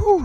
Whew.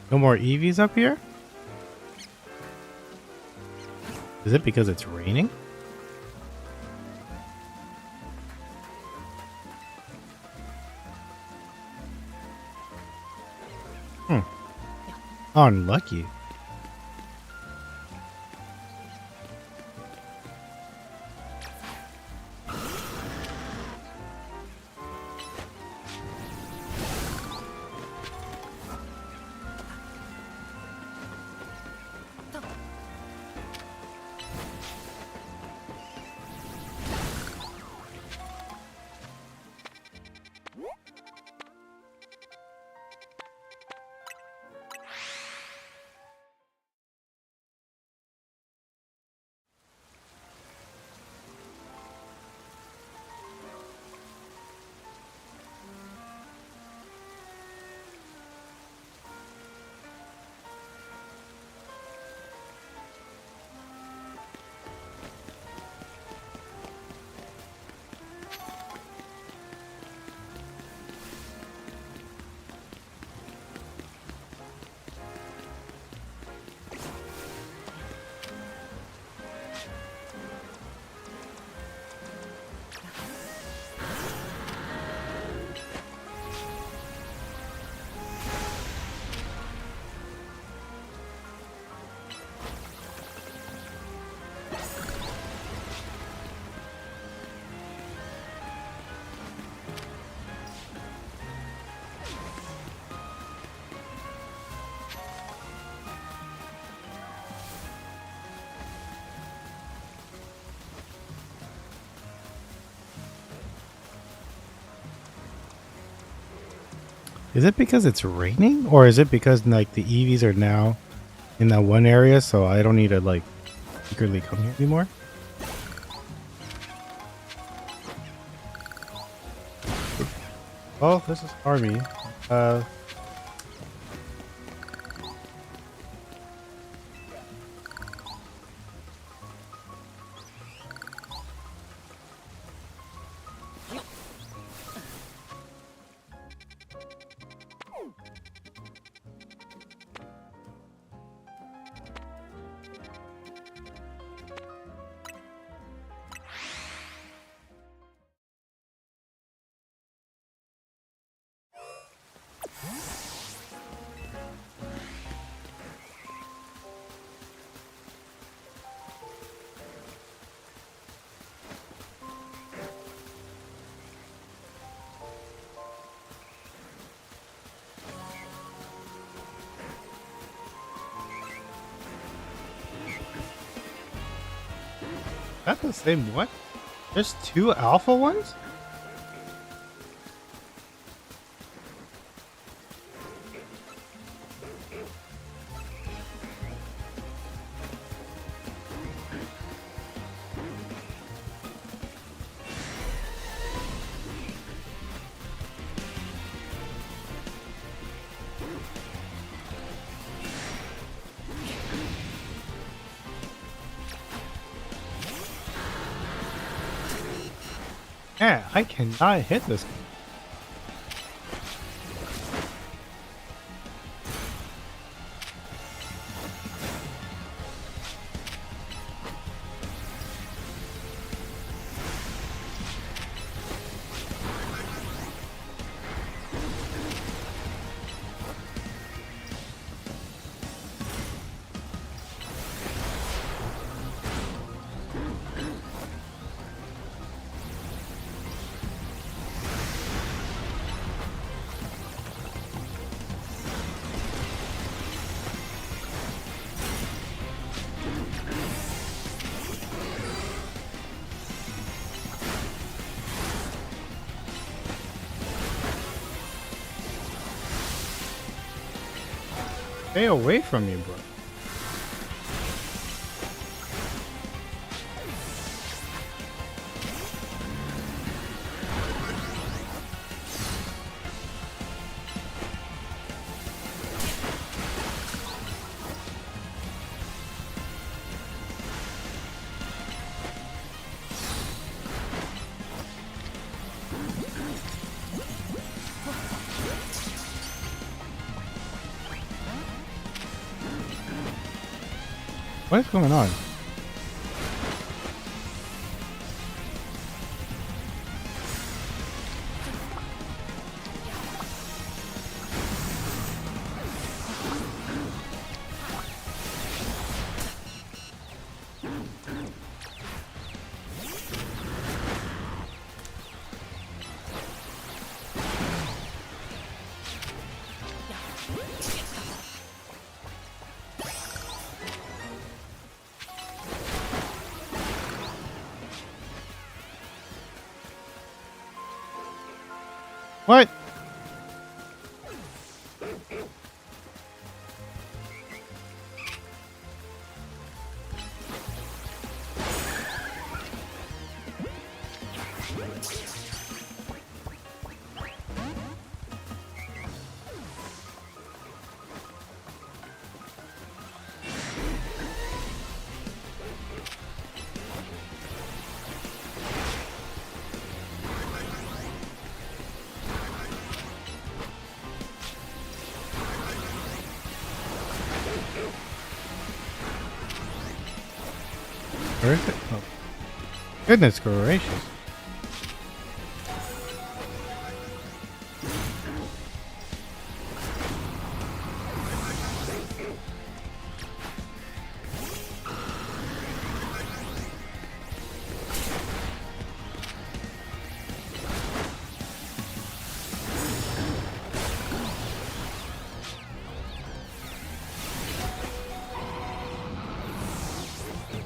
No more EVs up here? Is it because it's raining? Unlucky. Is it because it's raining, or is it because like the EVs are now in that one area, so I don't need to like secretly come here anymore? Oh, this is Army. That's the same one? There's two alpha ones? Yeah, I cannot hit this. Stay away from me, bro. What is going on? What? Where is it? Oh. Goodness gracious.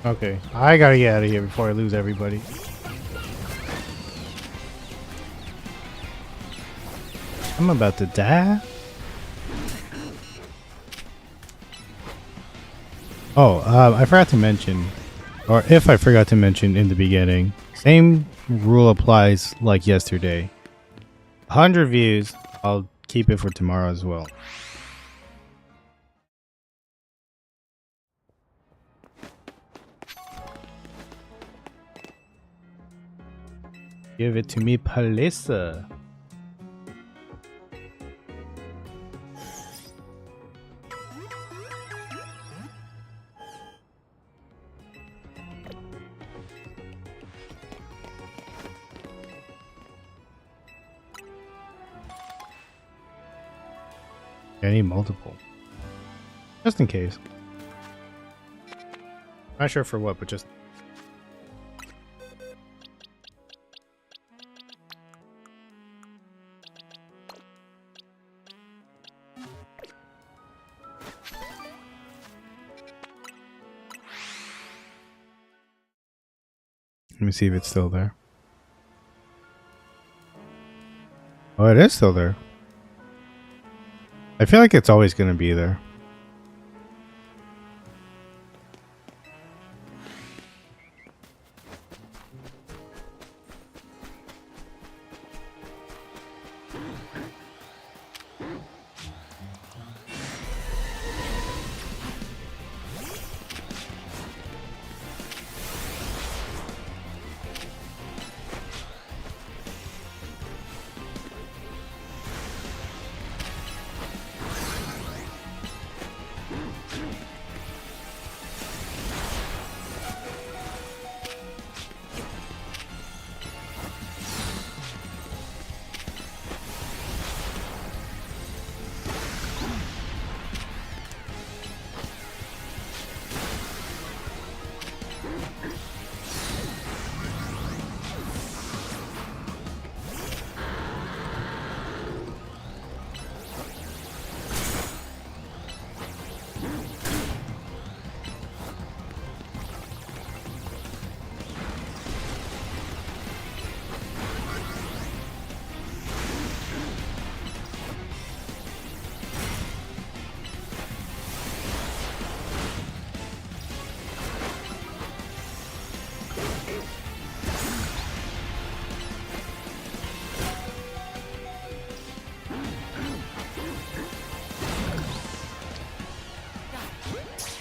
Okay, I gotta get out of here before I lose everybody. I'm about to die. Oh, I forgot to mention, or if I forgot to mention in the beginning, same rule applies like yesterday. 100 views, I'll keep it for tomorrow as well. Give it to me, Palissa. I need multiple. Just in case. Not sure for what, but just... Let me see if it's still there. Oh, it is still there. I feel like it's always going to be there.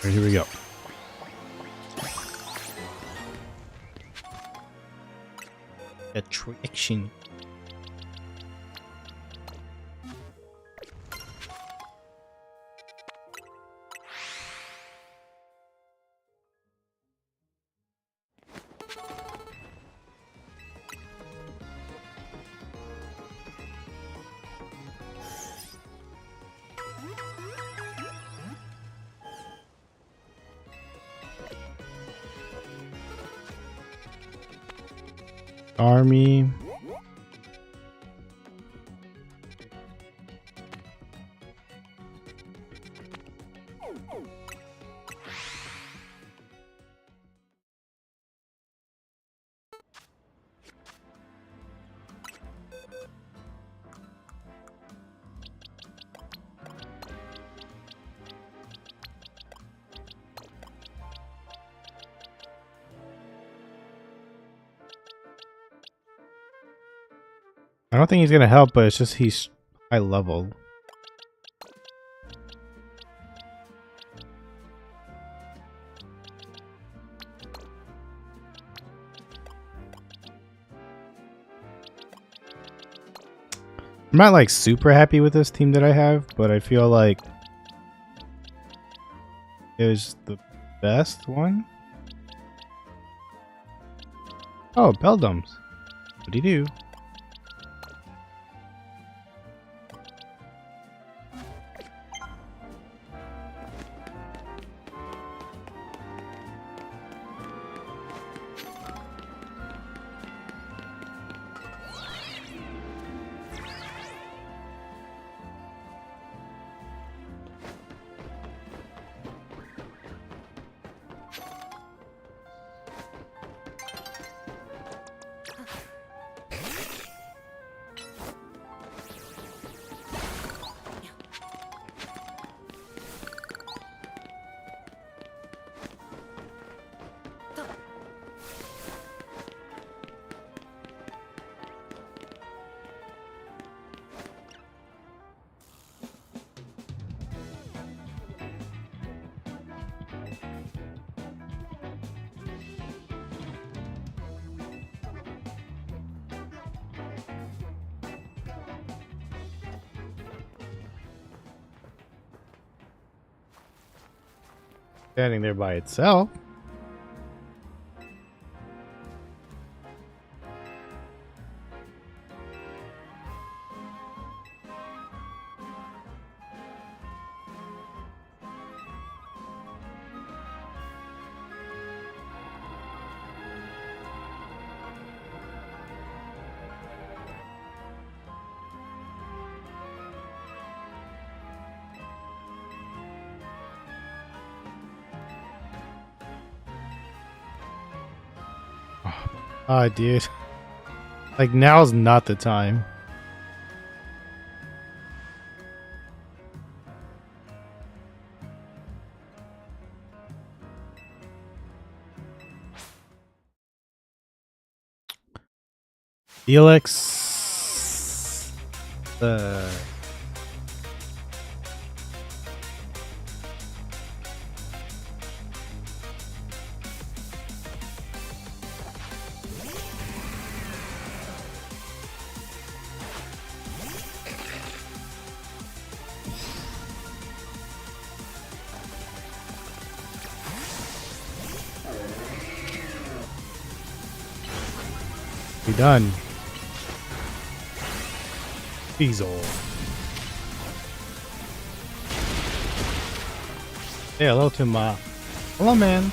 Alright, here we go. Attraction. Army. I don't think he's gonna help, but it's just he's high level. I'm not like super happy with this team that I have, but I feel like it was the best one. Oh, Beldums. What do you do? Standing there by itself. Ah, dude. Like, now's not the time. Felix. Be done. Diesel. Say hello to my hello, man.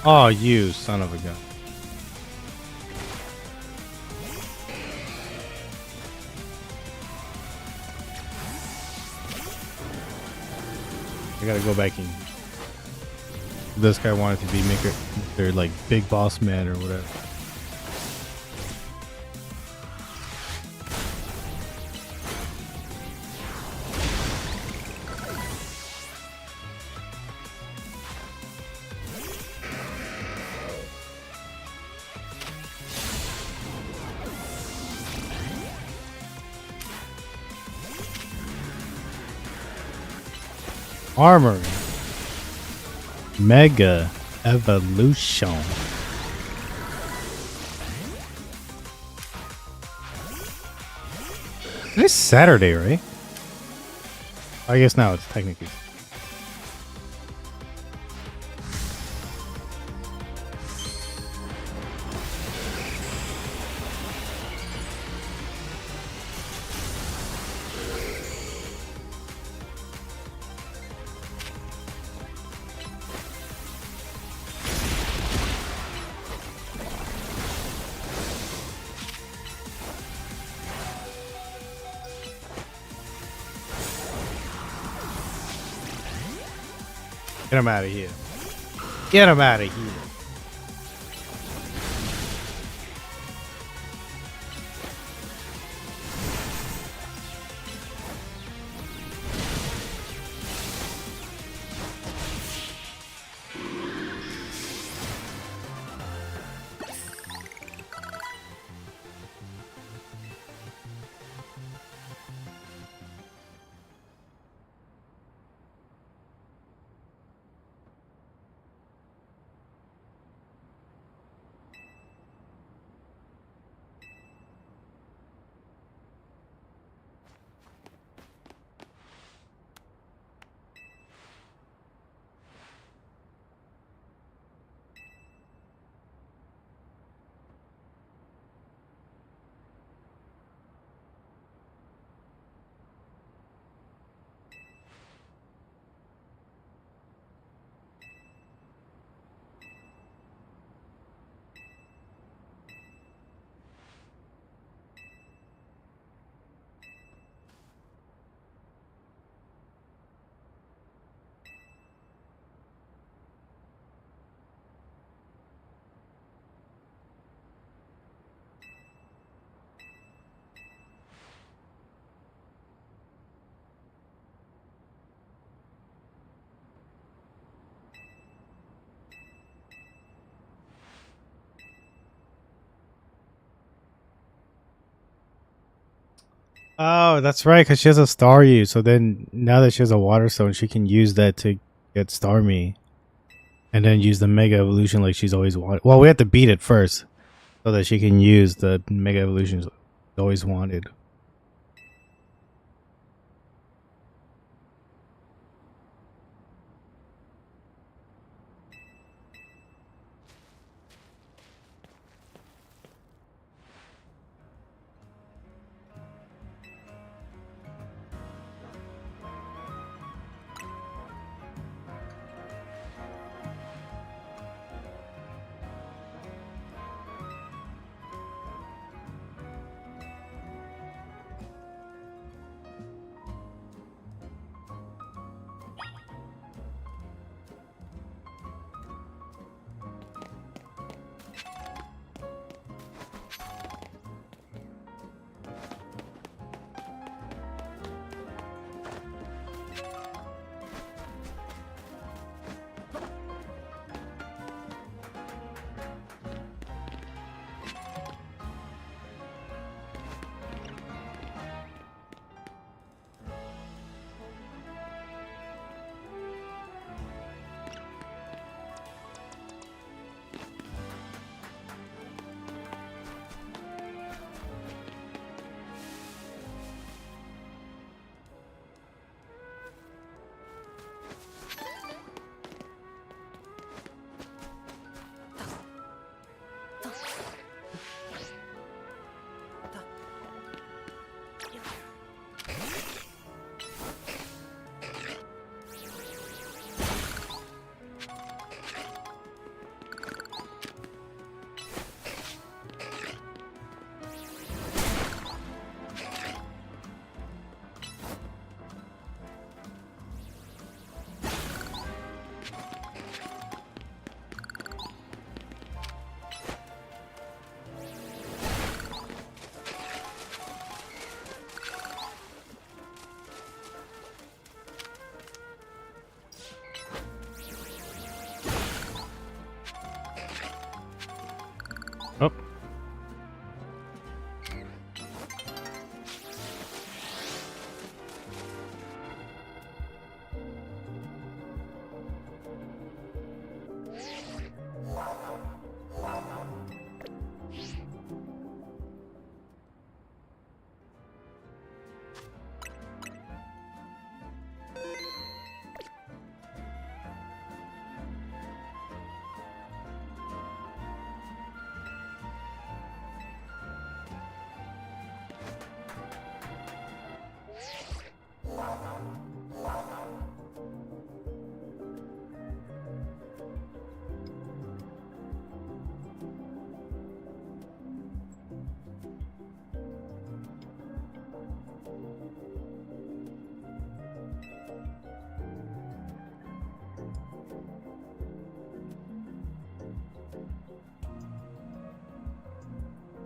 Oh, you son of a gun. I gotta go back in. This guy wanted to be their like big boss man or whatever. Armory. Mega Evolution. It's Saturday, right? I guess now it's technically. Get him out of here. Get him out of here. Oh, that's right, because she has a star use. So then, now that she has a water stone, she can use that to get Starmie. And then use the Mega Evolution like she's always wanted. Well, we have to beat it first, so that she can use the Mega Evolution she's always wanted.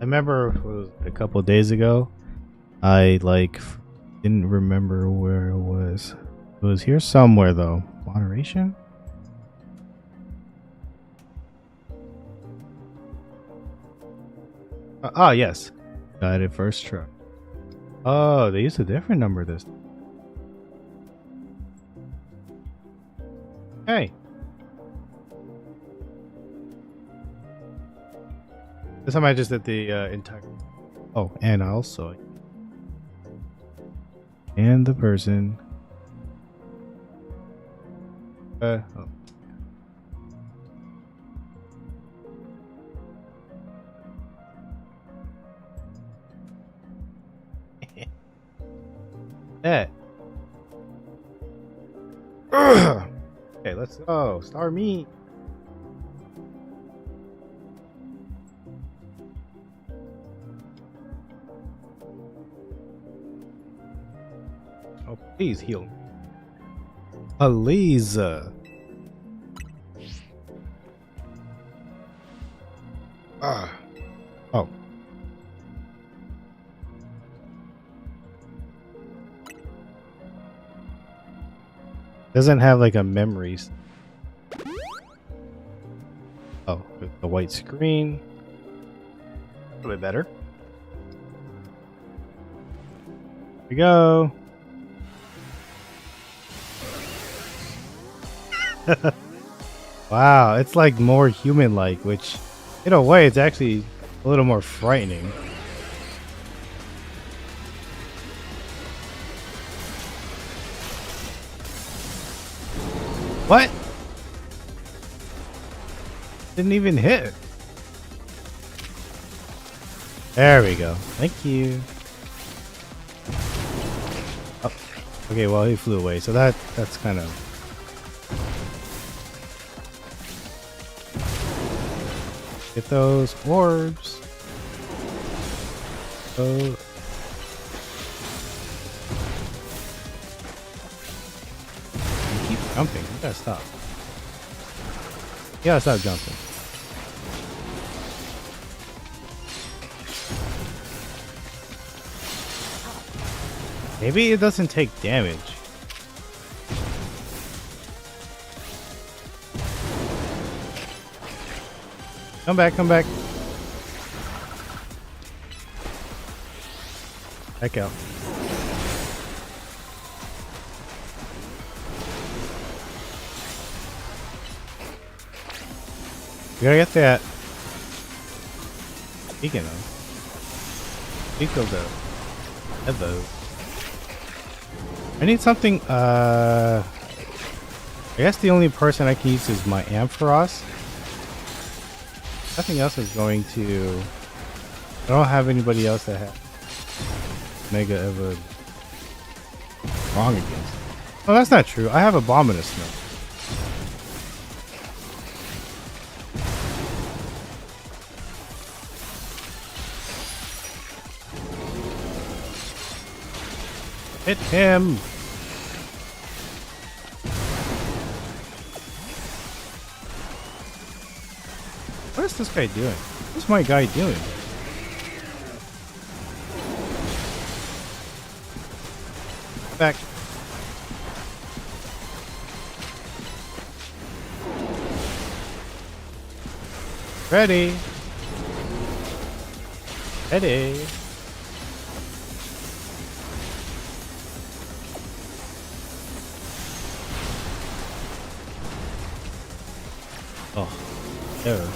remember it was a couple of days ago. I like didn't remember where it was. It was here somewhere though. Moderation? Oh yes. Got it first try. Oh, they used a different number this time. Hey. This time I just did the entire. Oh, and also. And the person. Oh. That. Okay, let's go. Star me. Oh, please heal me. Aliza. Oh. Doesn't have like a memories. Oh, with the white screen. A little bit better. Here we go. Wow, it's like more human-like, which in a way it's actually a little more frightening. What? Didn't even hit. There we go. Thank you. Oh, okay, well he flew away, so that's kind of. Get those orbs. Oh. You keep jumping. You gotta stop. You gotta stop jumping. Maybe it doesn't take damage. Come back, come back. Back out. We gotta get that. Speaking of the Evo. I need something, I guess the only person I can use is my Ampharos. Nothing else is going to. I don't have anybody else that has Mega ever wrong against. Oh, that's not true. I have Abominus now. Hit him. What is this guy doing? What's my guy doing? Back. Ready. Ready. Oh, there.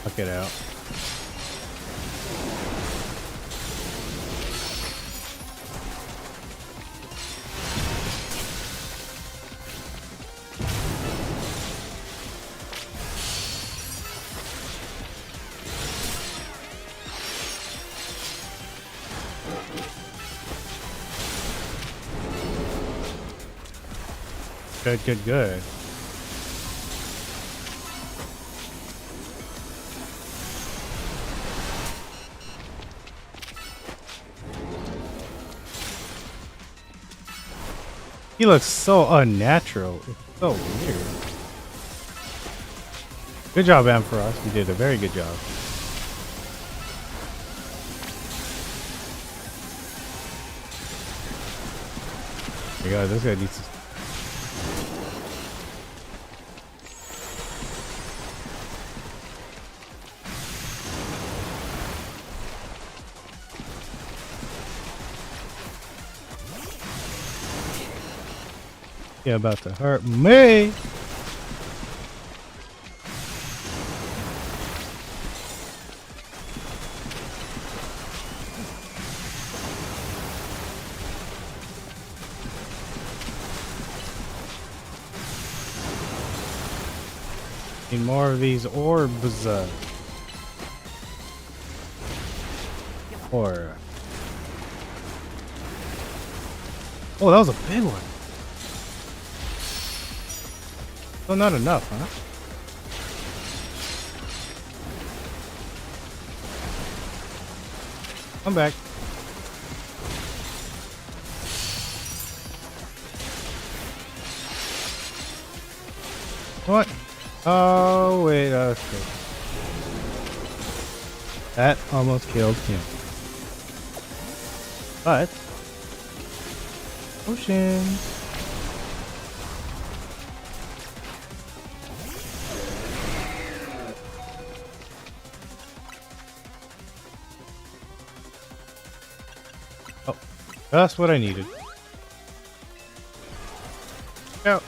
Fuck it out. Good, good, good. He looks so unnatural. It's so weird. Good job, Ampharos. You did a very good job. There you go. This guy needs to. You're about to hurt me. Need more of these orbs. Or. Oh, that was a big one. Still not enough, huh? Come back. What? Oh, wait. Okay. That almost killed him. But. Ocean. Oh, that's what I needed. Go.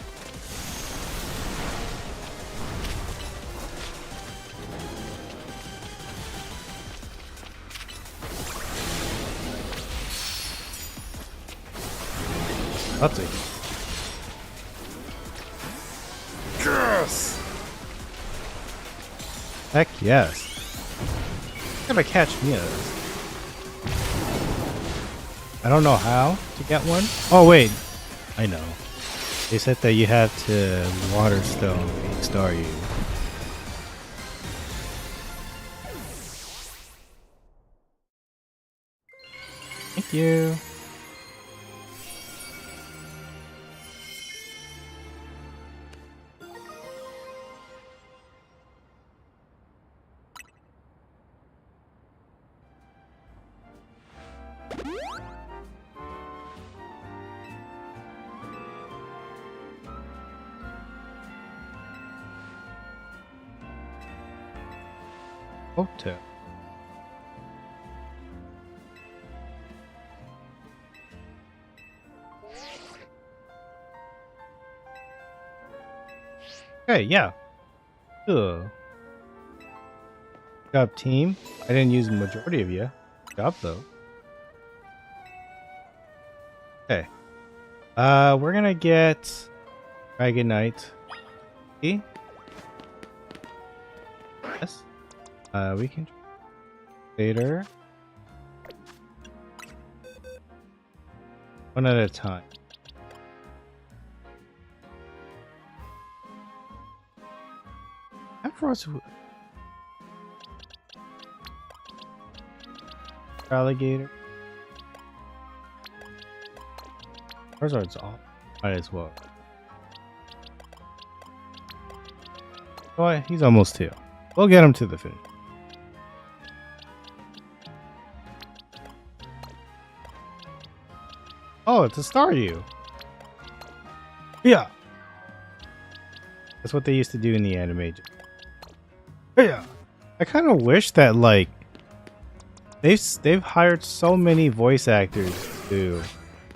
I'll take it. Yes! Heck yes. Gotta catch me. I don't know how to get one. Oh wait, I know. They said that you have to water stone the star you. Thank you. Hotel. Okay, yeah. Ugh. Good job, team. I didn't use the majority of you. Good job, though. Okay. We're gonna get Dragon Knight. See? Yes. We can later. One at a time. Ampharos. Alligator. Charizard's off. Might as well. Boy, he's almost two. We'll get him to the finish. Oh, it's a Staryu. Yeah. That's what they used to do in the anime. Yeah. I kind of wish that like they've hired so many voice actors to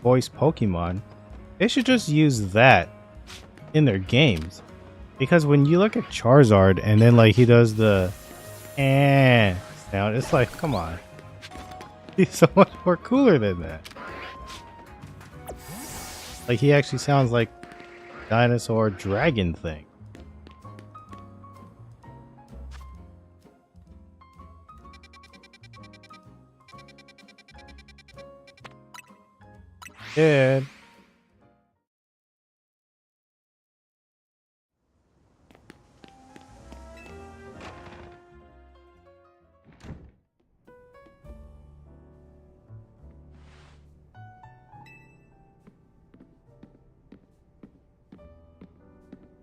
voice Pokemon. They should just use that in their games. Because when you look at Charizard and then like he does the sound, it's like, come on. He's so much more cooler than that. Like he actually sounds like dinosaur dragon thing. Did.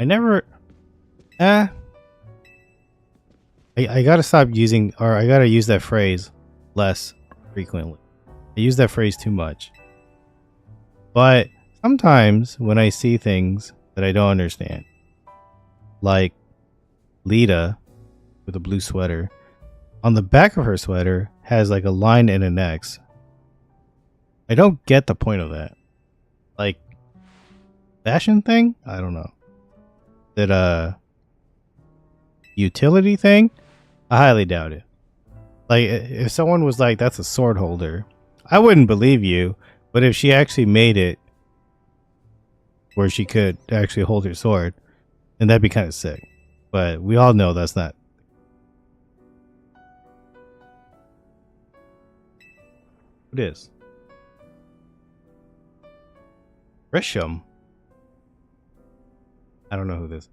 I never. Eh. I gotta stop using, or I gotta use that phrase less frequently. I use that phrase too much. But sometimes when I see things that I don't understand, like Lita with a blue sweater, on the back of her sweater has like a line and an X. I don't get the point of that. Like, fashion thing? I don't know. That utility thing? I highly doubt it. Like, if someone was like, that's a sword holder, I wouldn't believe you. But if she actually made it where she could actually hold her sword, then that'd be kind of sick. But we all know that's not. What is? Grisham? I don't know who this is.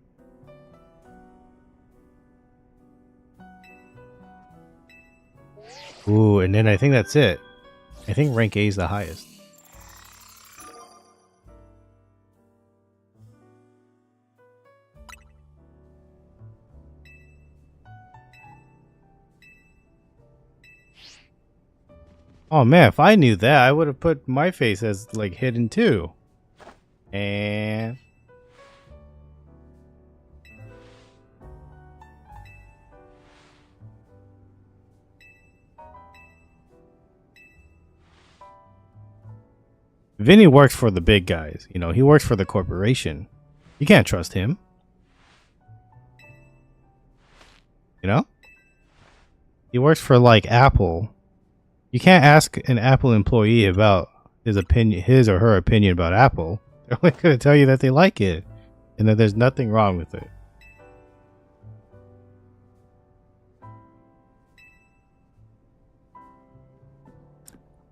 Ooh, and then I think that's it. I think rank A is the highest. Oh man, if I knew that, I would have put my face as like hidden too. And Vinny works for the big guys. You know, he works for the corporation. You can't trust him. You know? He works for like Apple. You can't ask an Apple employee about his or her opinion about Apple. They're only going to tell you that they like it and that there's nothing wrong with it.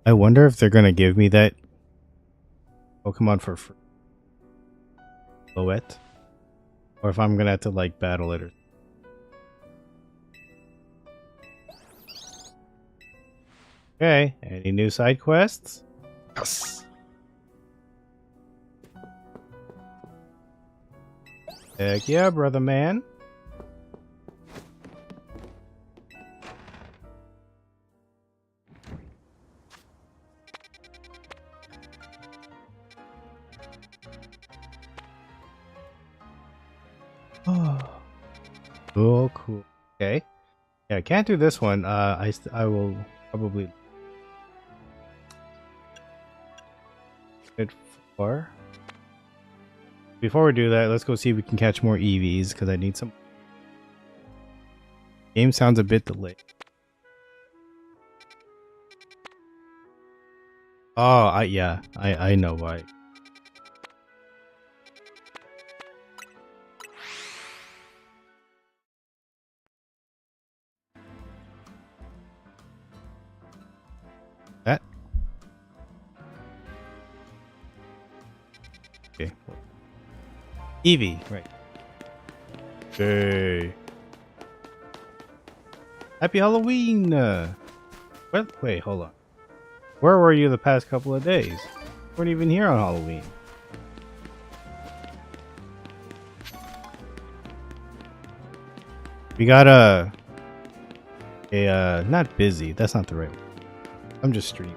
I wonder if they're going to give me that Pokemon for free. Loet. Or if I'm going to have to like battle it. Okay, any new side quests? Yes. Heck yeah, brother man. Oh, cool. Okay. Yeah, I can't do this one. I will probably it for. Before we do that, let's go see if we can catch more EVs because I need some. Game sounds a bit delayed. Oh, I know why. That. Okay. Eevee, right. Okay. Happy Halloween! What? Wait, hold on. Where were you the past couple of days? You weren't even here on Halloween. We got not busy. That's not the right one. I'm just streaming.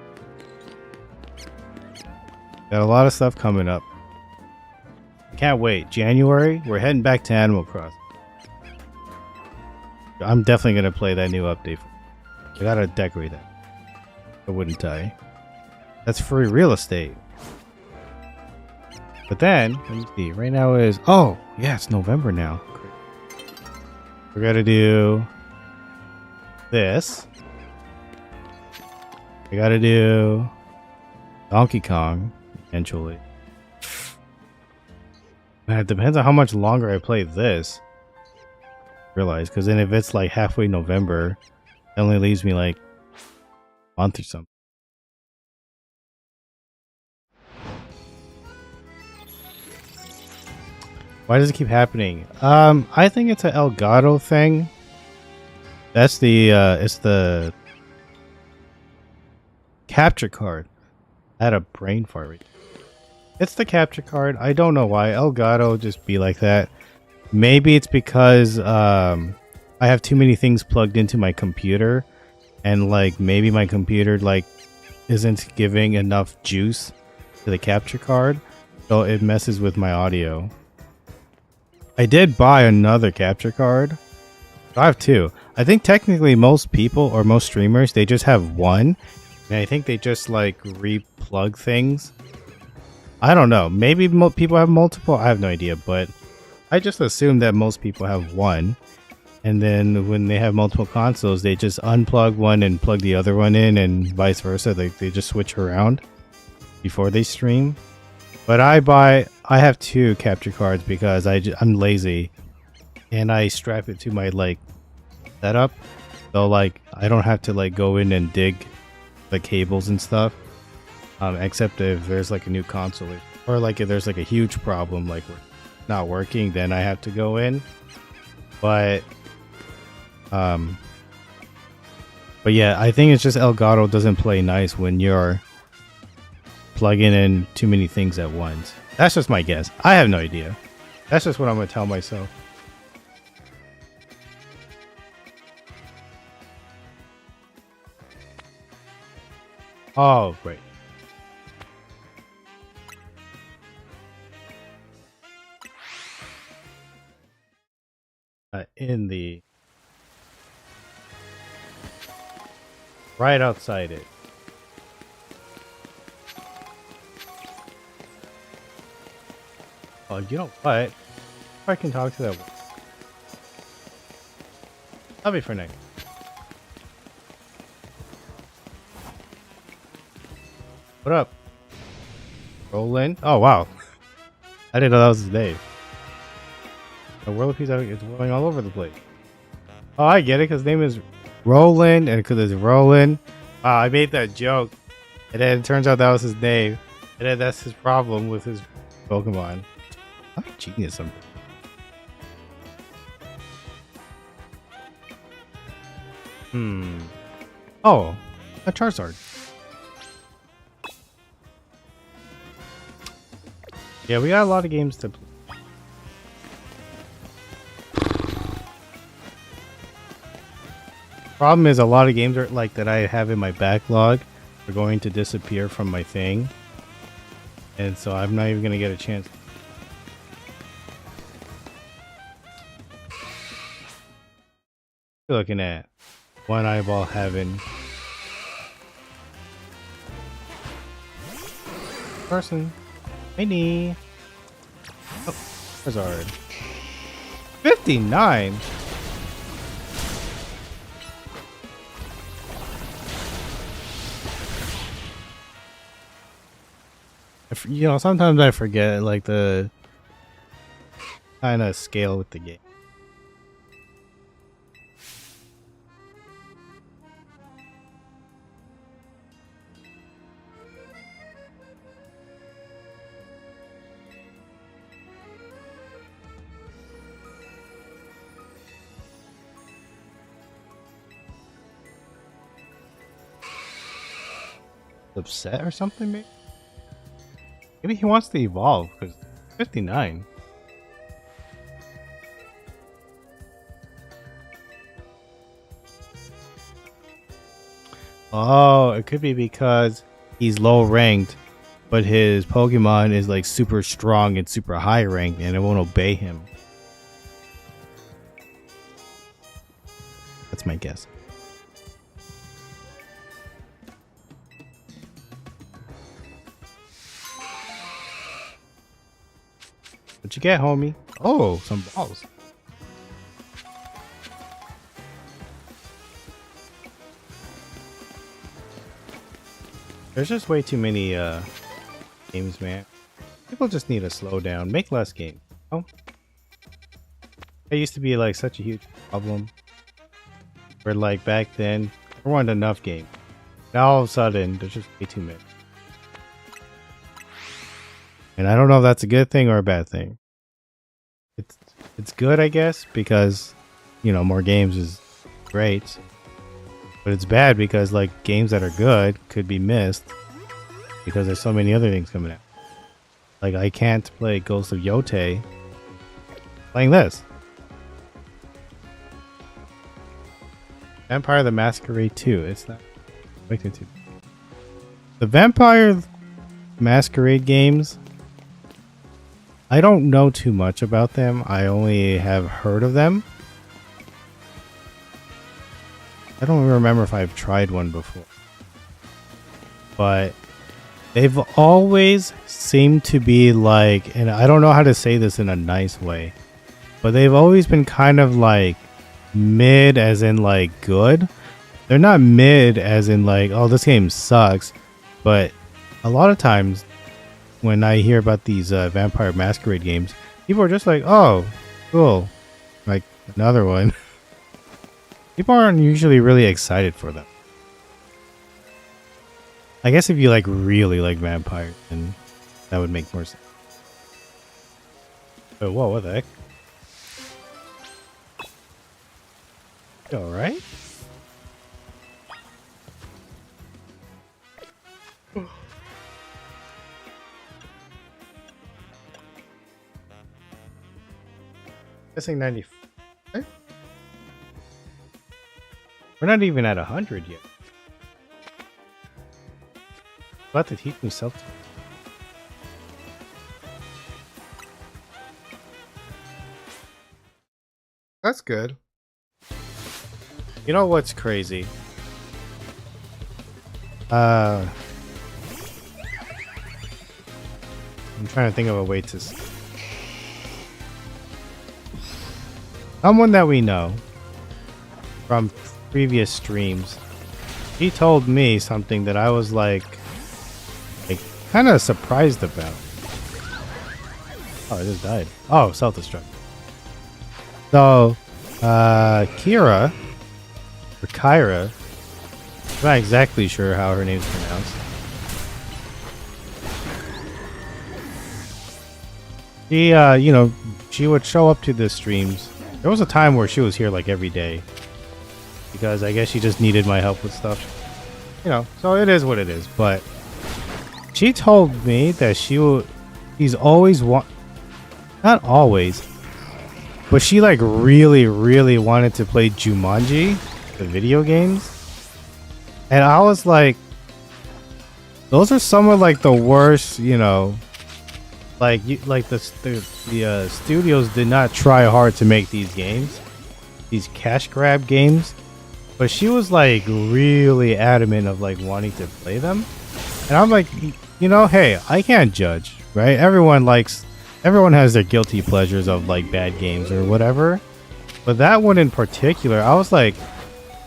Got a lot of stuff coming up. Can't wait. January, we're heading back to Animal Crossing. I'm definitely gonna play that new update. I gotta decorate that. I wouldn't die. That's free real estate. But then, let me see. Right now is yeah, it's November now. We're gonna do this. I gotta do Donkey Kong eventually. Man, it depends on how much longer I play this. Realize, because then if it's like halfway November, it only leaves me like a month or something. Why does it keep happening? I think it's an Elgato thing. That's the it's the capture card. I had a brain fart. It's the capture card. I don't know why. Elgato just be like that. Maybe it's because I have too many things plugged into my computer, and like maybe my computer like isn't giving enough juice to the capture card, so it messes with my audio. I did buy another capture card. I have two. I think technically most people or most streamers, they just have one, and I think they just like replug things. I don't know. Maybe people have multiple. I have no idea, but I just assume that most people have one. And then when they have multiple consoles, they just unplug one and plug the other one in, and vice versa. They just switch around before they stream. But I have two capture cards because I'm lazy, and I strap it to my like setup, so like I don't have to like go in and dig the cables and stuff. Except if there's like a new console, or like if there's like a huge problem like not working, then I have to go in. But yeah, I think it's just Elgato doesn't play nice when you're plugging in too many things at once. That's just my guess. I have no idea. That's just what I'm gonna tell myself. Oh, great. In the right outside it. Oh, you know what? If I can talk to that, I'll be for next. What up? Roland? Oh wow, I didn't know that was his name. The World of Peace is going all over the place. Oh, I get it, because his name is Roland, and because it's Roland. Wow, I made that joke, and then it turns out that was his name, and then that's his problem with his Pokemon. I'm a genius. Oh, a Charizard. Yeah, we got a lot of games to play. Problem is, a lot of games are like that I have in my backlog are going to disappear from my thing, and so I'm not even gonna get a chance. You're looking at One Eyeball Heaven. Person. Mini. Oh, Charizard. 59. You know, sometimes I forget like the kind of scale with the game. Upset or something, maybe? Maybe he wants to evolve, because 59. Oh, it could be because he's low ranked, but his Pokemon is like super strong and super high ranked, and it won't obey him. That's my guess. What'd you get, homie? Oh, some balls. There's just way too many games, man. People just need to slow down, make less games. Oh, that used to be like such a huge problem. Where like back then there weren't enough games. Now all of a sudden there's just way too many. And I don't know if that's a good thing or a bad thing. It's good, I guess, because you know more games is great. But it's bad because like games that are good could be missed because there's so many other things coming out. Like I can't play Ghost of Yotei playing this. Vampire the Masquerade 2. It's not expected to. The Vampire Masquerade games, I don't know too much about them. I only have heard of them. I don't remember if I've tried one before. But they've always seemed to be like, and I don't know how to say this in a nice way, but they've always been kind of like mid as in like good. They're not mid as in like, oh, this game sucks. But a lot of times when I hear about these Vampire Masquerade games, people are just like, oh, cool. Like another one. People aren't usually really excited for them. I guess if you like really like vampires, then that would make more sense. Oh, whoa, what the heck? You alright? Guessing 90. Okay. We're not even at 100 yet. About to teach me self. That's good. You know what's crazy? I'm trying to think of a way to. Someone that we know from previous streams, he told me something that I was like kind of surprised about. Oh, I just died. Oh, self-destruct. So, Kyra, or Kyra, I'm not exactly sure how her name's pronounced. She, you know, she would show up to the streams. There was a time where she was here like every day. Because I guess she just needed my help with stuff. You know, so it is what it is. But she told me that she's always not always, but she like really wanted to play Jumanji, the video games. And I was like, those are some of like the worst, you know, like the studios did not try hard to make these games, these cash grab games. But she was like really adamant of like wanting to play them. And I'm like, you know, hey, I can't judge, right? Everyone has their guilty pleasures of like bad games or whatever. But that one in particular, I was like,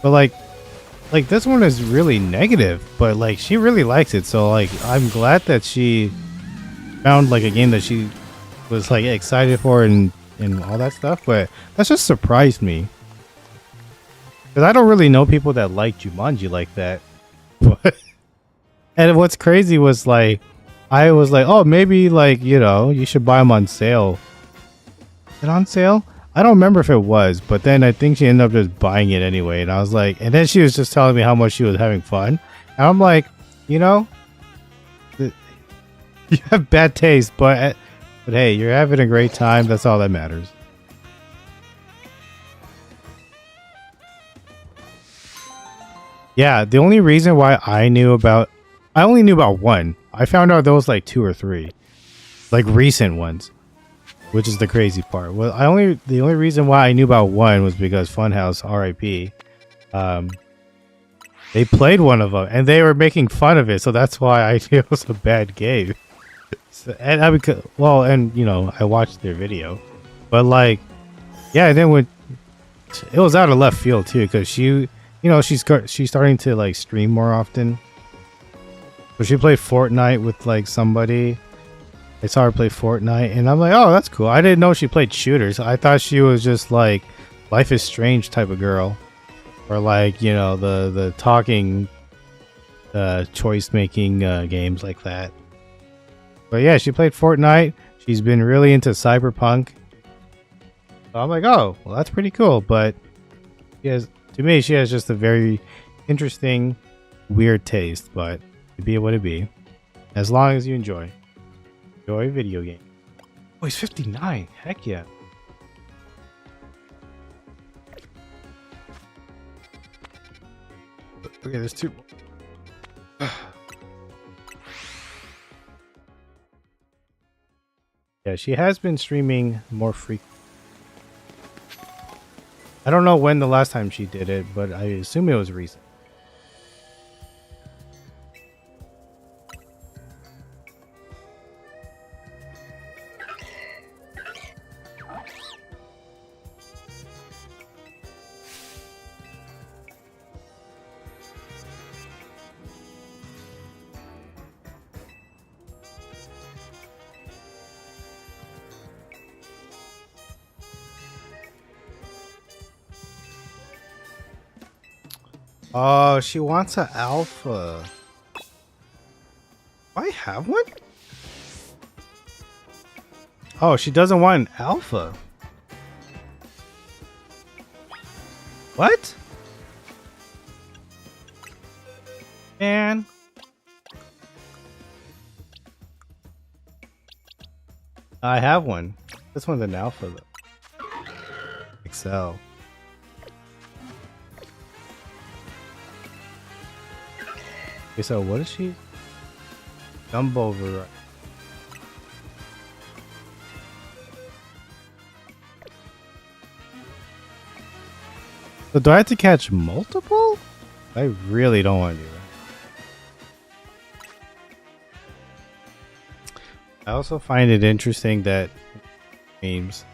but like this one is really negative, but like she really likes it. So like, I'm glad that she found like a game that she was like excited for and all that stuff. But that just surprised me. Because I don't really know people that like Jumanji like that. And what's crazy was like, I was like, oh, maybe like, you know, you should buy them on sale. Is it on sale? I don't remember if it was, but then I think she ended up just buying it anyway. And I was like, and then she was just telling me how much she was having fun. And I'm like, you know, you have bad taste, but hey, you're having a great time. That's all that matters. Yeah, the only reason why I only knew about one. I found out there was like 2 or 3, like recent ones, which is the crazy part. Well, the only reason why I knew about one was because Funhouse, R.I.P. They played one of them and they were making fun of it, so that's why I knew it was a bad game. And you know, I watched their video, but like, yeah, and then it was out of left field too, because she. You know, she's starting to like stream more often. So she played Fortnite with like somebody. I saw her play Fortnite and I'm like, oh, that's cool. I didn't know she played shooters. I thought she was just like Life is Strange type of girl. Or like, you know, the talking choice making games like that. But yeah, she played Fortnite. She's been really into Cyberpunk. So I'm like, oh, well, that's pretty cool. But to me, she has just a very interesting, weird taste, but it be what it be. As long as you enjoy video game. Oh, he's 59. Heck yeah. Okay, there's two. Yeah, she has been streaming more frequently. I don't know when the last time she did it, but I assume it was recent. Oh, she wants an alpha. Do I have one? Oh, she doesn't want an alpha. What? Man. I have one. This one's an alpha though. Excel. Okay, so what is she? Jump over. So do I have to catch multiple? I really don't want to do that. I also find it interesting that memes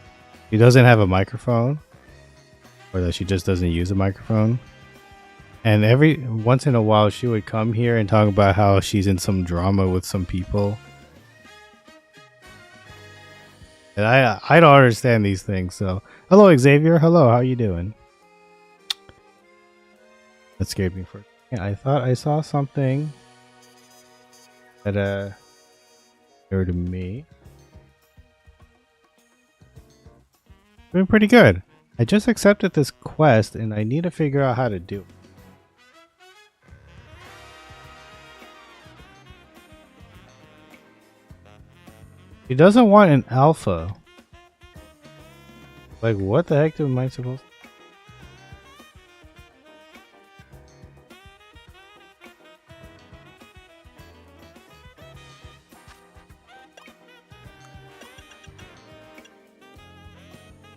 she doesn't have a microphone, or that she just doesn't use a microphone. And every once in a while, she would come here and talk about how she's in some drama with some people. And I don't understand these things. So, hello Xavier. Hello, how you doing? That scared me for. Yeah, I thought I saw something that to me. Doing pretty good. I just accepted this quest and I need to figure out how to do it. He doesn't want an alpha. Like, what the heck am I supposed to?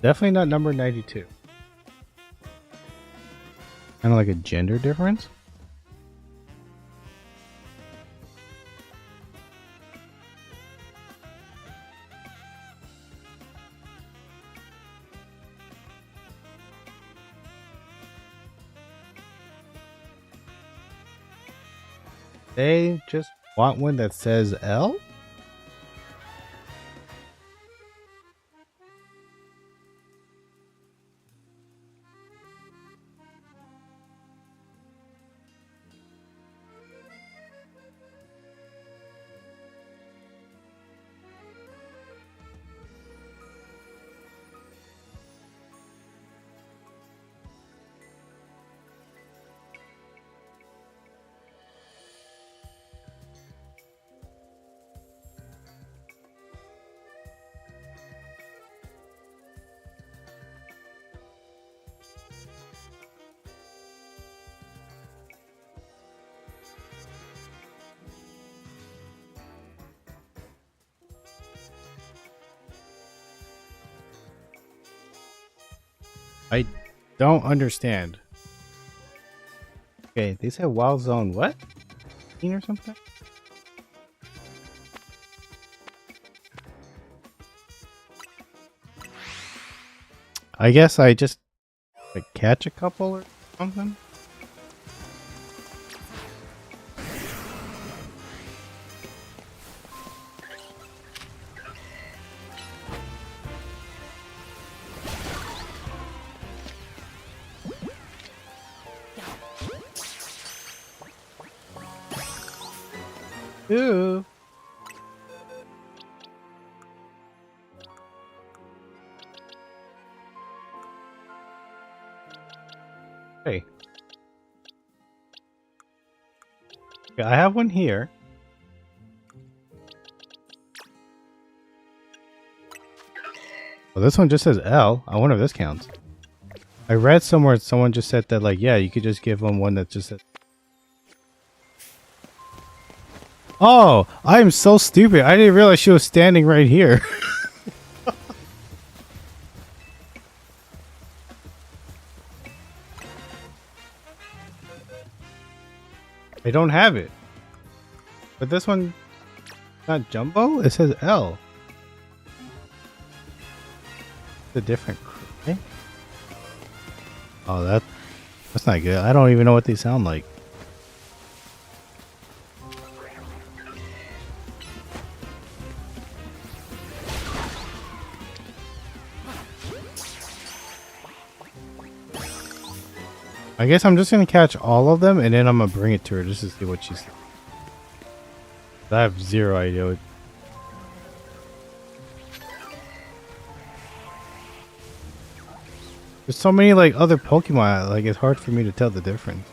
Definitely not number 92. Kind of like a gender difference. They just want one that says L? I don't understand. Okay, they said wild zone what? Or something? I guess I just like catch a couple or something. Ooh. Hey. Okay, I have one here. Well, this one just says L. I wonder if this counts. I read somewhere someone just said that, like, yeah, you could just give them one that just says Oh, I am so stupid. I didn't realize she was standing right here. I don't have it. But this one, not Jumbo? It says L. It's a different crew. Oh, that's not good. I don't even know what they sound like. I guess I'm just gonna catch all of them and then I'm gonna bring it to her just to see what she's. I have zero idea. There's so many like other Pokemon, like it's hard for me to tell the difference.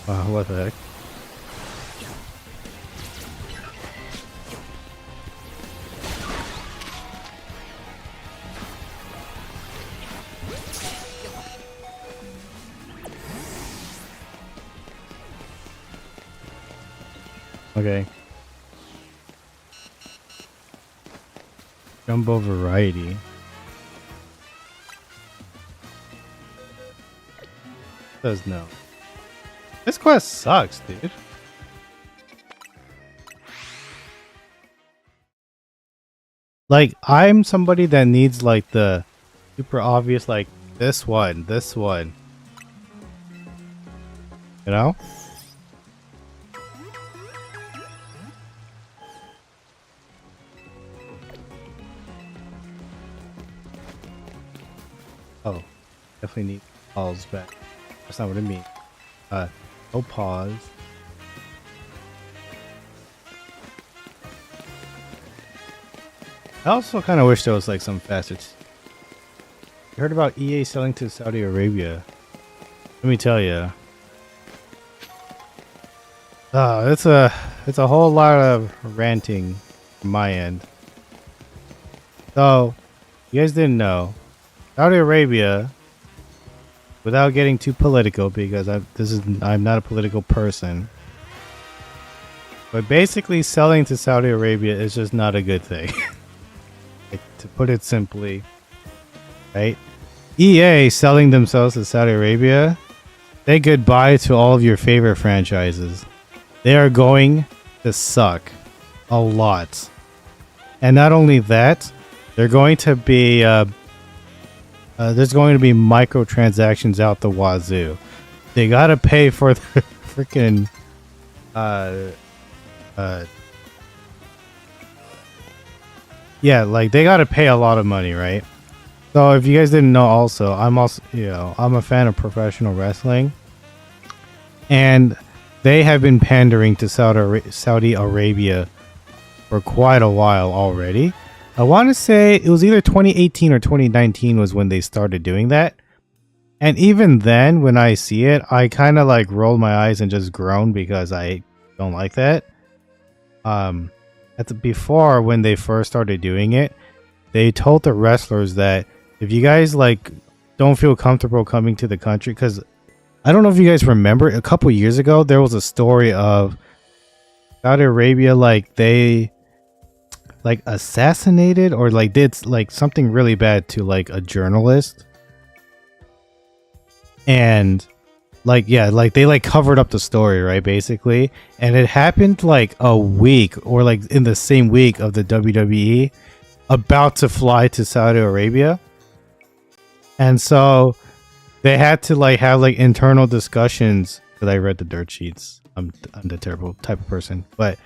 What the heck? Okay. Jumbo variety. Says no. This quest sucks, dude. Like, I'm somebody that needs like the super obvious, like this one. You know? Oh, definitely need pause back. That's not what I mean. No pause. I also kind of wish there was like some faster. You heard about EA selling to Saudi Arabia? Let me tell you. It's a whole lot of ranting from my end. So, you guys didn't know. Saudi Arabia, without getting too political, because I'm not a political person, but basically selling to Saudi Arabia is just not a good thing. Like, to put it simply, right? EA selling themselves to Saudi Arabia, say goodbye to all of your favorite franchises. They are going to suck a lot, and not only that, they're going to be there's going to be microtransactions out the wazoo. They gotta pay for the freaking yeah, like they gotta pay a lot of money, right? So if you guys didn't know, also I'm a fan of professional wrestling, and they have been pandering to Saudi Arabia for quite a while already. I want to say it was either 2018 or 2019 was when they started doing that. And even then, when I see it, I kind of like roll my eyes and just groan because I don't like that. Before when they first started doing it, they told the wrestlers that if you guys like don't feel comfortable coming to the country, because I don't know if you guys remember, a couple years ago there was a story of Saudi Arabia, like they like assassinated or like did like something really bad to like a journalist, and like like they like covered up the story, right, basically, and it happened like a week or like in the same week of the WWE about to fly to Saudi Arabia. And so they had to like have like internal discussions, because I read the dirt sheets. I'm the terrible type of person, but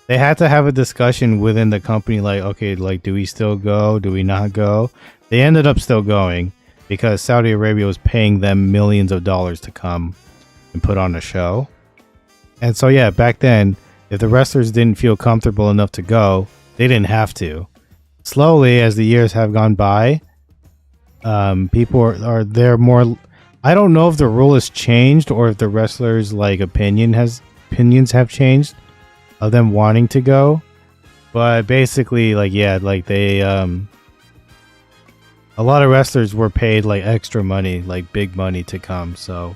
they had to have a discussion within the company, like, okay, like, do we still go? Do we not go? They ended up still going because Saudi Arabia was paying them millions of dollars to come and put on a show. And so, yeah, back then, if the wrestlers didn't feel comfortable enough to go, they didn't have to. Slowly, as the years have gone by, people are there more. I don't know if the rule has changed or if the wrestlers' like opinions have changed of them wanting to go, but basically, like, yeah, like they A lot of wrestlers were paid like extra money, like big money to come. So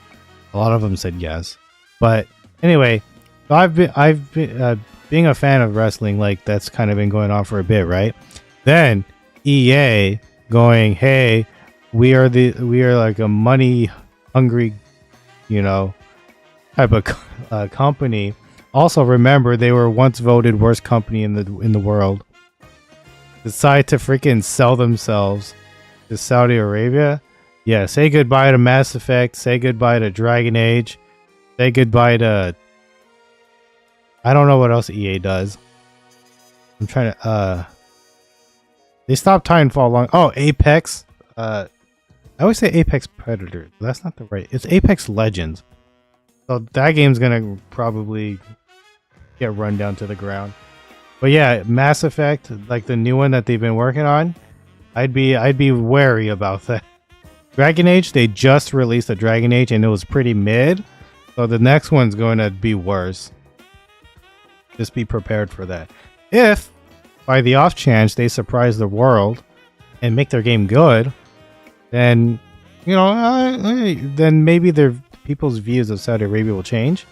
a lot of them said yes. But anyway, so I've been being a fan of wrestling, like that's kind of been going on for a bit, right? Then EA going, hey, we are like a money hungry, you know, type of company. Also, remember they were once voted worst company in the world. Decide to freaking sell themselves to Saudi Arabia. Yeah, say goodbye to Mass Effect. Say goodbye to Dragon Age. Say goodbye to, I don't know what else EA does. I'm trying to they stopped Titanfall long. Oh, Apex. I always say Apex Predator. That's not the right. It's Apex Legends. So that game's gonna probably get run down to the ground. But yeah, Mass Effect, like the new one that they've been working on, I'd be wary about that. Dragon Age, they just released a Dragon Age and it was pretty mid. So the next one's going to be worse. Just be prepared for that. If by the off chance they surprise the world and make their game good, then then maybe their people's views of Saudi Arabia will change.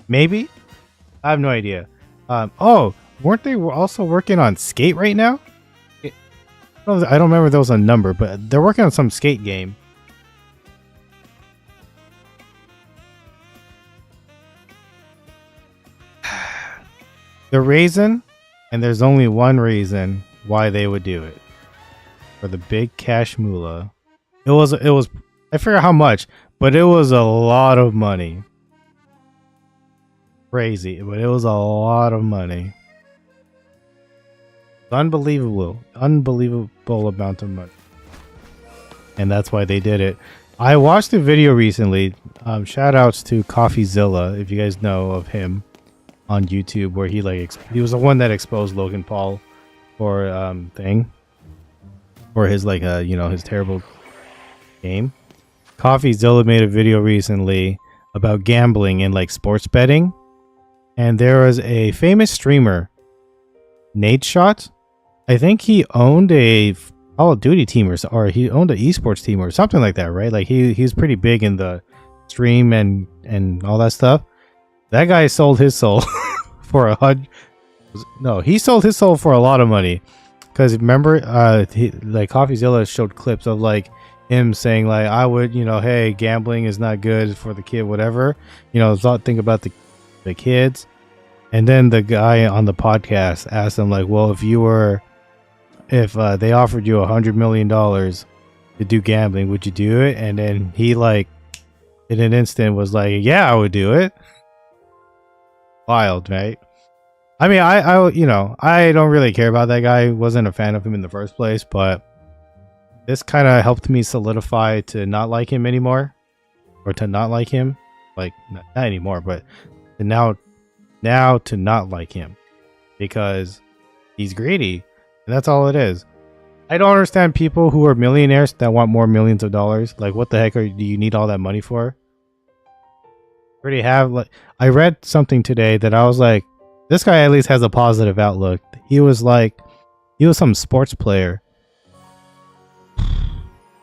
Maybe. I have no idea. Oh, weren't they also working on Skate right now? I don't remember if there was a number, but they're working on some Skate game. The reason, and there's only one reason why they would do it, for the big cash moolah. It was I forget how much, but it was a lot of money. Crazy, but it was a lot of money. Unbelievable amount of money. And that's why they did it. I watched a video recently. Shout outs to CoffeeZilla, if you guys know of him on YouTube, where he was the one that exposed Logan Paul for for his his terrible game. CoffeeZilla made a video recently about gambling and like sports betting, and there was a famous streamer, Nate Shot. I think he owned a Call of Duty team or he owned an esports team or something like that, right? Like he's pretty big in the stream and all that stuff. That guy sold his soul for he sold his soul for a lot of money. Because remember, CoffeeZilla showed clips of like him saying like, I would, hey, gambling is not good for the kid, whatever. Think about the kids. And then the guy on the podcast asked him like, well, if they offered you $100 million to do gambling, would you do it? And then he like in an instant was like, yeah, I would do it. Wild, right? I mean, I don't really care about that guy. Wasn't a fan of him in the first place, but this kind of helped me solidify to not like him anymore, or to not like him, like not anymore, but to now to not like him because he's greedy. And that's all it is. I don't understand people who are millionaires that want more millions of dollars. Like, what the heck do you need all that money for? Already have I read something today that I was like, this guy at least has a positive outlook. He was some sports player.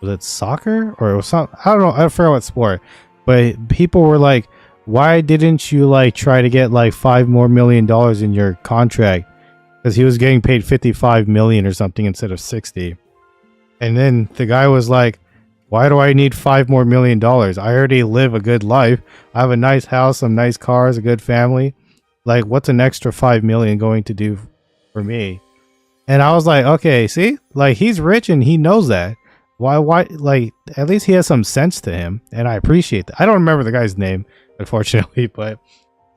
Was it soccer or it was some? I don't know. I forgot what sport. But people were like, why didn't you try to get $5 more million in your contract? Because he was getting paid 55 million or something instead of 60. And then the guy was like, why do I need $5 more million? I already live a good life. I have a nice house, some nice cars, a good family. What's an extra 5 million going to do for me? And I was like, okay, see, he's rich and he knows that. Why, at least he has some sense to him. And I appreciate that. I don't remember the guy's name, unfortunately, but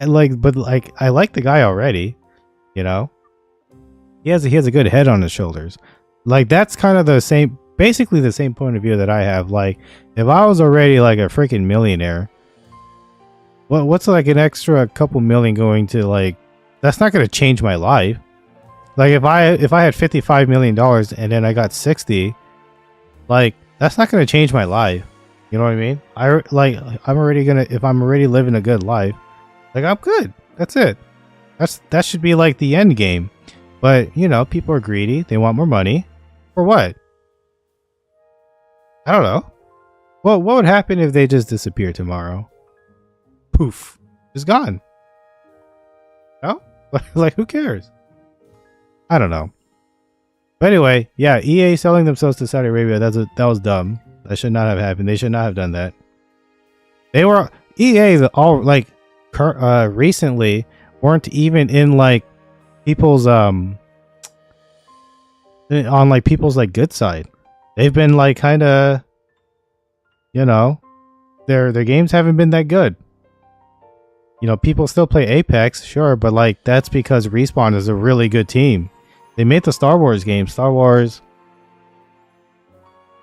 I like the guy already, He has a good head on his shoulders. That's kind of basically the same point of view that I have. If I was already a freaking millionaire, what's an extra couple million going to that's not going to change my life. If I had $55 million and then I got 60, that's not going to change my life. You know what I mean? If I'm already living a good life, I'm good. That's it. That should be the end game. But, people are greedy. They want more money. For what? I don't know. Well, what would happen if they just disappear tomorrow? Poof. It's gone. No? Like, who cares? I don't know. But anyway, yeah, EA selling themselves to Saudi Arabia, that was dumb. That should not have happened. They should not have done that. They were EA all like recently weren't even in like people's on like people's like good side. They've been like kind of, you know, their games haven't been that good. You know, people still play Apex, sure, but like that's because Respawn is a really good team. They made the Star Wars game, Star Wars.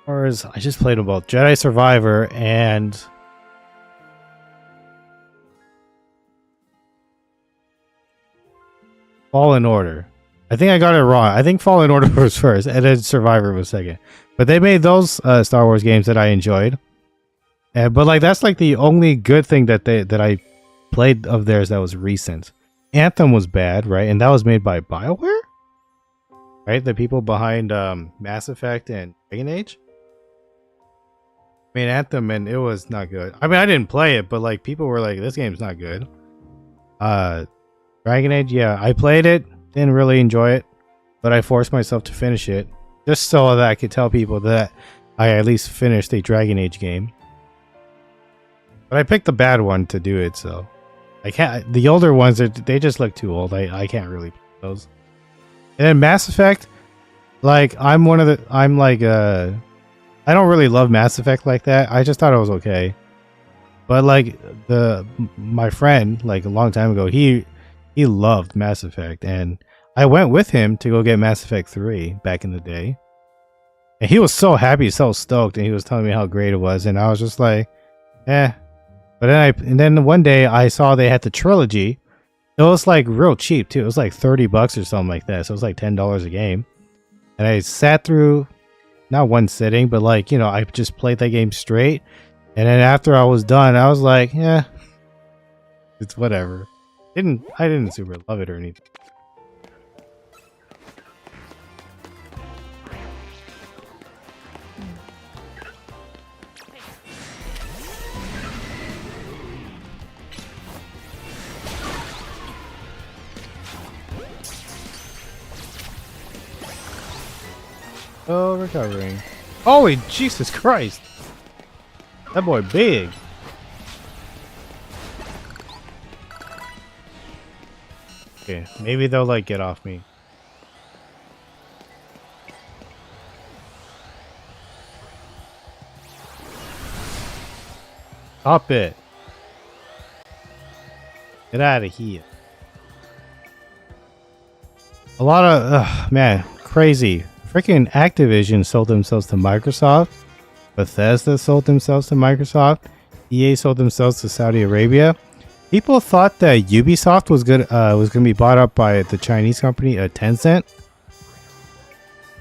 I just played them both, Jedi Survivor and Fallen Order. I think I got it wrong. I think Fallen Order was first, and then Survivor was second. But they made those Star Wars games that I enjoyed. But like that's like the only good thing that I played of theirs that was recent. Anthem was bad, right? And that was made by BioWare, right? The people behind Mass Effect and Dragon Age. I mean Anthem, and it was not good. I mean I didn't play it, but like people were like, "This game's not good." Dragon Age, yeah, I played it, didn't really enjoy it, but I forced myself to finish it just so that I could tell people that I at least finished a Dragon Age game. But I picked the bad one to do it, so I can't. The older ones, they just look too old. I can't really play those. And then Mass Effect, like I don't really love Mass Effect like that. I just thought it was okay. But like my friend, like a long time ago, he loved Mass Effect, and I went with him to go get Mass Effect 3 back in the day. And he was so happy, so stoked, and he was telling me how great it was, and I was just like, eh. But then one day I saw they had the trilogy. It was like real cheap too. It was like $30 or something like that. So it was like $10 a game. And I sat through not one sitting, but like, you know, I just played that game straight. And then after I was done, I was like, yeah, it's whatever. I didn't super love it or anything. Oh, recovering. Holy Jesus Christ! That boy big. Okay, maybe they'll like get off me. Stop it. Get out of here. A lot of, man, crazy. Freaking Activision sold themselves to Microsoft. Bethesda sold themselves to Microsoft. EA sold themselves to Saudi Arabia. People thought that Ubisoft was gonna be bought up by the Chinese company Tencent.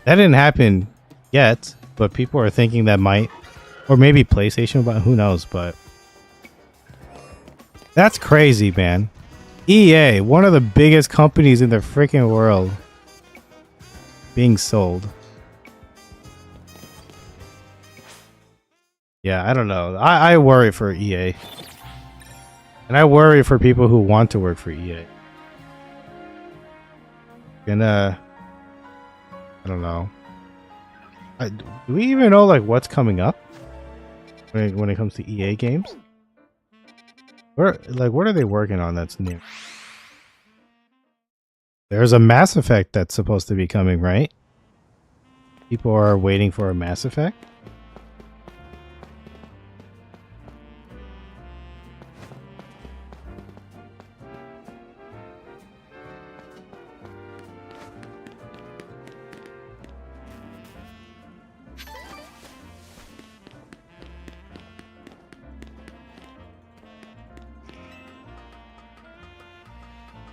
That didn't happen yet, but people are thinking that might, or maybe PlayStation, but who knows? But that's crazy, man. EA, one of the biggest companies in the freaking world, being sold. Yeah, I don't know. I worry for EA. And I worry for people who want to work for EA. And I don't know. Do we even know like what's coming up when it comes to EA games? What are they working on that's new? There's a Mass Effect that's supposed to be coming, right? People are waiting for a Mass Effect.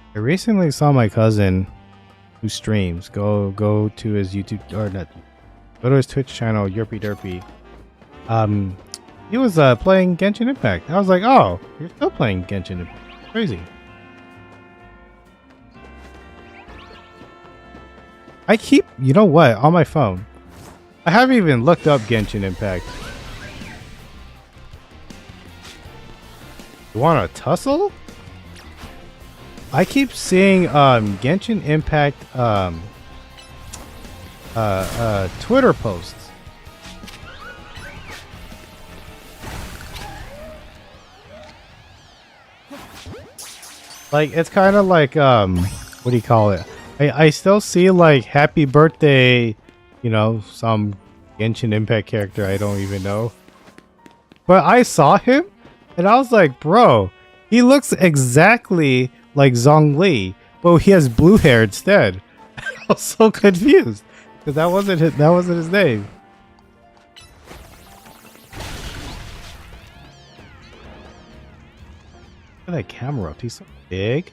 I recently saw my cousin who streams go to his YouTube, or not, go to his Twitch channel, Yerpy Derpy. He was playing Genshin Impact. I was like, oh, you're still playing Genshin Impact. Crazy. I keep, you know what, on my phone, I haven't even looked up Genshin Impact. You want a tussle? I keep seeing Genshin Impact Twitter posts. Like it's kind of like what do you call it? I still see like happy birthday, you know, some Genshin Impact character I don't even know. But I saw him and I was like, bro, he looks exactly like Zhongli, but he has blue hair instead. I was so confused because that wasn't his name. Look at that camera up. He's so big.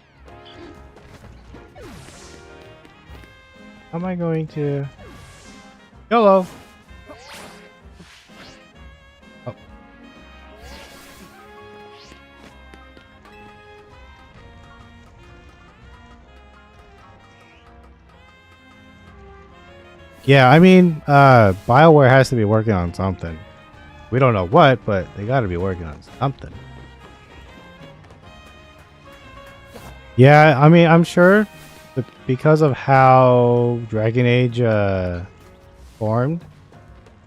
How am I going to... YOLO! Oh. Yeah, I mean, BioWare has to be working on something. We don't know what, but they gotta be working on something. Yeah, I mean, I'm sure because of how Dragon Age formed,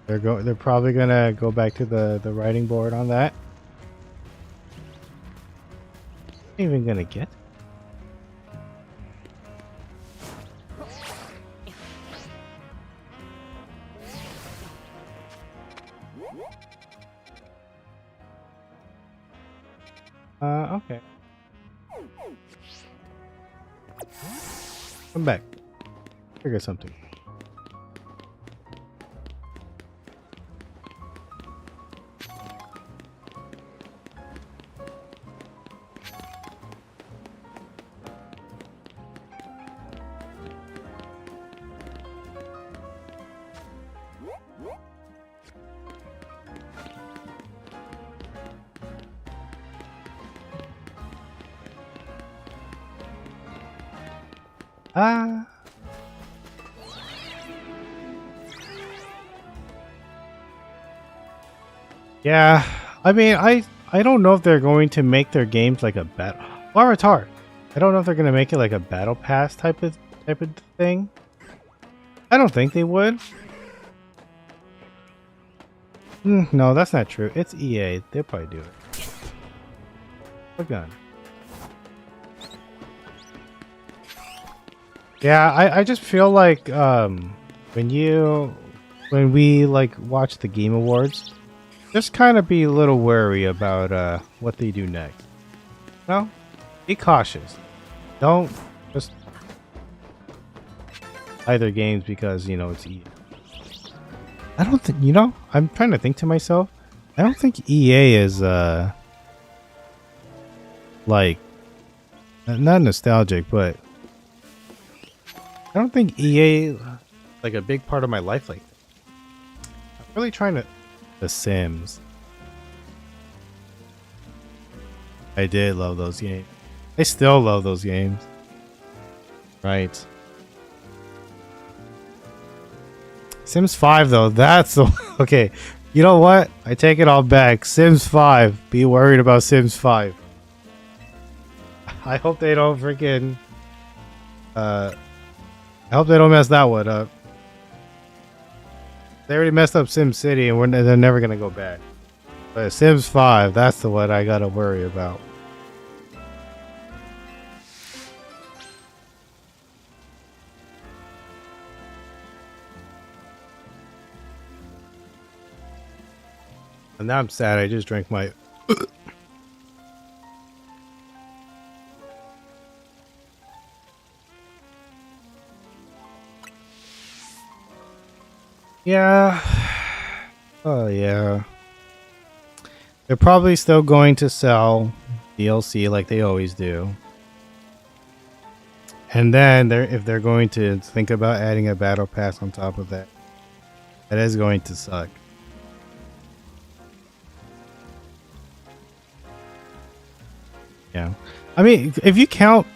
they're probably gonna go back to the writing board on that. Even gonna get. Okay. Come back. Figure something. Yeah, I mean, I don't know if they're going to make their games like a battle. Laratar. I don't know if they're going to make it like a battle pass type of thing. I don't think they would. No, that's not true. It's EA. They'll probably do it. What gun? Yeah, I just feel like when we like watch the Game Awards, just kind of be a little wary about what they do next. No, be cautious. Don't just buy their games because you know it's EA. I don't think I'm trying to think to myself. I don't think EA is like not nostalgic, but I don't think EA is like a big part of my life. Like I'm really trying to. The Sims. I did love those games. I still love those games. Right. Sims 5 though, that's the okay. You know what? I take it all back. Sims 5. Be worried about Sims 5. I hope they don't freaking I hope they don't mess that one up. They already messed up Sim City and they're never gonna go back. But Sims 5, that's the one I gotta worry about. And now I'm sad I just drank my Yeah. Oh, yeah. They're probably still going to sell DLC like they always do. And then if they're going to think about adding a battle pass on top of that, that is going to suck. Yeah. I mean, if you count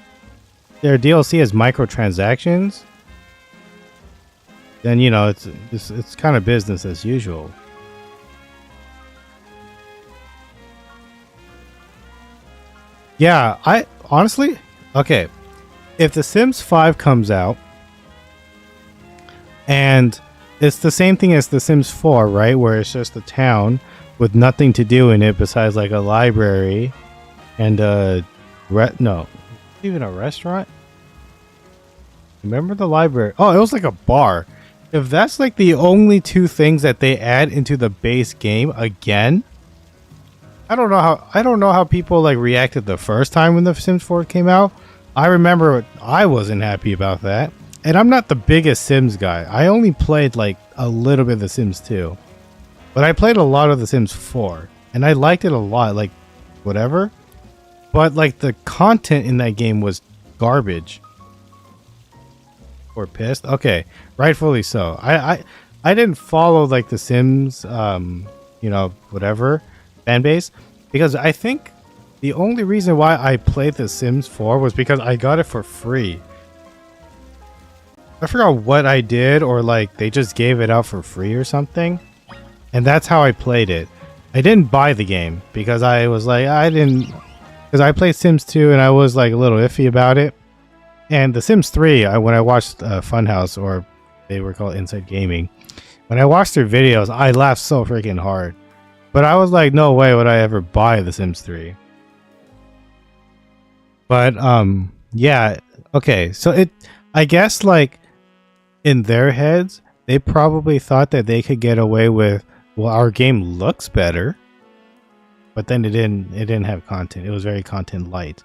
their DLC as microtransactions, then you know it's kind of business as usual. Yeah, I honestly, okay, if The Sims 5 comes out and it's the same thing as The Sims 4, right? Where it's just a town with nothing to do in it besides like a library and no, even a restaurant. Remember the library? Oh, it was like a bar. If that's like the only two things that they add into the base game again, I don't know how people like reacted the first time when The Sims 4 came out. I remember I wasn't happy about that. And I'm not the biggest Sims guy. I only played like a little bit of The Sims 2. But I played a lot of The Sims 4 and I liked it a lot, like whatever. But like the content in that game was garbage. Or pissed? Okay, rightfully so. I didn't follow like The Sims you know, whatever fan base because I think the only reason why I played The Sims 4 was because I got it for free. I forgot what I did, or like they just gave it out for free or something. And that's how I played it. I didn't buy the game because I was like, because I played Sims 2 and I was like a little iffy about it. And The Sims 3, when I watched Funhouse, or they were called Inside Gaming, when I watched their videos, I laughed so freaking hard. But I was like, no way would I ever buy The Sims 3. But yeah, okay. So I guess like in their heads, they probably thought that they could get away with, well, our game looks better, but then it didn't have content. It was very content light.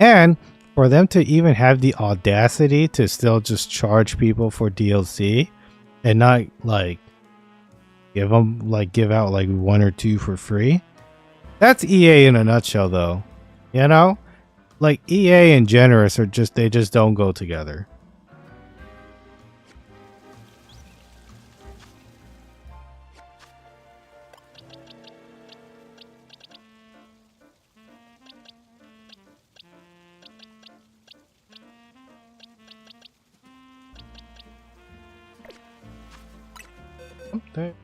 And for them to even have the audacity to still just charge people for DLC and not like give out like one or two for free, that's EA in a nutshell, though. You know, like EA and generous are they just don't go together. Okay.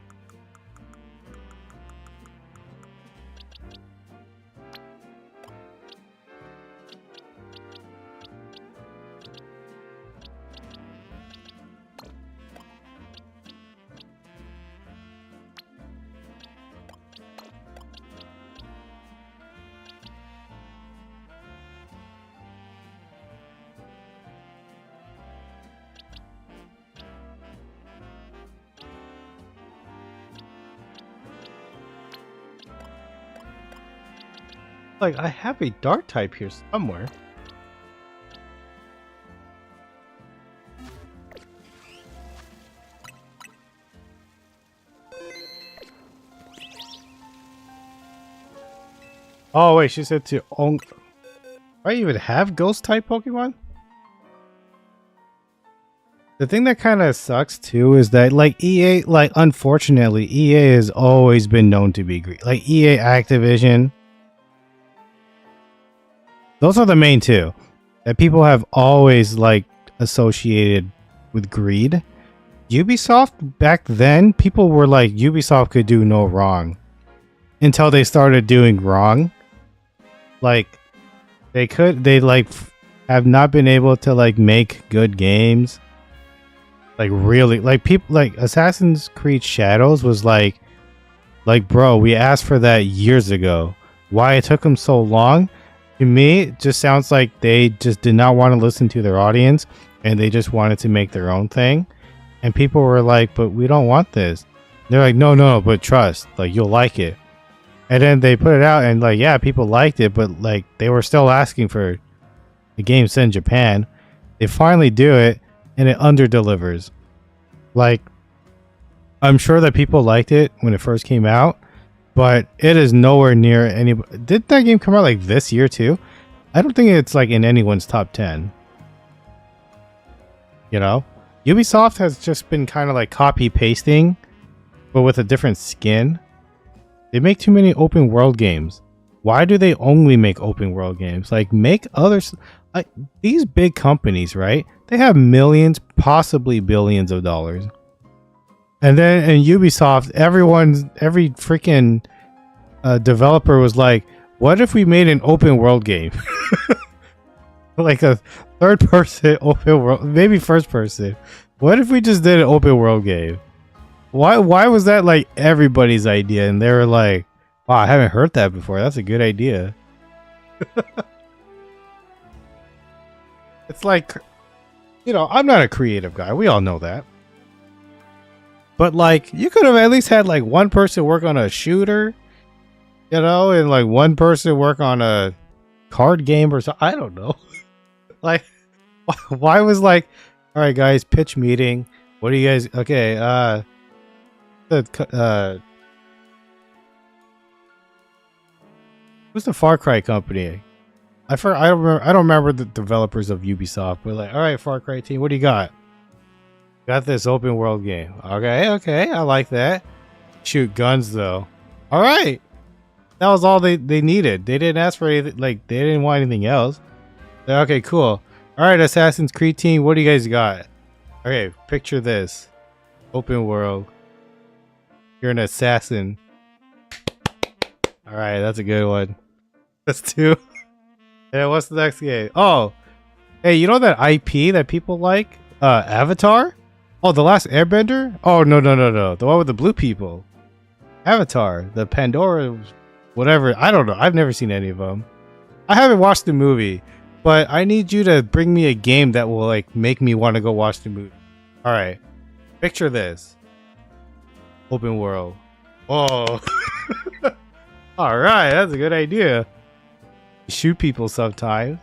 Like, I have a dart type here somewhere. Oh wait, she said to own. Do I even have ghost type Pokemon? The thing that kind of sucks too is that like EA, like unfortunately EA has always been known to be greedy. Like EA, Activision, those are the main two that people have always like associated with greed. Ubisoft back then, people were like Ubisoft could do no wrong until they started doing wrong. Like they like have not been able to like make good games. Like really, like people like Assassin's Creed Shadows was like bro, we asked for that years ago. Why it took them so long? To me, it just sounds like they just did not want to listen to their audience and they just wanted to make their own thing. And people were like, but we don't want this. They're like, no, but trust, like you'll like it. And then they put it out and like, yeah, people liked it, but like they were still asking for the game set in Japan. They finally do it and it under delivers. Like, I'm sure that people liked it when it first came out, but it is nowhere near any. Did that game come out like this year too? I don't think it's like in anyone's top 10. You know, Ubisoft has just been kind of like copy pasting, but with a different skin. They make too many open world games. Why do they only make open world games? Like make others, like these big companies, right? They have millions, possibly billions of dollars. And then in Ubisoft, every freaking developer was like, what if we made an open world game? Like a third person open world, maybe first person. What if we just did an open world game? Why was that like everybody's idea? And they were like, wow, I haven't heard that before. That's a good idea. It's like, I'm not a creative guy. We all know that. But like, you could have at least had like one person work on a shooter, and like one person work on a card game or something. I don't know. Like, why was like, all right, guys, pitch meeting. What do you guys? Okay, who's the Far Cry company? I don't remember the developers of Ubisoft. But like, all right, Far Cry team, what do you got? Got this open world game. Okay, I like that. Shoot guns though. All right, that was all they needed. They didn't ask for anything. Like they didn't want anything else. Okay, cool. All right, Assassin's Creed team, what do you guys got? Okay, picture this. Open world. You're an assassin. All right, that's a good one. That's two. And what's the next game? Oh, hey, you know that IP that people like? Avatar? Oh, The Last Airbender? Oh, no. The one with the blue people. Avatar. The Pandora, whatever. I don't know. I've never seen any of them. I haven't watched the movie. But I need you to bring me a game that will like make me want to go watch the movie. All right, picture this: open world. Oh, all right, that's a good idea. Shoot people sometimes.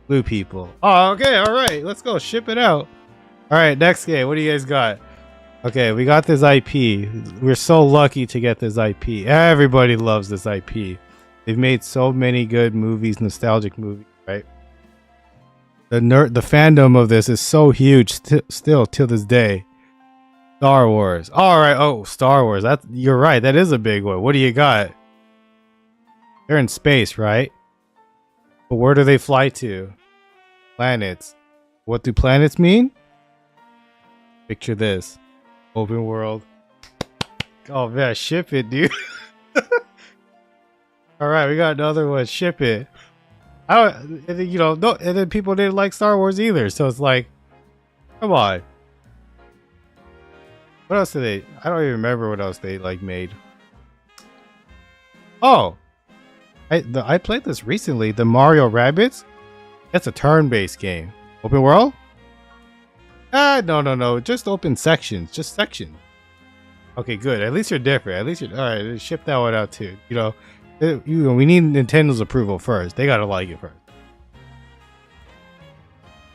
Blue people. Oh, okay, all right. Let's go ship it out. All right, next game. What do you guys got? Okay, we got this IP. We're so lucky to get this IP. Everybody loves this IP. They've made so many good movies, nostalgic movies, right? The fandom of this is so huge still till this day. Star Wars. All right. Oh, Star Wars. You're right. That is a big one. What do you got? They're in space, right? But where do they fly to? Planets. What do planets mean? Picture this. Open world. Oh man, ship it, dude. All right, we got another one. Ship it. And then people didn't like Star Wars either. So it's like, come on. What else did they? I don't even remember what else they like made. Oh, I played this recently. The Mario Rabbids. That's a turn-based game. Open world? No. Just open sections. Just sections. Okay, good. At least you're different. At least you're all right. Ship that one out too. We need Nintendo's approval first. They gotta like it first.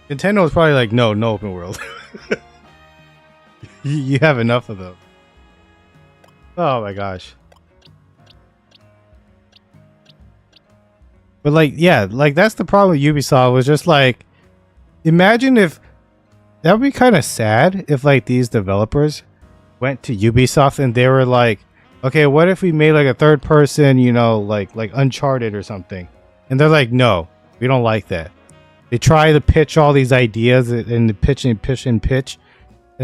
Nintendo's probably like, no open world. You have enough of them. Oh my gosh. But like, yeah, like that's the problem with Ubisoft was just like, imagine if that would be kind of sad if like these developers went to Ubisoft and they were like, okay, what if we made like a third person, like Uncharted or something? And they're like, no, we don't like that. They try to pitch all these ideas and pitch. And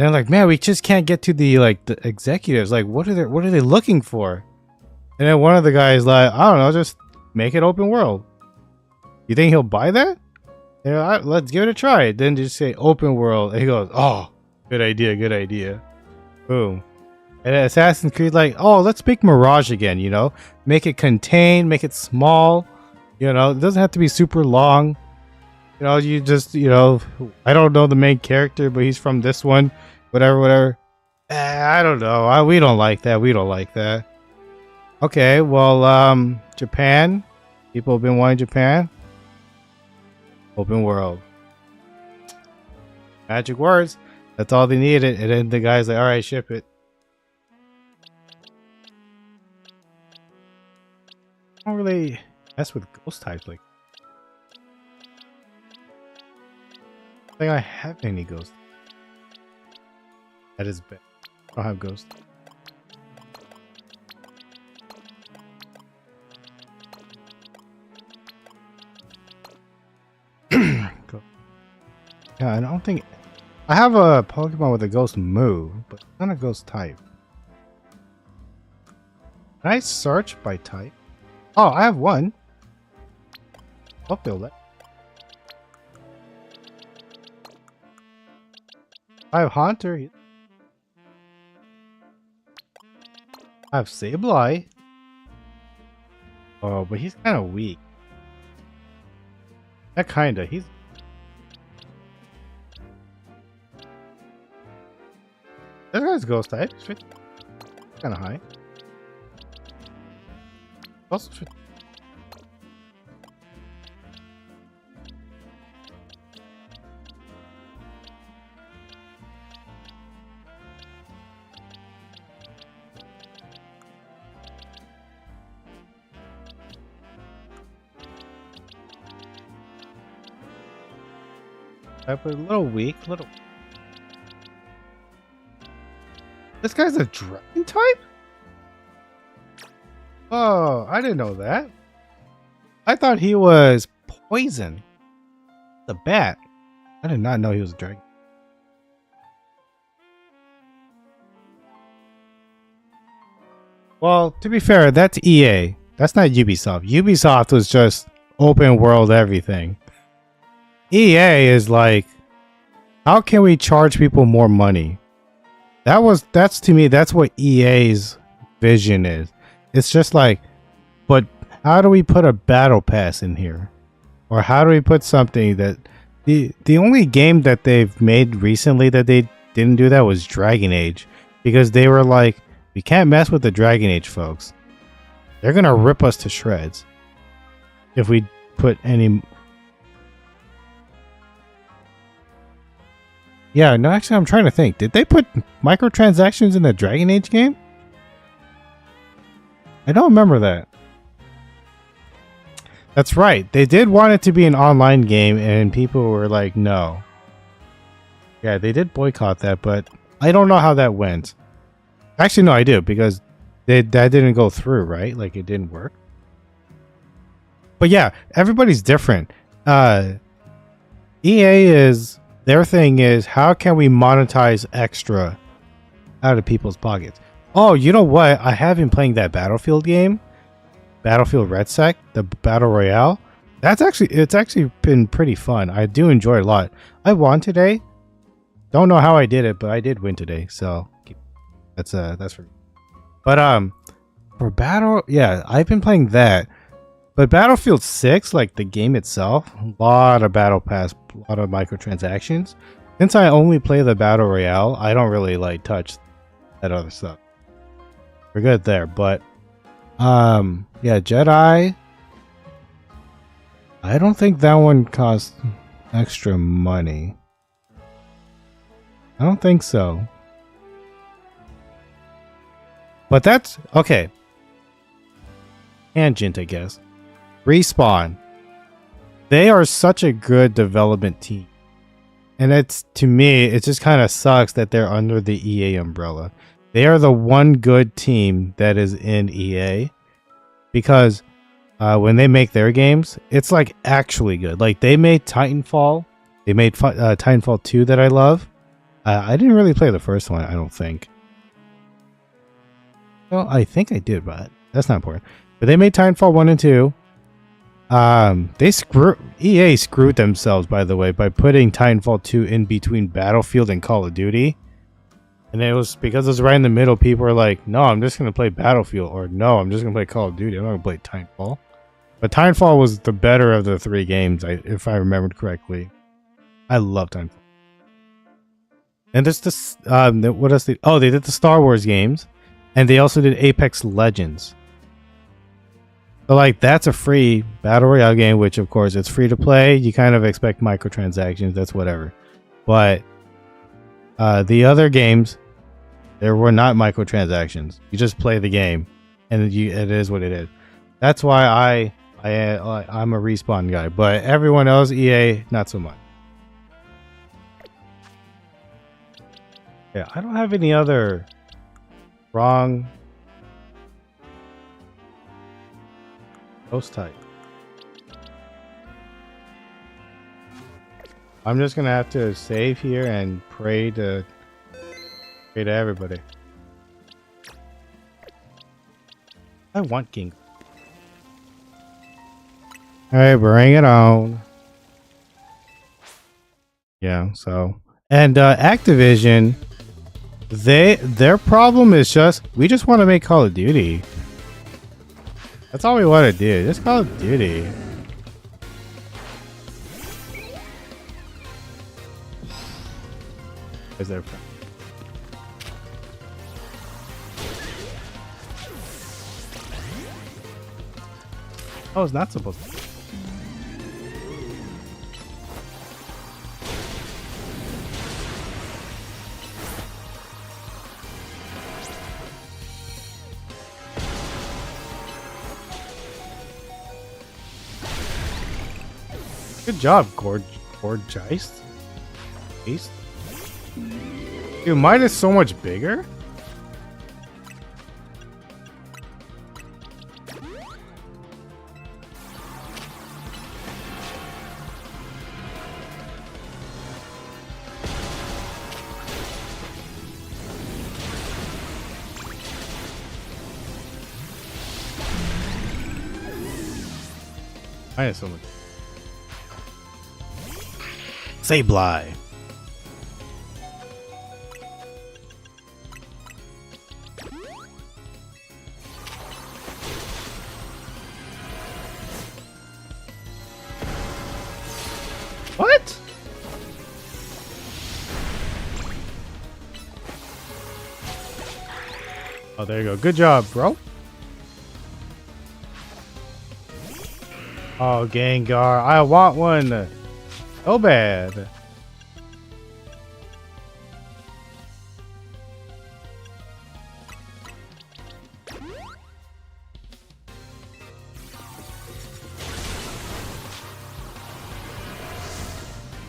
they're like, man, we just can't get to the executives. Like, what are they looking for? And then one of the guys like, I don't know, just make it open world. You think he'll buy that? Let's give it a try. Then just say open world. And he goes, oh, good idea. Boom. And Assassin's Creed like, oh, let's make Mirage again, Make it contained, make it small. It doesn't have to be super long. You just, I don't know the main character, but he's from this one. Whatever. I don't know. We don't like that. Okay, well, Japan. People have been wanting Japan. Open world. Magic words. That's all they needed. And then the guy's like, all right, ship it. I don't really mess with ghost types like. I think I have any ghosts. That is bad. I don't have ghosts. Yeah, I don't think I have a Pokemon with a ghost move, but not a ghost type. Can I search by type? Oh, I have one. I'll build it. I have Haunter. I have Sableye. Oh, but he's kind of weak. That kinda. He's. That guy's ghost type. Kind of high. Also, type a little weak. Little. This guy's a dragon type? Oh, I didn't know that. I thought he was poison. The bat. I did not know he was a dragon. Well, to be fair, that's EA. That's not Ubisoft. Ubisoft was just open world everything. EA is like, how can we charge people more money? That's to me, that's what EA's vision is. It's just like, but how do we put a battle pass in here? Or how do we put something that the only game that they've made recently that they didn't do that was Dragon Age, because they were like, we can't mess with the Dragon Age folks. They're gonna rip us to shreds if we put any. Yeah, no, actually, I'm trying to think. Did they put microtransactions in the Dragon Age game? I don't remember that. That's right. They did want it to be an online game, and people were like, no. Yeah, they did boycott that, but I don't know how that went. Actually, no, I do, because that didn't go through, right? Like, it didn't work. But yeah, everybody's different. EA is... Their thing is, how can we monetize extra out of people's pockets? Oh, you know what? I have been playing that Battlefield game. Battlefield Red Sec, the Battle Royale. It's actually been pretty fun. I do enjoy it a lot. I won today. Don't know how I did it, but I did win today. So that's for me. But for Battle, yeah, I've been playing that. But Battlefield 6, like the game itself, a lot of battle pass, a lot of microtransactions. Since I only play the Battle Royale, I don't really like touch that other stuff. We're good there, but yeah, Jedi. I don't think that one costs extra money. I don't think so. But that's okay. Tangent, I guess. Respawn. They are such a good development team. And it's, to me, it just kind of sucks that they're under the EA umbrella. They are the one good team that is in EA. Because when they make their games, it's like actually good. Like they made Titanfall. They made Titanfall 2 that I love. I didn't really play the first one, I don't think. Well, I think I did, but that's not important. But they made Titanfall 1 and 2. EA screwed themselves, by the way, by putting Titanfall 2 in between Battlefield and Call of Duty. And it was because it was right in the middle. People were like, no, I'm just going to play Battlefield. Or no, I'm just going to play Call of Duty. I'm not going to play Titanfall. But Titanfall was the better of the three games, if I remembered correctly. I love Titanfall. And there's this, what else? Oh, they did the Star Wars games. And they also did Apex Legends. So, like, that's a free Battle Royale game, which, of course, it's free to play. You kind of expect microtransactions. That's whatever. But the other games, there were not microtransactions. You just play the game, and it is what it is. That's why I'm a Respawn guy. But everyone else, EA, not so much. Yeah, I don't have any other wrong ghost type. I'm just gonna have to save here and pray to everybody. I want king. All right, bring it on. Yeah. So and Activision, their problem is just we just want to make Call of Duty. That's all we want to do. Just Call of Duty. Is there? Oh, it's not supposed to. Good job, Gorgeist. Beast. Dude, mine is so much bigger. Mine is so much. Sableye. What? Oh, there you go. Good job, bro. Oh, Gengar. I want one. So bad.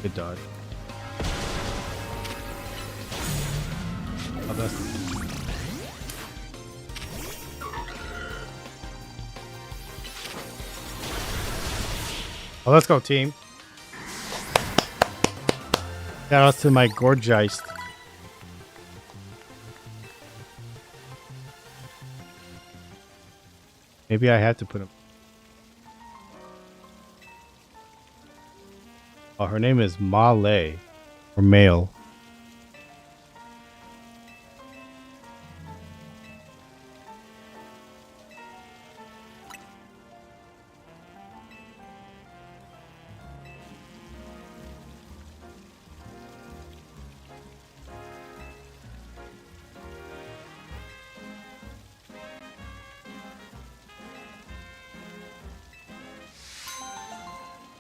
Good dodge. Oh, that's... Oh, let's go, team. Shout out to my Gorgeist. Maybe I had to put him. Oh, her name is Malay. Or male.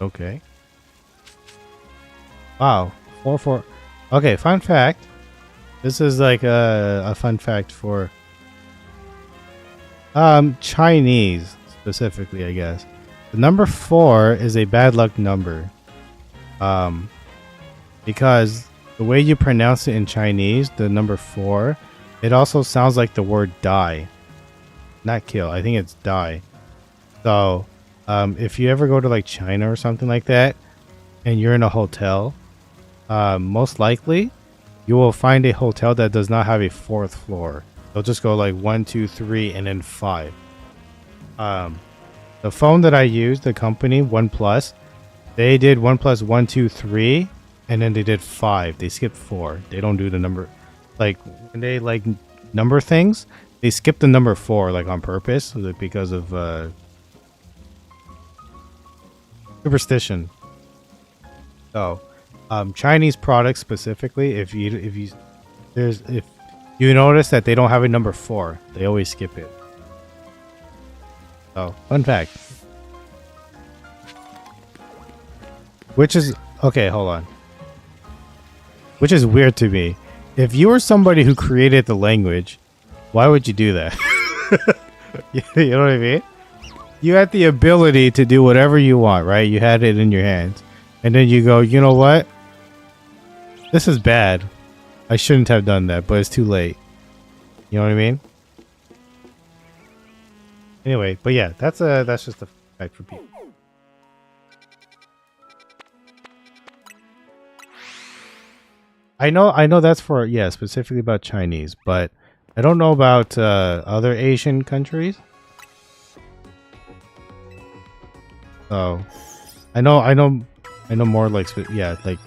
Okay. Wow. 4-4. Okay, fun fact. This is like a fun fact for Chinese specifically, I guess. The number 4 is a bad luck number. Because the way you pronounce it in Chinese, the number 4, it also sounds like the word die. Not kill. I think it's die. So, if you ever go to like China or something like that, and you're in a hotel, most likely you will find a hotel that does not have a 4th floor. They'll just go like 1, 2, 3, and then 5. The phone that I used, the company OnePlus, they did OnePlus 1, 2, 3, and then they did 5. They skipped 4. They don't do the number. Like when they like number things, they skip the number 4 like on purpose because of superstition. So, Chinese products specifically, if you notice that they don't have a number 4, they always skip it. So, fun fact. Which is okay, hold on. Which is weird to me. If you were somebody who created the language, why would you do that? You know what I mean? You had the ability to do whatever you want, right? You had it in your hands. And then you go, you know what? This is bad. I shouldn't have done that, but it's too late. You know what I mean? Anyway, but yeah, that's just a fact for people. I know that's for, yeah, specifically about Chinese, but I don't know about other Asian countries. So I know more like, yeah, like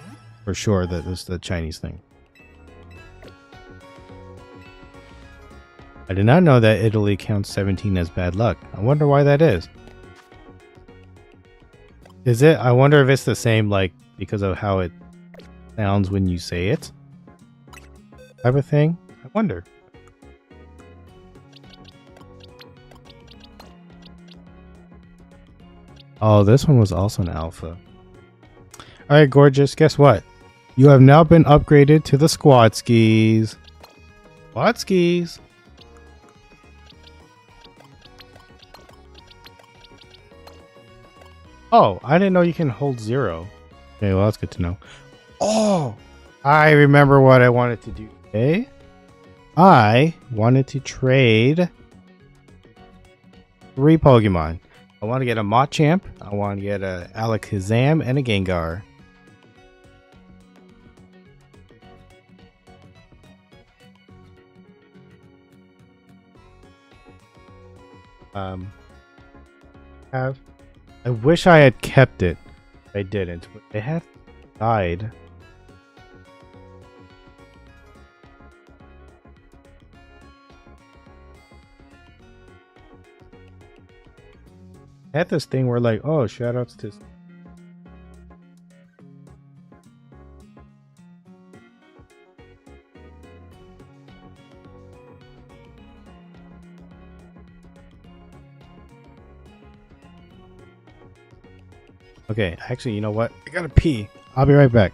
for sure that it's the Chinese thing. I did not know that Italy counts 17 as bad luck. I wonder why that is. Is it? I wonder if it's the same, like, because of how it sounds when you say it, type of thing. I wonder. Oh, this one was also an alpha. Alright, gorgeous. Guess what? You have now been upgraded to the squad skis. Squad skis. Oh, I didn't know you can hold 0. Okay, well, that's good to know. Oh, I remember what I wanted to do today. I wanted to trade 3 Pokemon. I want to get a Machamp, I want to get a Alakazam, and a Gengar. I wish I had kept it. I didn't. It had died. I had this thing where like, oh, shoutouts to okay, actually, you know what? I gotta pee. I'll be right back.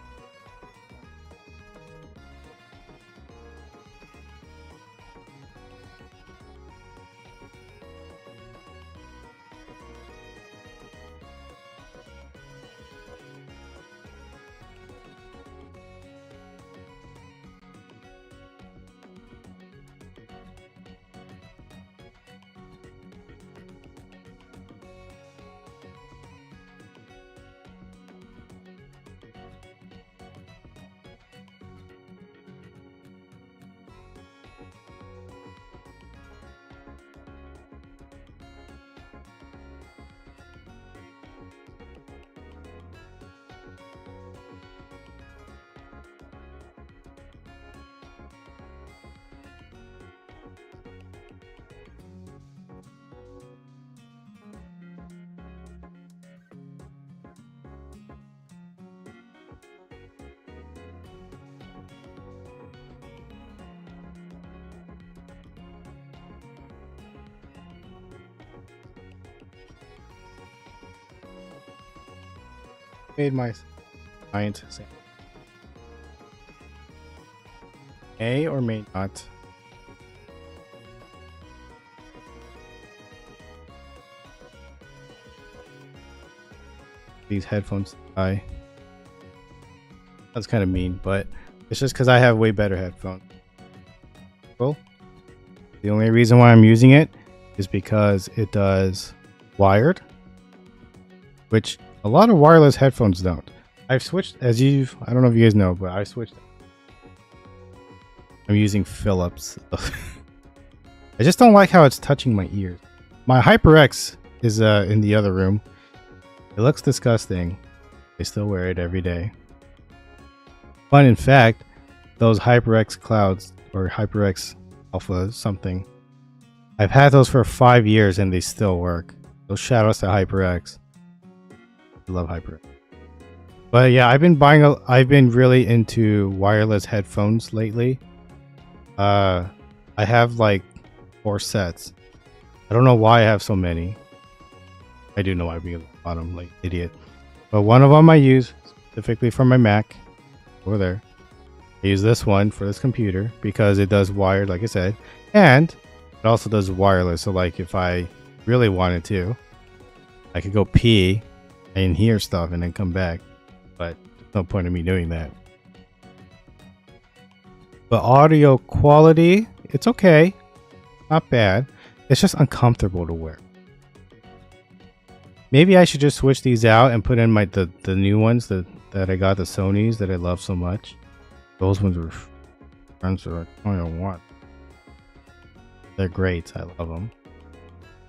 Made my science say may or may not. These headphones die. That's kind of mean, but it's just because I have way better headphones. Well, the only reason why I'm using it is because it does wired, which a lot of wireless headphones don't. I've switched, I don't know if you guys know, but I switched. I'm using Philips. I just don't like how it's touching my ears. My HyperX is in the other room. It looks disgusting. I still wear it every day. But in fact, those HyperX clouds or HyperX Alpha something, I've had those for 5 years and they still work. So shout outs to HyperX. I love HyperX. But yeah, I've been really into wireless headphones lately. I have like 4 sets. I don't know why I have so many. I do know why, because I'm like idiot. But one of them I use specifically for my Mac. Over there. I use this one for this computer because it does wired, like I said, and it also does wireless. So like if I really wanted to, I could go pee and hear stuff and then come back. But there's no point in me doing that. But audio quality, it's okay. Not bad. It's just uncomfortable to wear. Maybe I should just switch these out and put in the new ones that I got, the Sonys that I love so much. Those ones were expensive. I don't know what. They're great. I love them.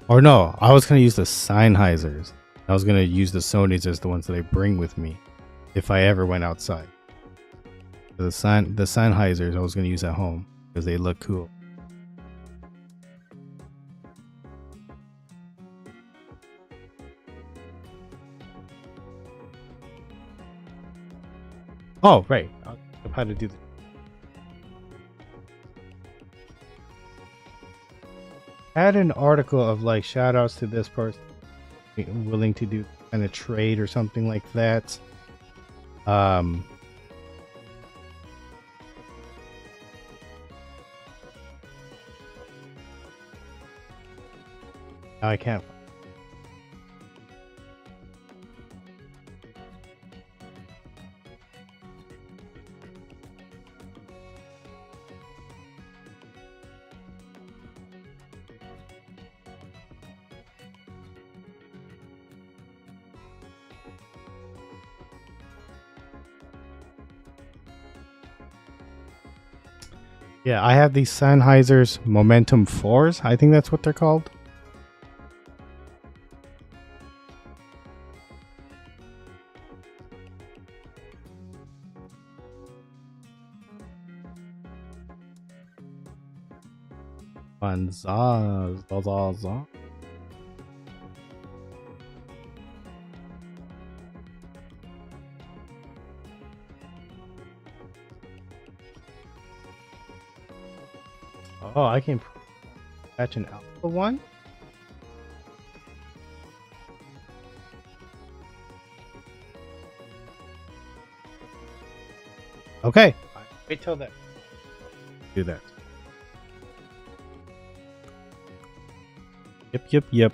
Or no, I was gonna use the Sennheisers. I was gonna use the Sonys as the ones that I bring with me if I ever went outside. The Sennheisers I was gonna use at home because they look cool. Oh, right. I'll how to do this. Add an article of like shout outs to this person willing to do kind of trade or something like that. Now I can't. Yeah, I have these Sennheisers Momentum 4s. I think that's what they're called. Banzaz. Oh, I can patch an alpha one. Okay, wait till that. Do that. Yep.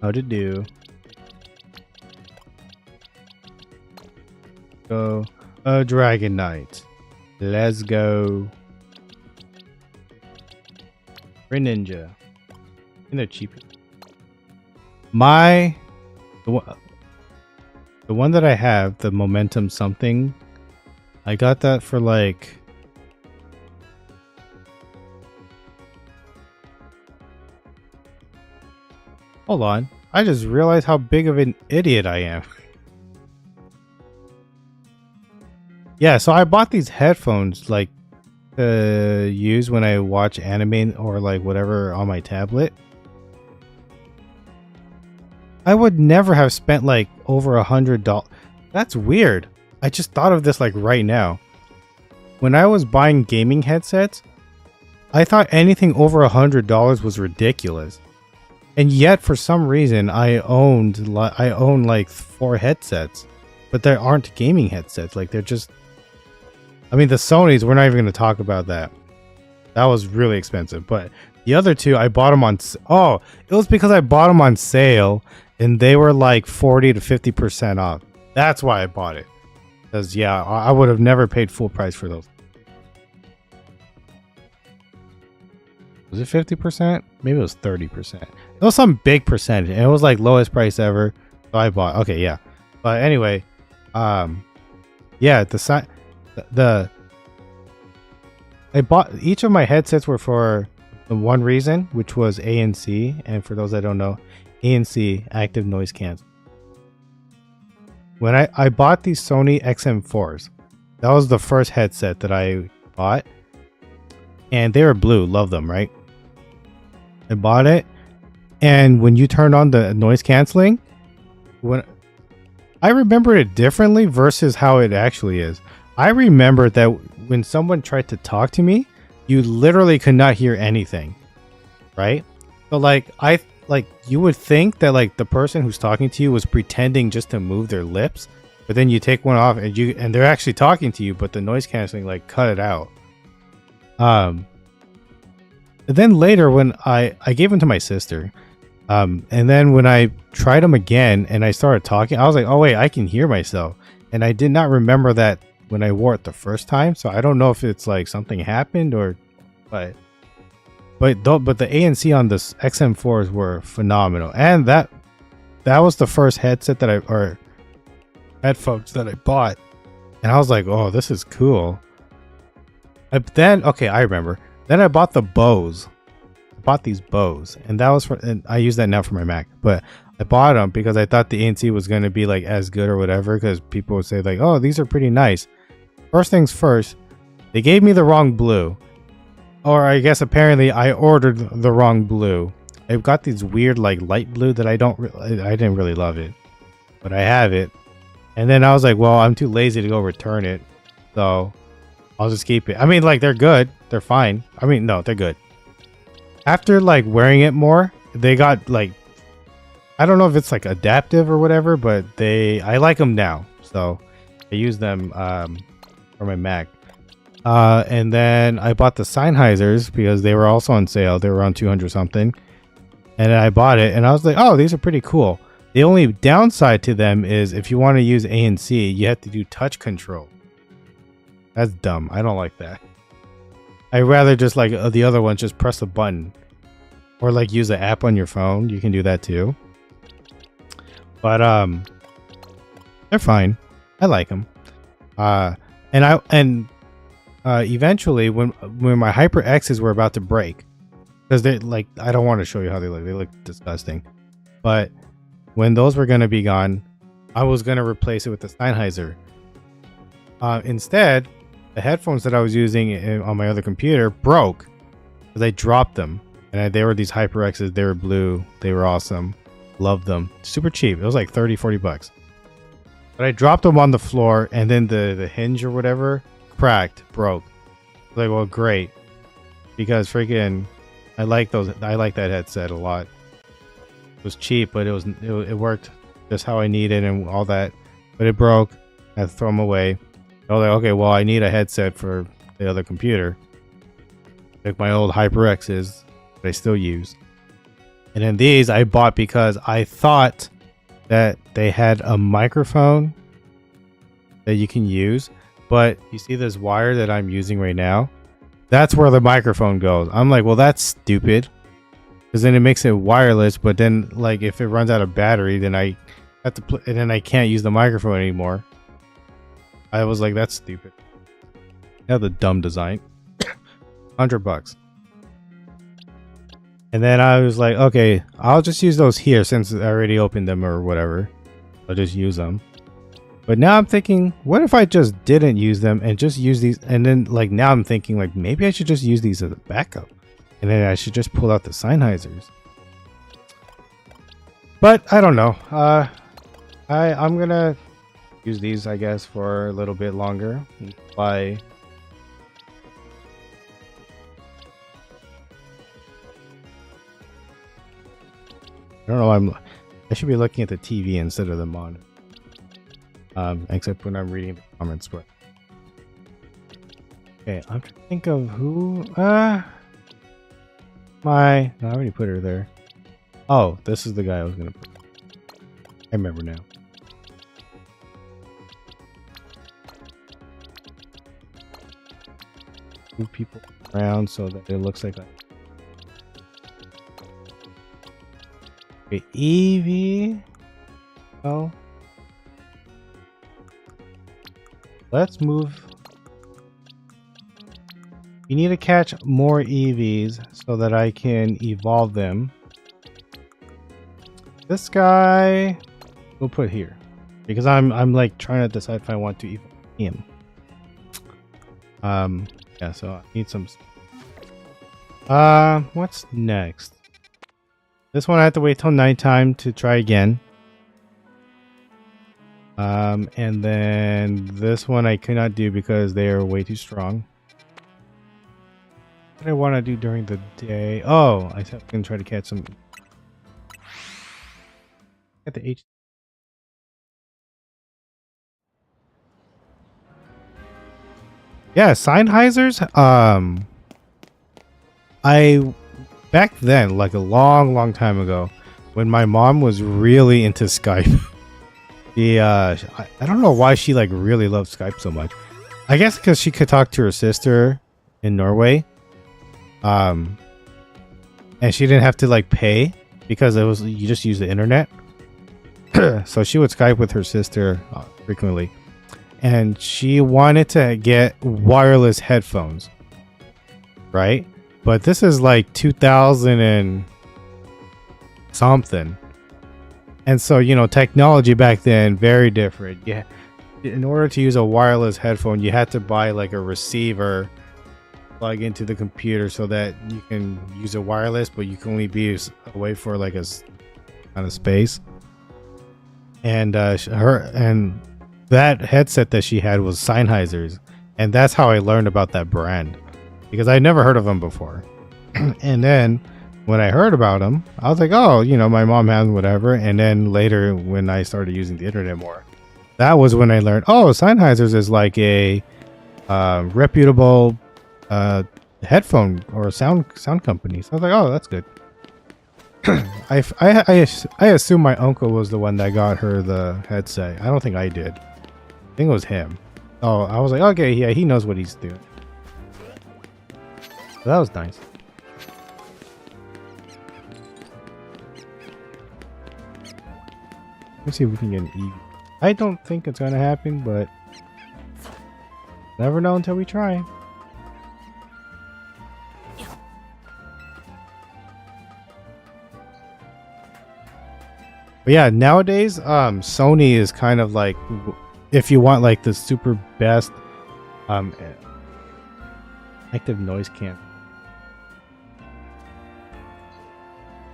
How to do? Go. A Dragon Knight. Let's go. Ninja. And they're cheap. The one that I have, the Momentum something, I got that for like hold on. I just realized how big of an idiot I am. Yeah, so I bought these headphones like to use when I watch anime or like whatever on my tablet. I would never have spent like over $100. That's weird. I just thought of this like right now. When I was buying gaming headsets, I thought anything over $100 was ridiculous. And yet for some reason I own like 4 headsets, but they aren't gaming headsets. Like they're just, I mean, the Sonys, we're not even going to talk about that. That was really expensive. But the other two, I bought them on... Oh, it was because I bought them on sale and they were like 40 to 50% off. That's why I bought it. Because, yeah, I would have never paid full price for those. Was it 50%? Maybe it was 30%. It was some big percentage. And it was like lowest price ever. So I bought... Okay, yeah. But anyway, yeah, I bought each of my headsets were for the one reason, which was ANC, and for those that don't know, ANC, active noise cancel. When I bought these Sony XM4s, that was the first headset that I bought, and they were blue. Love them, right? I bought it, and when you turn on the noise canceling, when I remember it differently versus how it actually is. I remember that when someone tried to talk to me, you literally could not hear anything, right? So like you would think that like the person who's talking to you was pretending just to move their lips, but then you take one off and they're actually talking to you, but the noise canceling like cut it out. And then later when I gave them to my sister, and then when I tried them again and I started talking, I was like, oh wait, I can hear myself, and I did not remember that when I wore it the first time, so I don't know if it's like something happened or, but the ANC on this XM4s were phenomenal, and that was the first headset that or headphones that I bought, and I was like, oh, this is cool. Then okay, I remember. Then I bought the Bose. I bought these Bose, and that was for. And I use that now for my Mac, but I bought them because I thought the ANC was going to be like as good or whatever. Because people would say like, "Oh, these are pretty nice." First things first, they gave me the wrong blue, or I guess apparently I ordered the wrong blue. I've got these weird like light blue that I didn't really love it, but I have it. And then I was like, well, I'm too lazy to go return it, so I'll just keep it. I mean, like, they're good. They're fine. I mean, no, they're good. After, like, wearing it more, they got, like, I don't know if it's, like, adaptive or whatever, but I like them now. So I use them for my Mac. And then I bought the Sennheisers because they were also on sale. They were on 200 something. And I bought it, and I was like, oh, these are pretty cool. The only downside to them is if you want to use ANC, you have to do touch control. That's dumb. I don't like that. I'd rather just like the other ones, just press a button. Or like use the app on your phone. You can do that too. But they're fine. I like them. Eventually when my HyperXs were about to break, because they like, I don't want to show you how they look. They look disgusting. But when those were going to be gone, I was going to replace it with the Sennheiser. Instead, the headphones that I was using on my other computer broke because I dropped them. And they were these HyperXs. They were blue. They were awesome. Loved them. Super cheap. It was like 30-40 bucks. But I dropped them on the floor, and then the hinge or whatever cracked, broke. Like, well, great. Because freaking, I like that headset a lot. It was cheap, but it worked just how I needed and all that. But it broke. I had to throw them away. I was like, okay, well, I need a headset for the other computer. Like my old HyperXs that I still use. And then these I bought because I thought that they had a microphone that you can use. But you see this wire that I'm using right now? That's where the microphone goes. I'm like, well, that's stupid. Because then it makes it wireless, but then like if it runs out of battery, then I have to and then I can't use the microphone anymore. I was like, that's stupid. Yeah, the dumb design. $100. And then I was like, okay, I'll just use those here since I already opened them or whatever. I'll just use them. But now I'm thinking, what if I just didn't use them and just use these? And then like now I'm thinking like maybe I should just use these as a backup. And then I should just pull out the Sennheisers. But I don't know. I'm gonna use these, I guess, for a little bit longer. I don't know. I should be looking at the TV instead of the monitor. Except when I'm reading the comments. But okay, I'm trying to think of who. No, I already put her there. Oh, this is the guy I was gonna put. I remember now. Move people around so that it looks like. Okay, Evie. Oh, let's move. You need to catch more EVs so that I can evolve them. This guy we'll put here because I'm like trying to decide if I want to evolve him. Yeah, so I need some. What's next? This one I have to wait till nighttime to try again. And then this one I could not do because they are way too strong. What I want to do during the day? Oh, I think I can try to catch some. At the H. Yeah, Sennheisers. I back then, like a long time ago, when my mom was really into Skype. I don't know why she like really loved Skype so much. I guess because she could talk to her sister in Norway. And she didn't have to like pay because it was you just use the internet. So she would Skype with her sister frequently, and she wanted to get wireless headphones. right? But this is like 2000 and something. And so, you know, technology back then, very different. Yeah. In order to use a wireless headphone, you had to buy like a receiver, plug into the computer so that you can use a wireless, but you can only be away for like a kind of space. And that headset that she had was Sennheiser's, and that's how I learned about that brand because I never heard of them before. And then when I heard about them, I was like, oh, you know, my mom has whatever. And then later, when I started using the internet more, that was when I learned, oh, Sennheiser's is like a reputable headphone or sound company. So I was like, oh, that's good. I assume my uncle was the one that got her the headset. I don't think I did. I think it was him. Oh, I was like, okay, yeah, he knows what he's doing. So that was nice. Let me see if we can get an E. I don't think it's gonna happen, but never know until we try. But yeah, nowadays, Sony is kind of like, if you want like the super best active noise canceling.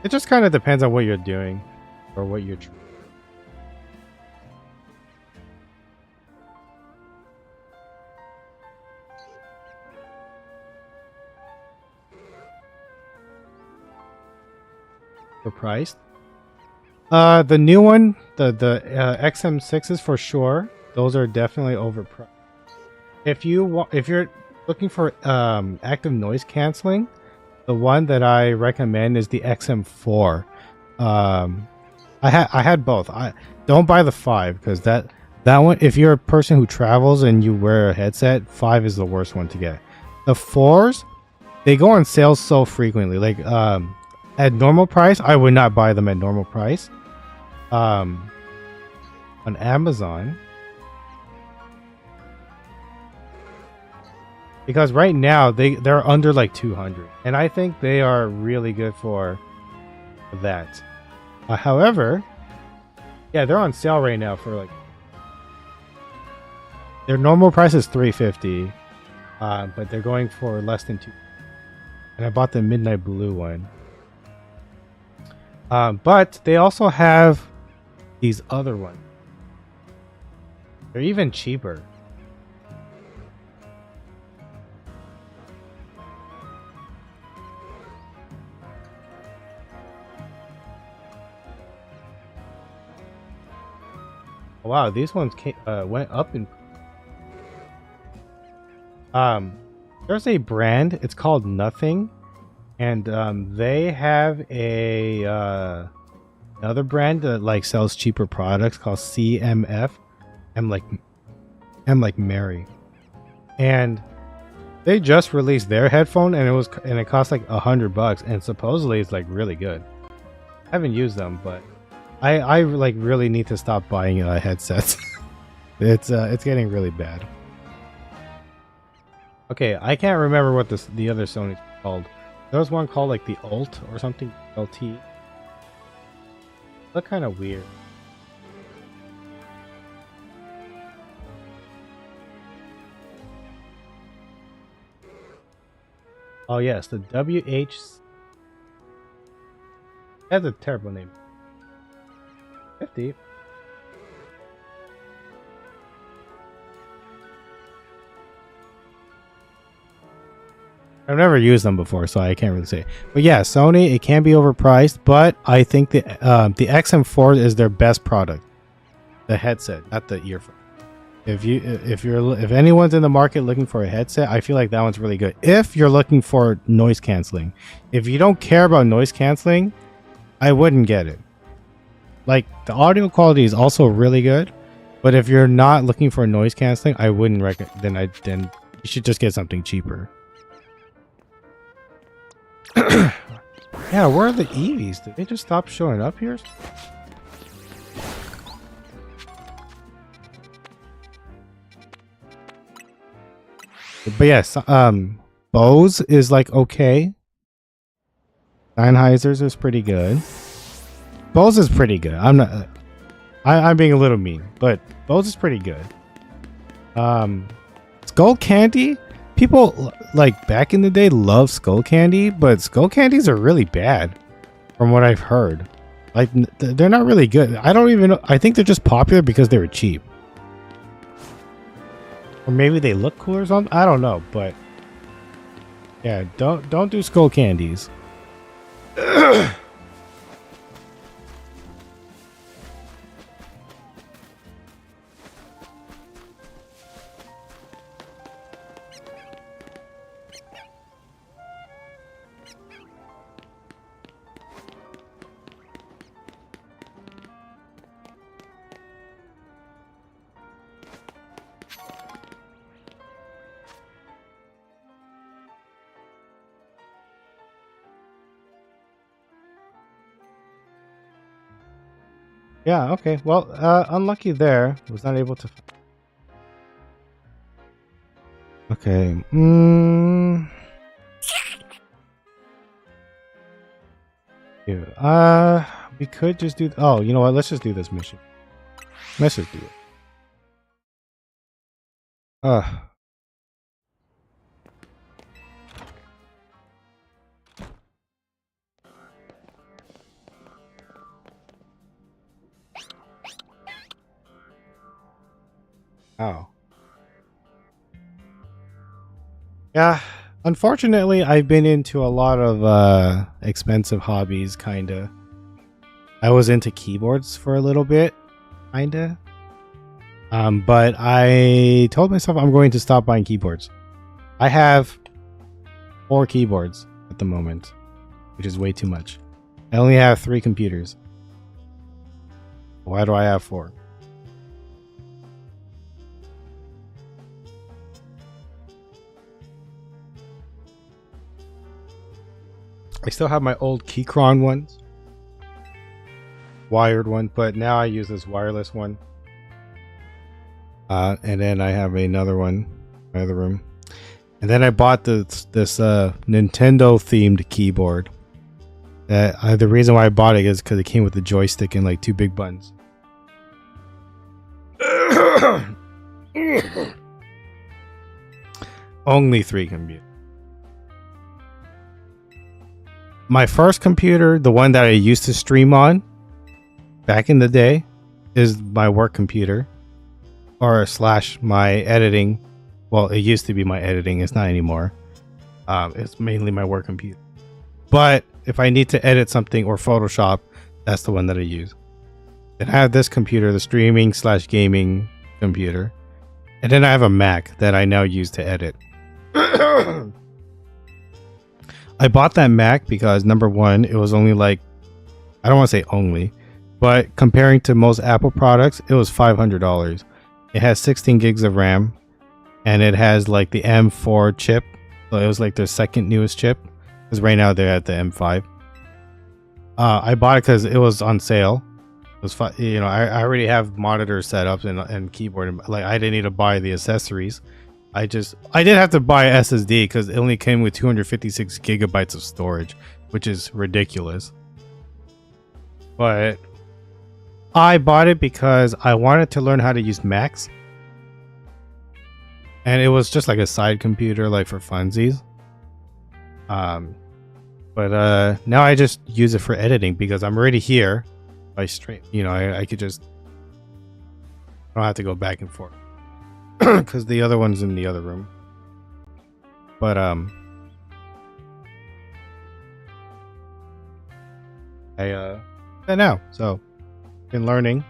It just kind of depends on what you're doing or what you're trying. Priced. The new one, the XM6s for sure. Those are definitely overpriced. If you're looking for active noise canceling, the one that I recommend is the XM4. I had both. I don't buy the 5 because that one, if you're a person who travels and you wear a headset, 5 is the worst one to get. The 4s, they go on sale so frequently. Like at normal price, I would not buy them at normal price. On Amazon, because right now they're under like 200, and I think they are really good for that. However, yeah, they're on sale right now for like their normal price is $350, but they're going for less than $2. And I bought the midnight blue one. But they also have these other ones. They're even cheaper. Wow, these ones went up in. There's a brand. It's called Nothing. And they have a another brand that like sells cheaper products called CMF. I'm like Mary, and they just released their headphone, and it cost like $100, and supposedly it's like really good. I haven't used them, but I like really need to stop buying headsets. It's getting really bad. Okay, I can't remember what the other Sony's called. There was one called like the Alt or something. LT. Look kind of weird. Oh yes, the WH. That's a terrible name. 50. I've never used them before, so I can't really say. But yeah, Sony, it can be overpriced, but I think the XM4 is their best product. The headset, not the earphone. If anyone's in the market looking for a headset, I feel like that one's really good. If you're looking for noise canceling, if you don't care about noise canceling, I wouldn't get it. Like the audio quality is also really good, but if you're not looking for noise canceling, I wouldn't recommend. Then you should just get something cheaper. Yeah, where are the EVs? Did they just stop showing up here? But yes, Bose is like okay. Sennheisers is pretty good. Bose is pretty good. I'm being a little mean, but Bose is pretty good. Skull Candy. People like back in the day love Skull Candy, but Skull Candies are really bad, from what I've heard. Like they're not really good. I don't even know. I think they're just popular because they were cheap, or maybe they look cool or something. I don't know, but yeah, don't do Skull Candies. Yeah, okay. Well, unlucky there. Was not able to. Okay. Yeah. We could just do. Oh, you know what? Let's just do this mission. Let's just do it. Oh. Yeah. Unfortunately, I've been into a lot of expensive hobbies, kinda. I was into keyboards for a little bit, kinda. But I told myself I'm going to stop buying keyboards. I have 4 keyboards at the moment, which is way too much. I only have 3 computers. Why do I have 4? I still have my old Keychron ones, wired one, but now I use this wireless one. And then I have another one in my other room. And then I bought this Nintendo themed keyboard. The reason why I bought it is because it came with the joystick and like 2 big buttons. Only 3 computers. My first computer, the one that I used to stream on back in the day, is my work computer, or / my editing. Well, it used to be my editing. It's not anymore. It's mainly my work computer. But if I need to edit something or Photoshop, that's the one that I use. And I have this computer, the streaming / gaming computer. And then I have a Mac that I now use to edit. I bought that Mac because number one, it was only like, I don't want to say only, but comparing to most Apple products, it was $500. It has 16 gigs of RAM and it has like the M4 chip. So it was like their second newest chip because right now they're at the M5. I bought it because it was on sale. It was fun. You know, I already have monitors set up and keyboard. And, like I didn't need to buy the accessories. I did have to buy a SSD because it only came with 256 gigabytes of storage, which is ridiculous. But I bought it because I wanted to learn how to use Macs. And it was just like a side computer, like for funsies. But now I just use it for editing because I'm already here by stream. You know, I could just, I don't have to go back and forth. Because the other one's in the other room. But I now, so been learning.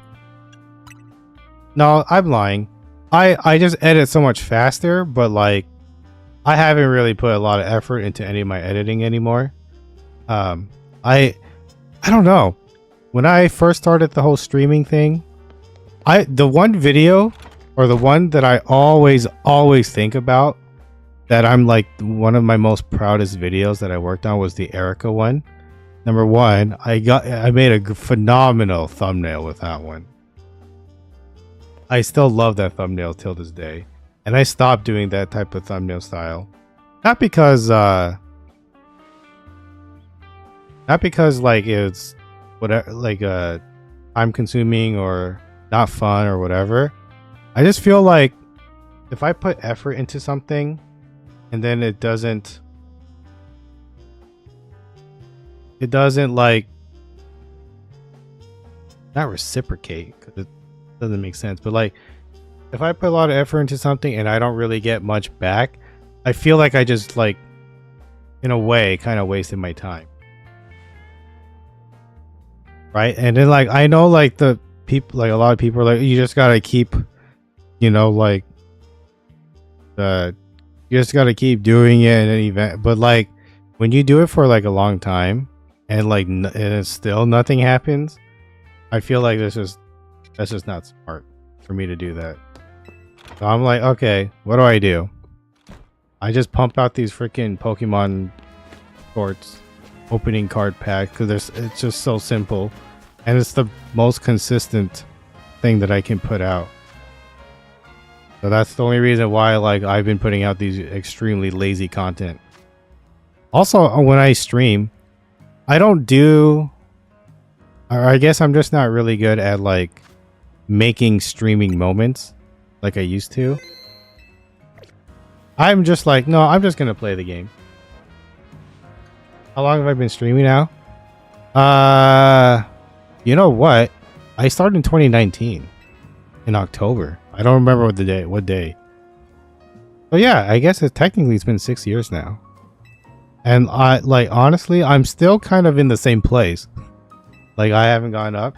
No, I'm lying. I just edit so much faster, but like I haven't really put a lot of effort into any of my editing anymore. I don't know. When I first started the whole streaming thing, the one video or the one that I always think about that I'm like one of my most proudest videos that I worked on was the Erica one. Number one, I made a phenomenal thumbnail with that one. I still love that thumbnail till this day. And I stopped doing that type of thumbnail style Not because like it's whatever, like time consuming or not fun or whatever. I just feel like if I put effort into something and then it doesn't like not reciprocate, because it doesn't make sense, but like if I put a lot of effort into something and I don't really get much back, I feel like I just like in a way kind of wasted my time. Right? And then like I know like the people, like a lot of people are like, you just gotta keep, like you just gotta keep doing it in an event. But like when you do it for like a long time and like and it's still nothing happens, I feel like that's just not smart for me to do that. So I'm like, okay, what do? I just pump out these freaking Pokemon shorts opening card pack because it's just so simple and it's the most consistent thing that I can put out. So that's the only reason why like I've been putting out these extremely lazy content. Also, when I stream, I don't do, or I guess I'm just not really good at like making streaming moments like I used to. I'm just like, no, I'm just gonna play the game. How long have I been streaming now? You know what? I started in 2019 in October. I don't remember what day. But yeah, I guess technically it's been 6 years now. And I like honestly, I'm still kind of in the same place. Like I haven't gone up.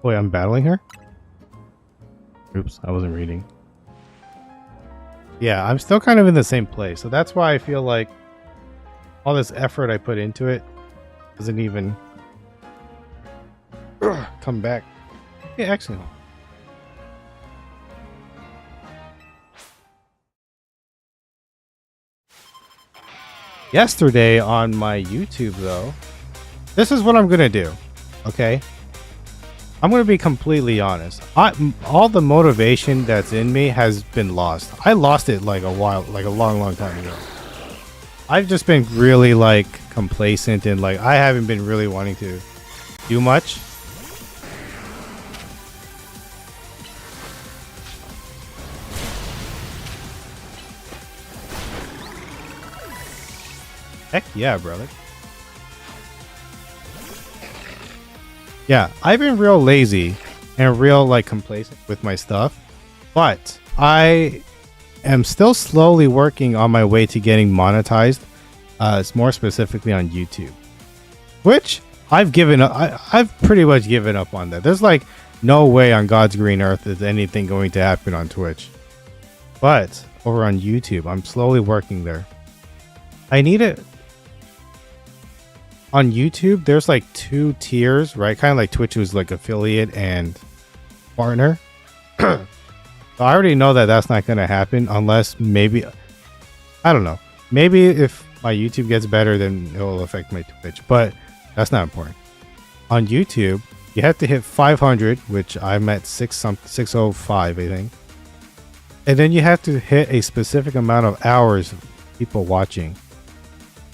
Wait, I'm battling her? Oops, I wasn't reading. Yeah, I'm still kind of in the same place. So that's why I feel like all this effort I put into it doesn't even come back. Yeah, excellent. Yesterday on my YouTube, though, this is what I'm going to do. Okay? I'm going to be completely honest. All the motivation that's in me has been lost. I lost it like a long time ago. I've just been really like complacent and like I haven't been really wanting to do much. Heck yeah, brother. Yeah, I've been real lazy and real like complacent with my stuff, but I am still slowly working on my way to getting monetized. It's more specifically on YouTube, which I've given up. I've pretty much given up on that. There's like no way on God's green earth is anything going to happen on Twitch, but over on YouTube, I'm slowly working there. I need it. On YouTube, there's like 2 tiers, right? Kind of like Twitch was like affiliate and partner. So I already know that that's not going to happen unless maybe, I don't know. Maybe if my YouTube gets better, then it will affect my Twitch, but that's not important. On YouTube, you have to hit 500, which I'm at 605, I think. And then you have to hit a specific amount of hours of people watching.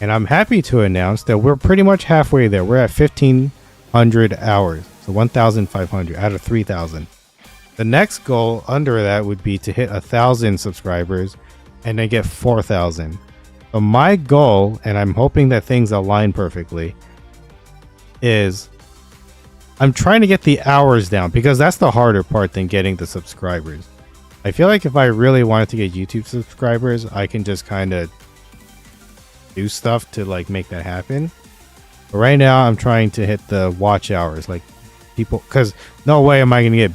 And I'm happy to announce that we're pretty much halfway there. We're at 1,500 hours. So 1,500 out of 3,000. The next goal under that would be to hit 1,000 subscribers and then get 4,000. So my goal, and I'm hoping that things align perfectly, is I'm trying to get the hours down because that's the harder part than getting the subscribers. I feel like if I really wanted to get YouTube subscribers, I can just kind of do stuff to like make that happen. But right now I'm trying to hit the watch hours, like people, because no way am I gonna get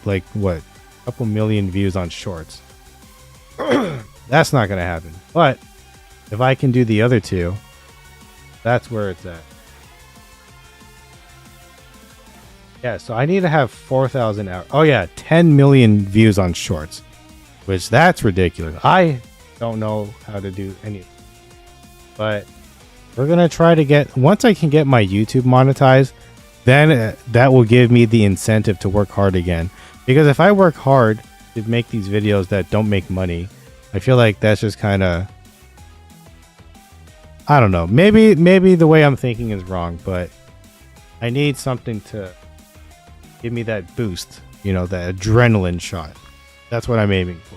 like what, a couple million views on shorts. That's not gonna happen. But if I can do the other 2, that's where it's at. Yeah, so I need to have 4,000 hours. Oh yeah, 10 million views on shorts, which that's ridiculous. I don't know how to do any. But we're going to try to get, once I can get my YouTube monetized, then that will give me the incentive to work hard again. Because if I work hard to make these videos that don't make money, I feel like that's just kind of I don't know. Maybe the way I'm thinking is wrong, but I need something to give me that boost. You know, that adrenaline shot. That's what I'm aiming for.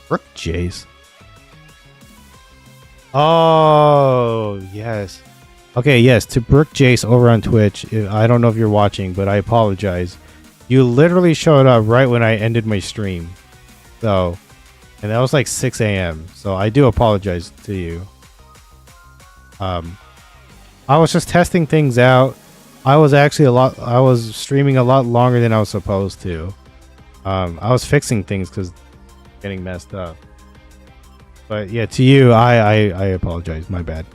Brook Jace. Oh, yes. Okay, yes, to Brook Jace over on Twitch. I don't know if you're watching, but I apologize. You literally showed up right when I ended my stream. So, and that was like 6 a.m. So I do apologize to you. I was just testing things out. I was streaming a lot longer than I was supposed to. I was fixing things because getting messed up. But yeah, to you, I apologize. My bad.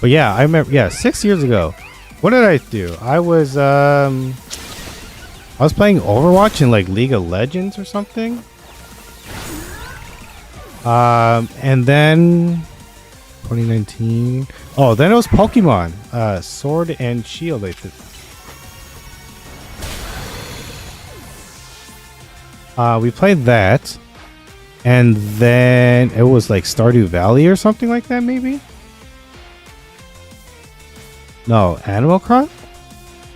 But yeah, I remember. Yeah, 6 years ago. What did I do? I was playing Overwatch in like League of Legends or something. And then 2019. Oh, then it was Pokemon. Sword and Shield. I think. We played that, and then it was like Stardew Valley or something like that, maybe. No, Animal Crossing?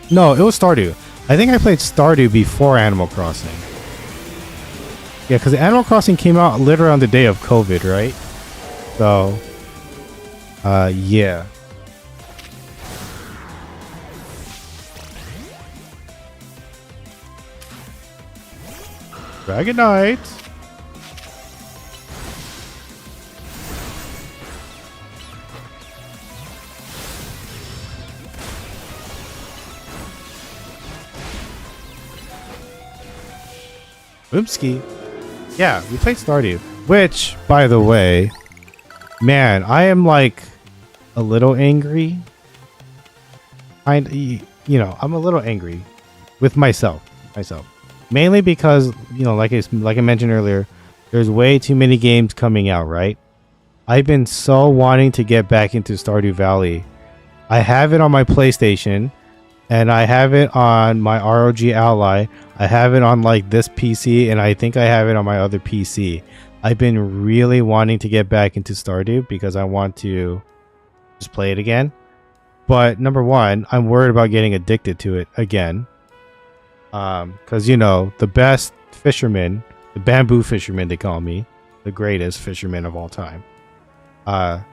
No, it was Stardew. I think I played Stardew before Animal Crossing. Yeah, because Animal Crossing came out literally on the day of COVID, right? So, yeah. Dragonite. Oopski. Yeah, we played Stardew. Which, by the way, man, I am like a little angry. You know, I'm a little angry with myself. Mainly because, you know, like I mentioned earlier, there's way too many games coming out, right? I've been so wanting to get back into Stardew Valley. I have it on my PlayStation, and I have it on my ROG Ally. I have it on like this PC, and I think I have it on my other PC. I've been really wanting to get back into Stardew because I want to just play it again. But number one, I'm worried about getting addicted to it again. Because, you know, the best fisherman, the bamboo fisherman, they call me, the greatest fisherman of all time. I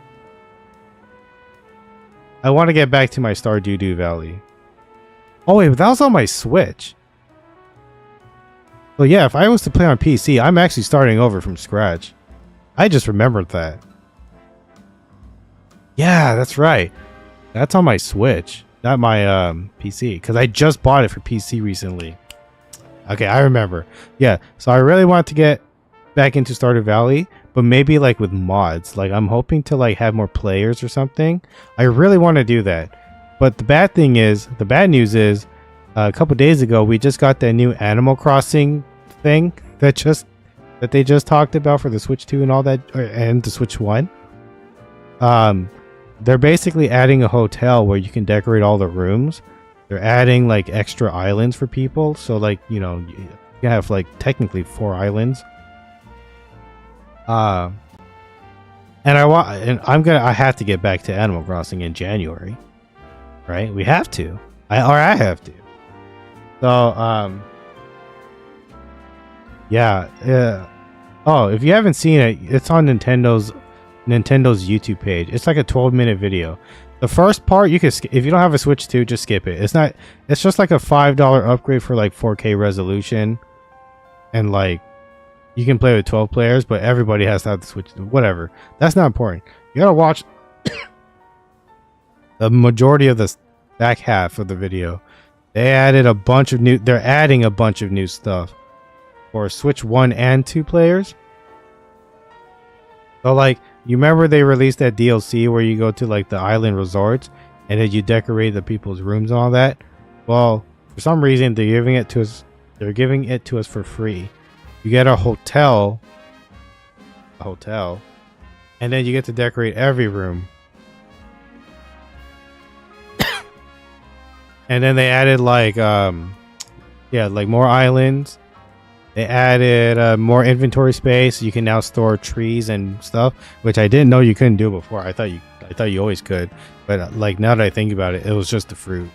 want to get back to my Stardew Valley. Oh, wait, but that was on my Switch. Well, yeah, if I was to play on PC, I'm actually starting over from scratch. I just remembered that. Yeah, that's right. That's on my Switch, not my PC, because I just bought it for PC recently. Okay, I remember. Yeah, so I really want to get back into Stardew Valley, but maybe like with mods. Like I'm hoping to like have more players or something. I really want to do that. But the bad news is, a couple days ago we just got that new Animal Crossing thing that they just talked about for the Switch 2 and all that, and the Switch 1. They're basically adding a hotel where you can decorate all the rooms. They're adding like extra islands for people, so like, you know, you have like technically 4 islands. And I have to get back to Animal Crossing in January, right? We have to. I have to. So yeah. Oh, if you haven't seen it, it's on Nintendo's YouTube page. It's like a 12-minute video. The first part you can if you don't have a Switch 2, just skip it. It's just like a $5 upgrade for like 4K resolution, and like you can play with 12 players, but everybody has to have the Switch. Whatever. That's not important. You gotta watch the majority of the back half of the video. They're adding a bunch of new stuff for Switch 1 and 2 players. So like, you remember they released that DLC where you go to like the island resorts and then you decorate the people's rooms and all that? Well, for some reason they're giving it to us for free. You get a hotel, and then you get to decorate every room. And then they added like yeah, like more islands. They added more inventory space. You can now store trees and stuff, which I didn't know you couldn't do before. I thought you always could, but like now that I think about it, it was just the fruit.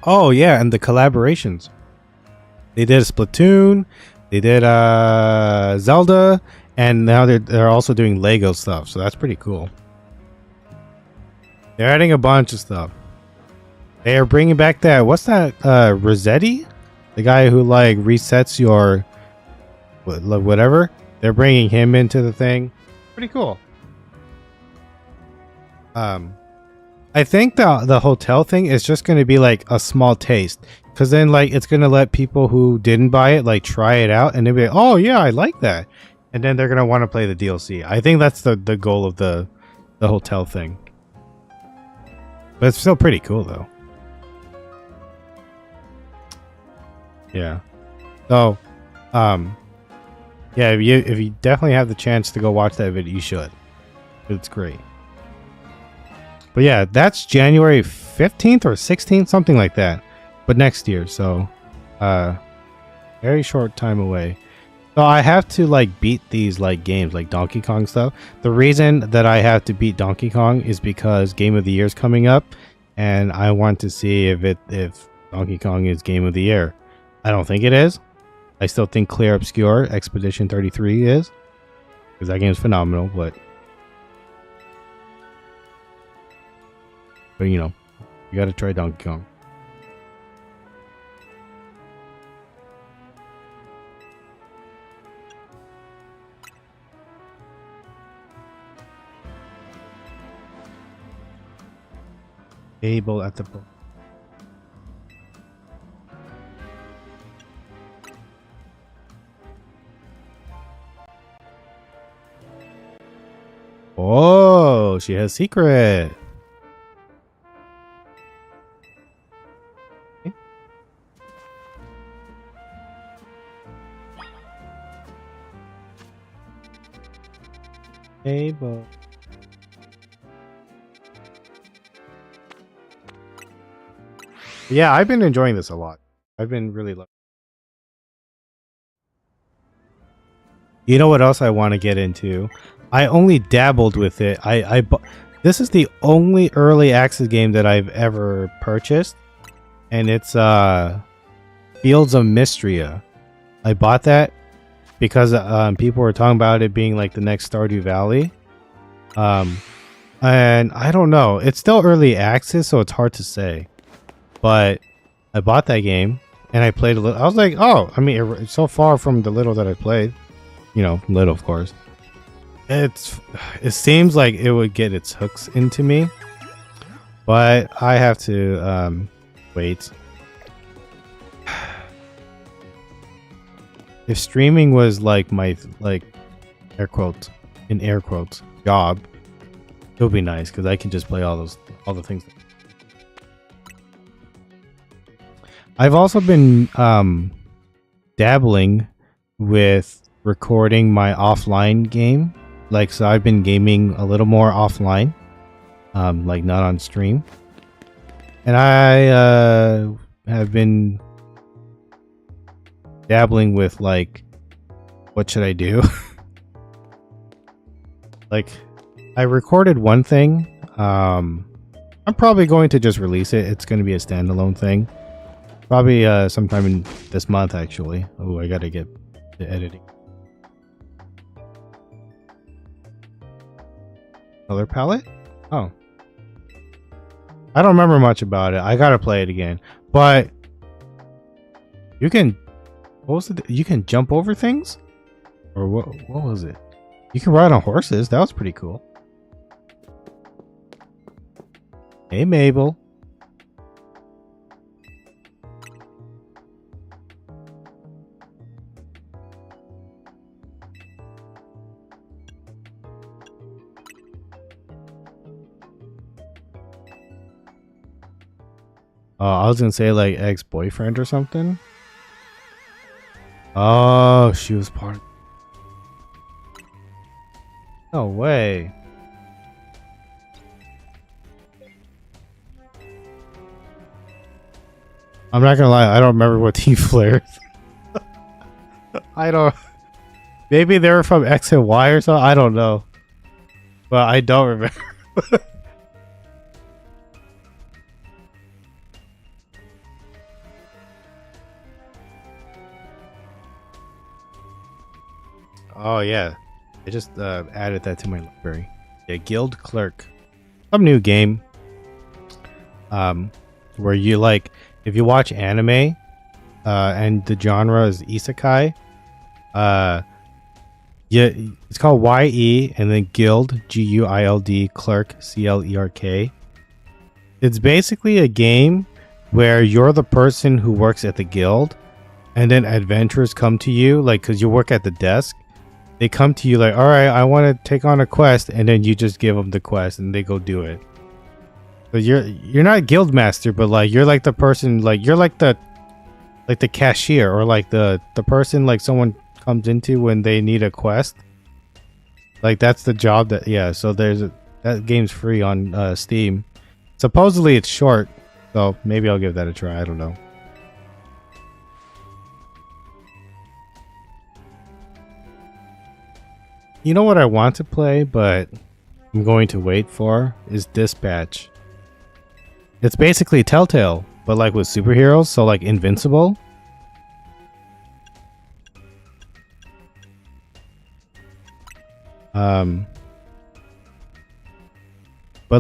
Oh yeah, and the collaborations. They did a Splatoon, they did Zelda, and now they're also doing Lego stuff. So that's pretty cool. They're adding a bunch of stuff. They are bringing back that. What's that? Rossetti, the guy who like resets your whatever. They're bringing him into the thing. Pretty cool. I think the hotel thing is just going to be like a small taste, because then like it's going to let people who didn't buy it like try it out, and they'll be like, oh yeah, I like that, and then they're going to want to play the DLC. I think that's the goal of the hotel thing. But it's still pretty cool though. Yeah. So, yeah, if you definitely have the chance to go watch that video, you should. It's great. But yeah, that's January 15th or 16th, something like that. But next year, so very short time away. So I have to like beat these like games like Donkey Kong stuff. The reason that I have to beat Donkey Kong is because Game of the Year is coming up, and I want to see if Donkey Kong is Game of the Year. I don't think it is. I still think Clear Obscure Expedition 33 is, because that game is phenomenal. But you know, you got to try Donkey Kong. Able at the book. Oh, she has secret. Able. Yeah, I've been enjoying this a lot. I've been really loving. You know what else I want to get into? I only dabbled with it. This is the only early access game that I've ever purchased, and it's Fields of Mystria. I bought that because people were talking about it being like the next Stardew Valley. And I don't know. It's still early access, so it's hard to say. But I bought that game and I played a little. I was like, oh, I mean, it's so far from the little that I played. You know, little, of course. It seems like it would get its hooks into me, but I have to wait. If streaming was like my air quotes job, it would be nice because I can just play all the things. I've also been dabbling with recording my offline game. Like, so I've been gaming a little more offline, like not on stream. And I have been dabbling with like, what should I do? Like, I recorded one thing. I'm probably going to just release it. It's going to be a standalone thing. Probably sometime in this month, actually. Oh, I gotta get the editing. Color palette? Oh. I don't remember much about it. I gotta play it again. But you can, what was it? You can jump over things? Or what was it? You can ride on horses. That was pretty cool. Hey, Mabel. I was gonna say like ex-boyfriend or something. Oh, she was part of... No way. I'm not gonna lie, I don't remember what team flares. I don't. Maybe they were from X and Y or something. I don't know, but I don't remember. Oh yeah, I just added that to my library. Yeah, Guild Clerk, some new game. Where you like, if you watch anime, and the genre is isekai, yeah, it's called YE and then Guild GUILD Clerk CLERK. It's basically a game where you're the person who works at the guild, and then adventurers come to you, like, because you work at the desk. They come to you like, all right, I want to take on a quest, and then you just give them the quest, and they go do it. So you're not a guild master, but like you're like the person, like you're like the cashier, or like the person like someone comes into when they need a quest. Like that's the job that, yeah. So that game's free on Steam. Supposedly it's short, so maybe I'll give that a try. I don't know. You know what I want to play, but I'm going to wait for is Dispatch. It's basically Telltale, but like with superheroes, so like Invincible. But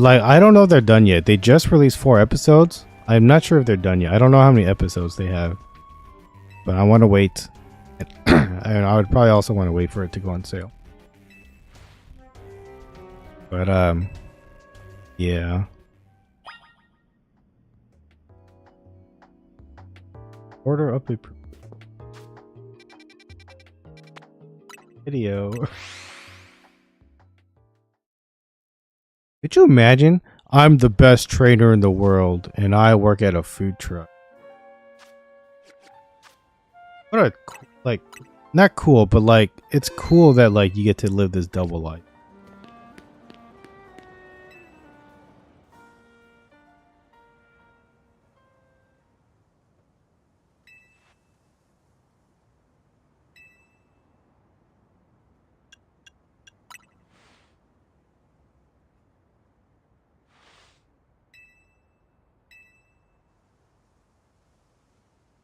like I don't know if they're done yet. They just released 4 episodes. I'm not sure if they're done yet. I don't know how many episodes they have. But I want to wait. And I would probably also want to wait for it to go on sale. But yeah. Order up a video. Could you imagine? I'm the best trainer in the world, and I work at a food truck. What a like, not cool, but like it's cool that like you get to live this double life.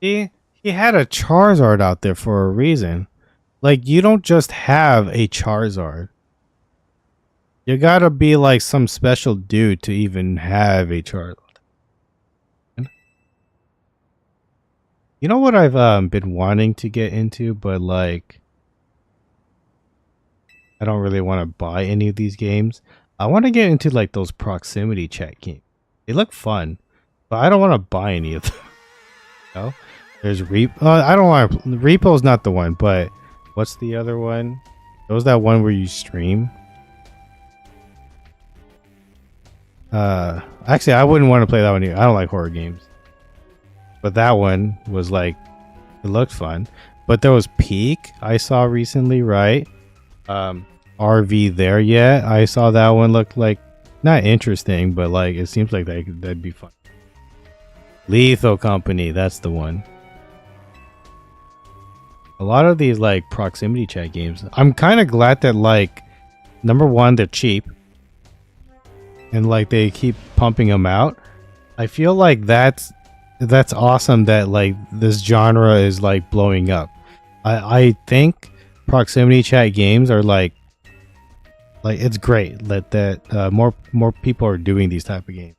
He had a Charizard out there for a reason. Like you don't just have a Charizard. You gotta be like some special dude to even have a Charizard. You know what I've been wanting to get into, but like I don't really want to buy any of these games. I want to get into like those proximity chat games. They look fun, but I don't want to buy any of them. No, there's Repo. I don't want to. Repo's not the one, but what's the other one? There was that one where you stream. Actually, I wouldn't want to play that one either. I don't like horror games. But that one was like, it looked fun. But there was Peak I saw recently, right? RV There Yet. I saw that one looked like not interesting, but like it seems like that'd be fun. Lethal Company, that's the one. A lot of these like proximity chat games, I'm kind of glad that like, number one, they're cheap. And like they keep pumping them out. I feel like that's awesome that like this genre is like blowing up. I think proximity chat games are like it's great that more people are doing these type of games.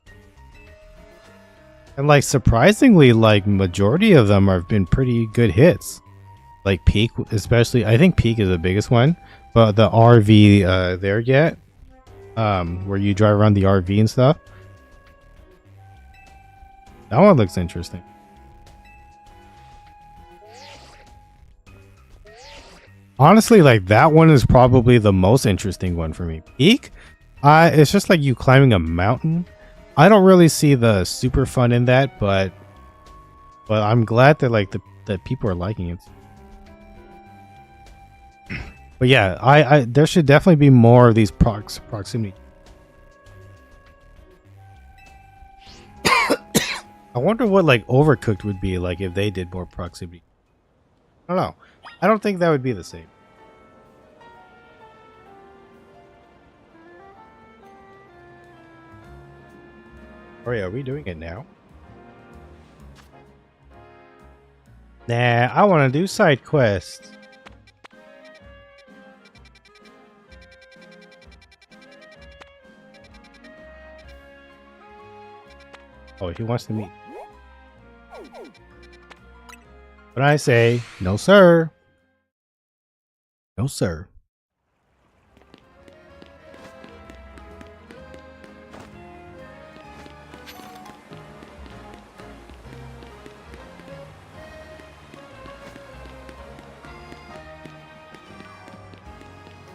And like surprisingly, like majority of them have been pretty good hits. Like Peak, especially. I think Peak is the biggest one, but the RV There Yet, where you drive around the RV and stuff. That one looks interesting. Honestly, like that one is probably the most interesting one for me. Peak, it's just like you climbing a mountain. I don't really see the super fun in that, but I'm glad that like that people are liking it. But yeah, I there should definitely be more of these proximity. I wonder what like Overcooked would be like if they did more proximity. I don't know. I don't think that would be the same. Oh yeah, are we doing it now? Nah, I want to do side quests. Oh, he wants to meet. But I say, no sir. No sir.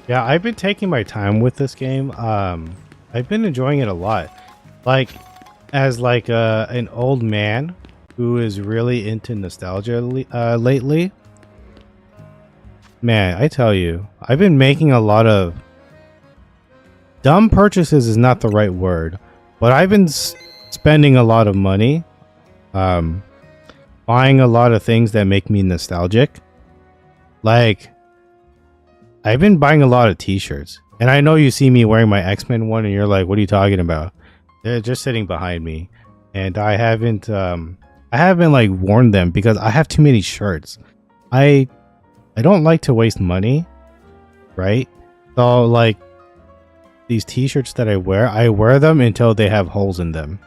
Yeah, I've been taking my time with this game. I've been enjoying it a lot. Like, as like an old man who is really into nostalgia lately. Man, I tell you, I've been making a lot of dumb purchases is not the right word, but I've been spending a lot of money, buying a lot of things that make me nostalgic. Like, I've been buying a lot of t-shirts, and I know you see me wearing my X-Men one and you're like, what are you talking about? They're just sitting behind me, and I haven't like worn them because I have too many shirts. I don't like to waste money, right? So like these t-shirts that I wear them until they have holes in them.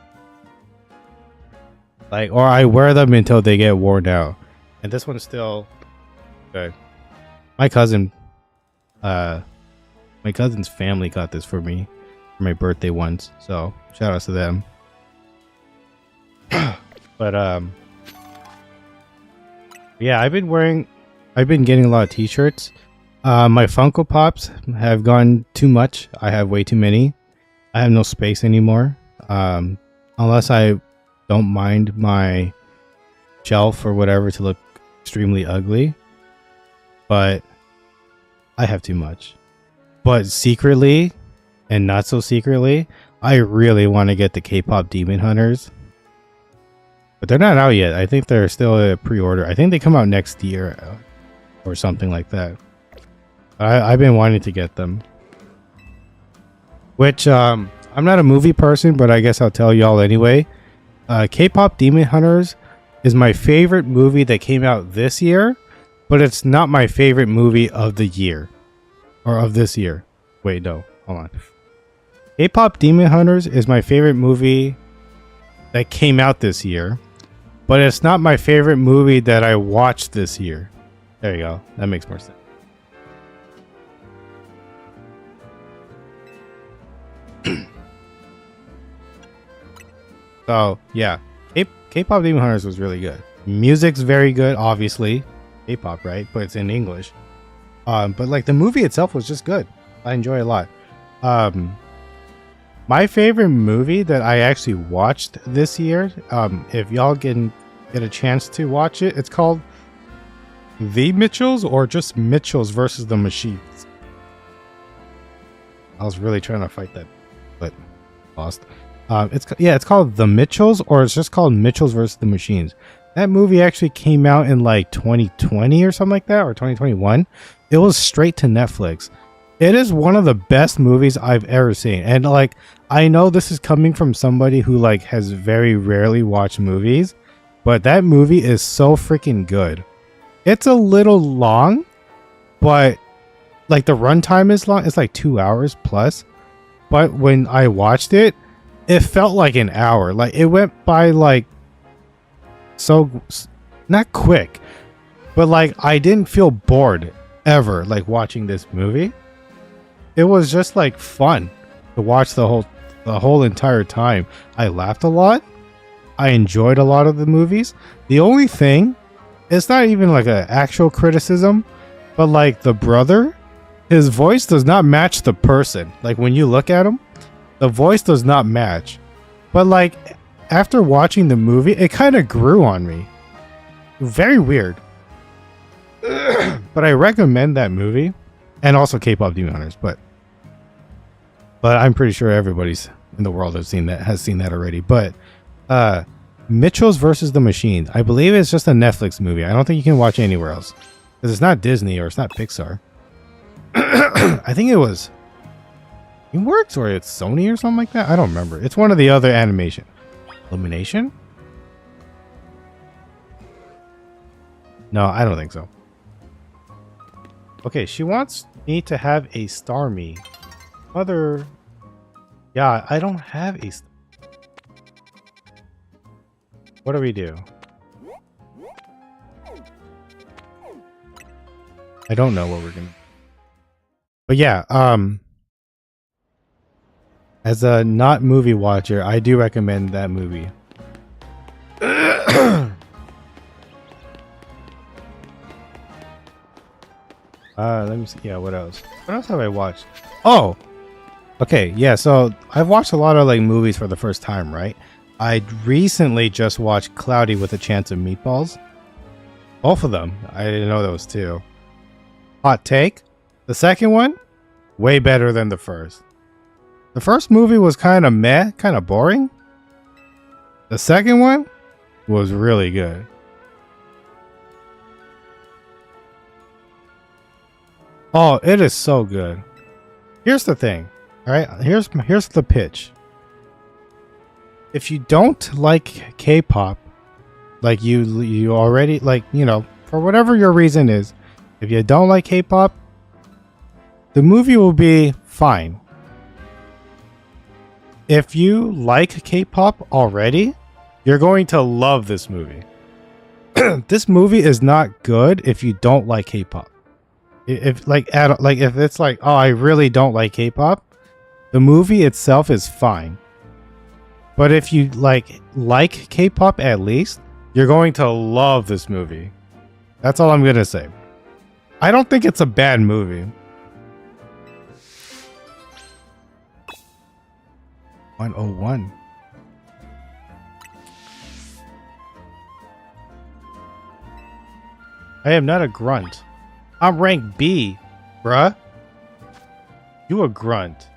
Like, or I wear them until they get worn out. And this one's still good. My cousin's family got this for me for my birthday once, so shout outs to them. But yeah, I've been getting a lot of t-shirts. My Funko Pops have gone too much. I have way too many. I have no space anymore. Unless I don't mind my shelf or whatever to look extremely ugly. But I have too much. But secretly, and not so secretly, I really want to get the K-pop Demon Hunters. But they're not out yet. I think they're still a pre-order. I think they come out next year or something like that. I've been wanting to get them. Which, I'm not a movie person, but I guess I'll tell y'all anyway. K-pop Demon Hunters is my favorite movie that came out this year, but it's not my favorite movie of the year. Or of this year. Wait, no. Hold on. K-pop Demon Hunters is my favorite movie that came out this year, but it's not my favorite movie that I watched this year. There you go. That makes more sense. So, yeah. K-pop Demon Hunters was really good. Music's very good, obviously. K-pop, right? But it's in English. But like the movie itself was just good. I enjoy it a lot. My favorite movie that I actually watched this year, if y'all can get a chance to watch it, it's called The Mitchells or just Mitchells versus the Machines. I was really trying to fight that, but lost. It's called The Mitchells, or it's just called Mitchells versus the Machines. That movie actually came out in like 2020 or something like that, or 2021. It was straight to Netflix. It is one of the best movies I've ever seen. And like, I know this is coming from somebody who like has very rarely watched movies, but that movie is so freaking good. It's a little long, but like the runtime is long. It's like 2 hours plus. But when I watched it, it felt like an hour. Like it went by like so not quick, but like I didn't feel bored ever like watching this movie. It was just like fun to watch the whole entire time. I laughed a lot. I enjoyed a lot of the movies. The only thing, it's not even like an actual criticism, but like the brother, his voice does not match the person. Like when you look at him, the voice does not match. But like after watching the movie, it kind of grew on me. Very weird. But I recommend that movie. and also K-pop Demon Hunters, but I'm pretty sure everybody's in the world has seen that already. But Mitchell's versus the Machines, I believe it's just a Netflix movie. I don't think you can watch it anywhere else because it's not Disney or it's not Pixar. I think it was DreamWorks or it's Sony or something like that. I don't remember. It's one of the other animation. Illumination? No, I don't think so. Okay, she wants me to have a Starmie. Mother... Yeah, I don't have a... What do we do? I don't know what we're gonna... But yeah, as a not movie watcher, I do recommend that movie. Let me see. Yeah, what else? What else have I watched? Oh, okay. Yeah, so I've watched a lot of like movies for the first time, right? I recently just watched Cloudy with a Chance of Meatballs. Both of them. I didn't know those two. Hot take. The second one, way better than the first. The first movie was kind of meh, kind of boring. The second one was really good. Oh, it is so good. Here's the thing. All right, here's the pitch. If you don't like K-pop, like you already like, you know, for whatever your reason is, if you don't like K-pop, the movie will be fine. If you like K-pop already, you're going to love this movie. This movie is not good if you don't like K-pop. If if it's like, oh, I really don't like K-pop, the movie itself is fine. But if you like K-pop at least, you're going to love this movie. That's all I'm gonna say. I don't think it's a bad movie. 101. I am not a grunt. I'm rank B, bruh. You a grunt.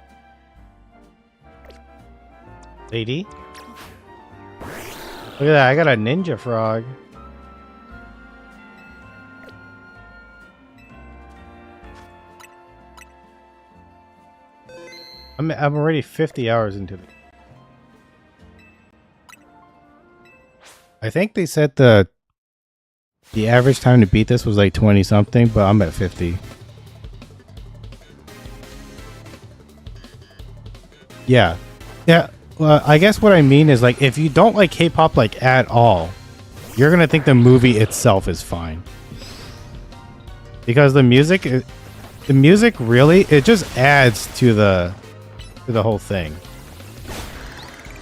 Lady. Look at that, I got a ninja frog. I'm already 50 hours into it. I think they said the average time to beat this was like 20 something, but I'm at 50. Yeah. Yeah. Well, I guess what I mean is like if you don't like K-pop like at all, you're going to think the movie itself is fine. Because the music really, it just adds to the whole thing.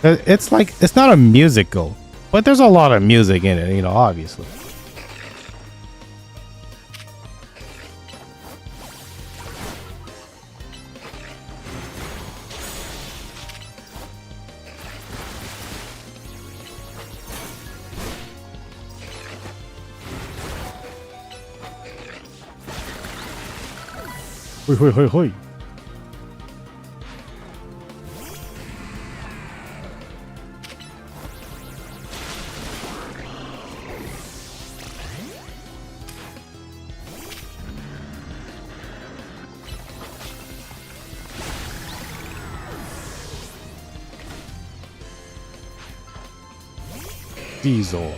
It's like, it's not a musical, but there's a lot of music in it, you know, obviously. Hoi, hoi, hoi, hoi. Diesel.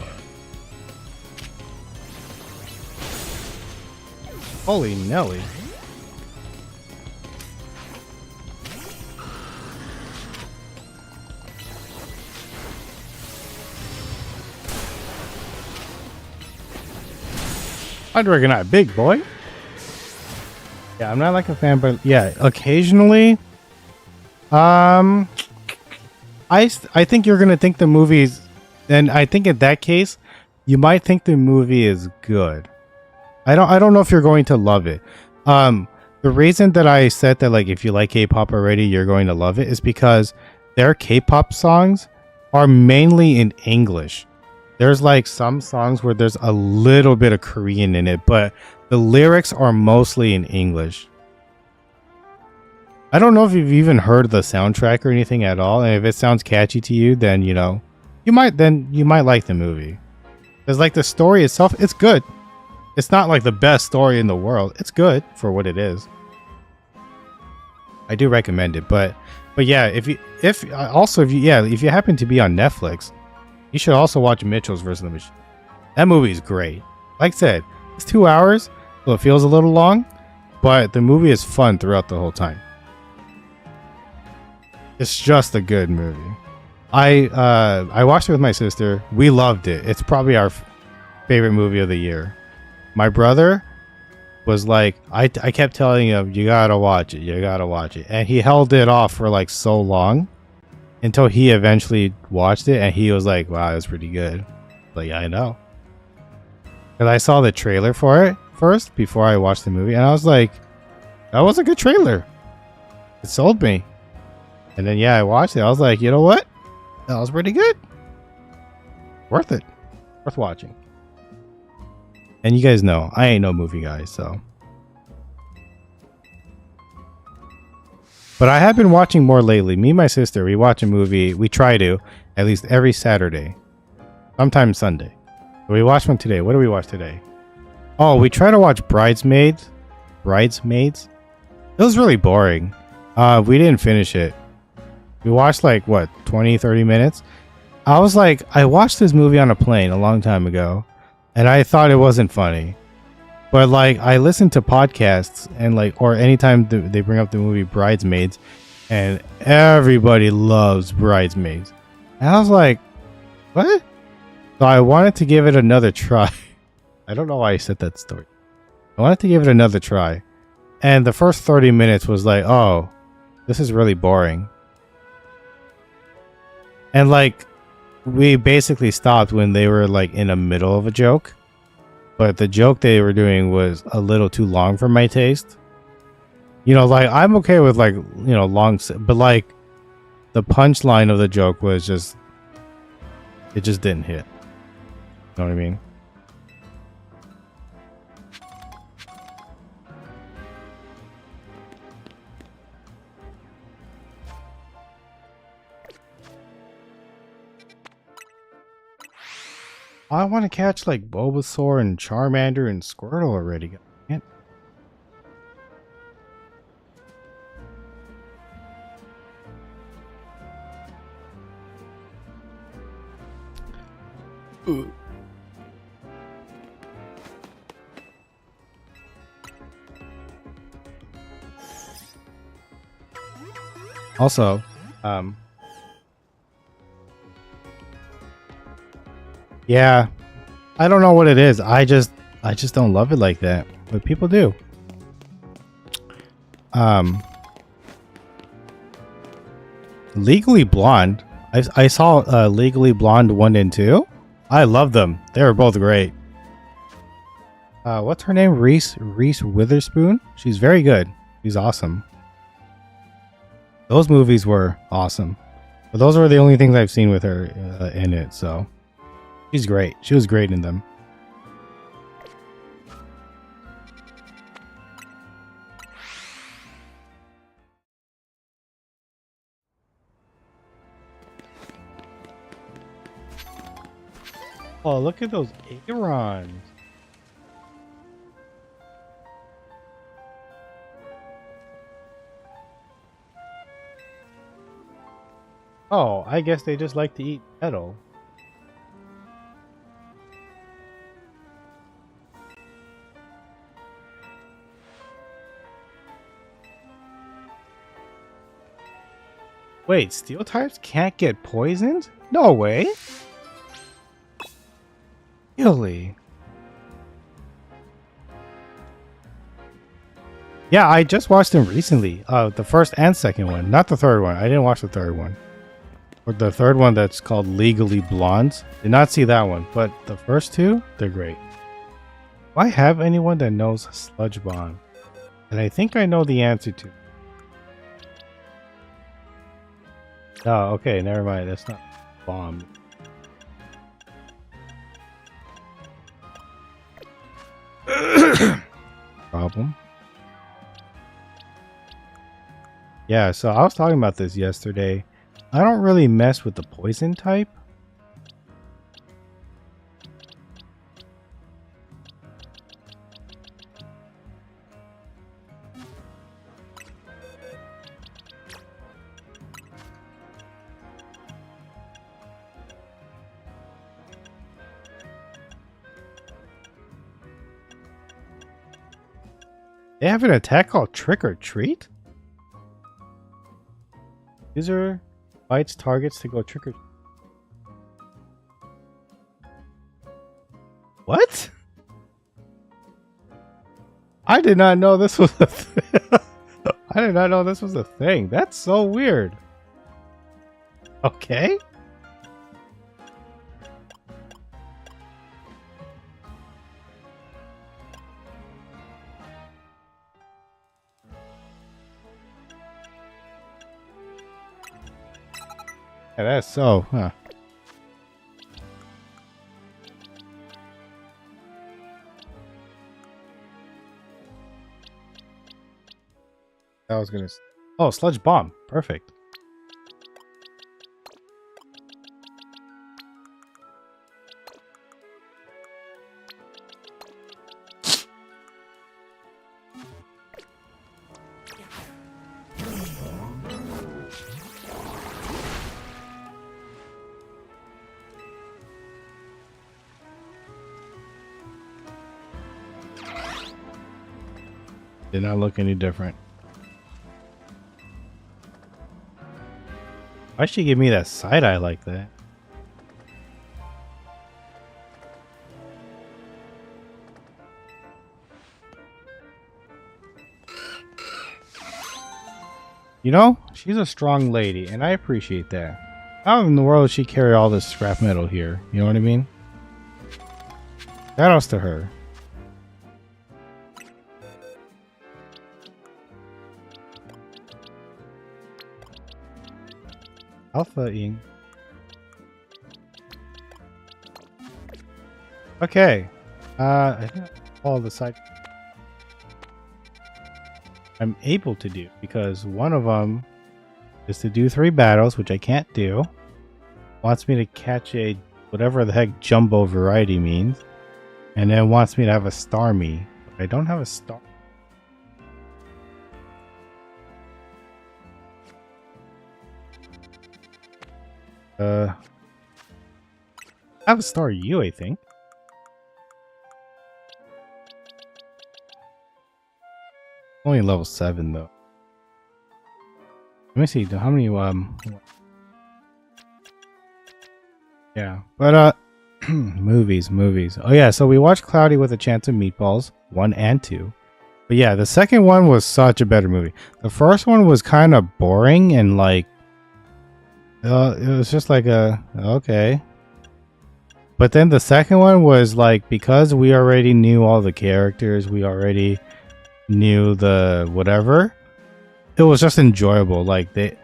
Holy Nelly. I'd recognize big boy. Yeah, I'm not like a fan, but yeah, occasionally. I think you're gonna think the movie's, and I think in that case, you might think the movie is good. I don't know if you're going to love it. The reason that I said that like if you like K-pop already, you're going to love it is because their K-pop songs are mainly in English. There's like some songs where there's a little bit of Korean in it, but the lyrics are mostly in English. I don't know if you've even heard the soundtrack or anything at all, and if it sounds catchy to you, then you might like the movie. Because like the story itself, it's good. It's not like the best story in the world. It's good for what it is. I do recommend it, but yeah, if you happen to be on Netflix, you should also watch Mitchell's vs. the Machine. That movie is great. Like I said, it's 2 hours, so it feels a little long, but the movie is fun throughout the whole time. It's just a good movie. I watched it with my sister. We loved it. It's probably our favorite movie of the year. My brother was like, I kept telling him, you gotta watch it, and he held it off for like so long until he eventually watched it, and he was like, wow, that's pretty good. Like, yeah, I know, because I saw the trailer for it first before I watched the movie, and I was like, that was a good trailer. It sold me. And then I watched it. I was like, you know what? That was pretty good. Worth it. Worth watching. And you guys know, I ain't no movie guy, so. But I have been watching more lately. Me and my sister, we watch a movie. We try to, at least every Saturday. Sometimes Sunday. We watched one today. What do we watch today? Oh, we try to watch Bridesmaids. It was really boring. We didn't finish it. We watched like, 20, 30 minutes? I was like, I watched this movie on a plane a long time ago, and I thought it wasn't funny. But like, I listened to podcasts, and or anytime they bring up the movie Bridesmaids, and everybody loves Bridesmaids. And I was like, what? So I wanted to give it another try. I don't know why I said that story. I wanted to give it another try. And the first 30 minutes was like, oh, this is really boring. And we basically stopped when they were in the middle of a joke. But the joke they were doing was a little too long for my taste. I'm okay with long, but the punchline of the joke was just, it just didn't hit. You know what I mean? I want to catch Bulbasaur and Charmander and Squirtle already. Can't. Also, yeah, I don't know what it is. I just don't love it like that, but people do. Legally Blonde. I saw Legally Blonde 1 and 2. I love them. They were both great. What's her name? Reese Witherspoon. She's very good. She's awesome. Those movies were awesome. But those were the only things I've seen with her in it, so she's great. She was great in them. Oh, look at those Aarons. Oh, I guess they just like to eat metal. Wait, steel types can't get poisoned? No way. Really? Yeah, I just watched them recently. The first and second one, not the third one. I didn't watch the third one. Or the third one that's called Legally Blonde. Did not see that one, but the first two, they're great. Do I have anyone that knows Sludge Bomb? And I think I know the answer to. Oh, okay, never mind. That's not bomb. Problem. Yeah, so I was talking about this yesterday. I don't really mess with the poison type. They have an attack called Trick or Treat? User bites targets to go trick or... What? I did not know this was a thing. I did not know this was a thing. That's so weird. Okay. Yeah, that's so, huh. I was gonna... Oh, Sludge Bomb. Perfect. Did not look any different. Why'd she give me that side eye like that? You know, she's a strong lady, and I appreciate that. How in the world does she carry all this scrap metal here? You know what I mean? Shout outs to her. Alpha Ing. Okay. I think all the side I'm able to do, because one of them is to do 3 battles, which I can't do. Wants me to catch a whatever the heck jumbo variety means, and then wants me to have a star me. But I don't have a star. I have a star you, I think. Only level 7 though. Let me see. How many? Yeah, but movies. Oh yeah, so we watched Cloudy with a Chance of Meatballs 1 and 2. But yeah, the second one was such a better movie. The first one was kind of boring and like, it was just like okay. But then the second one was like, because we already knew all the characters, we already knew the whatever, it was just enjoyable. Like there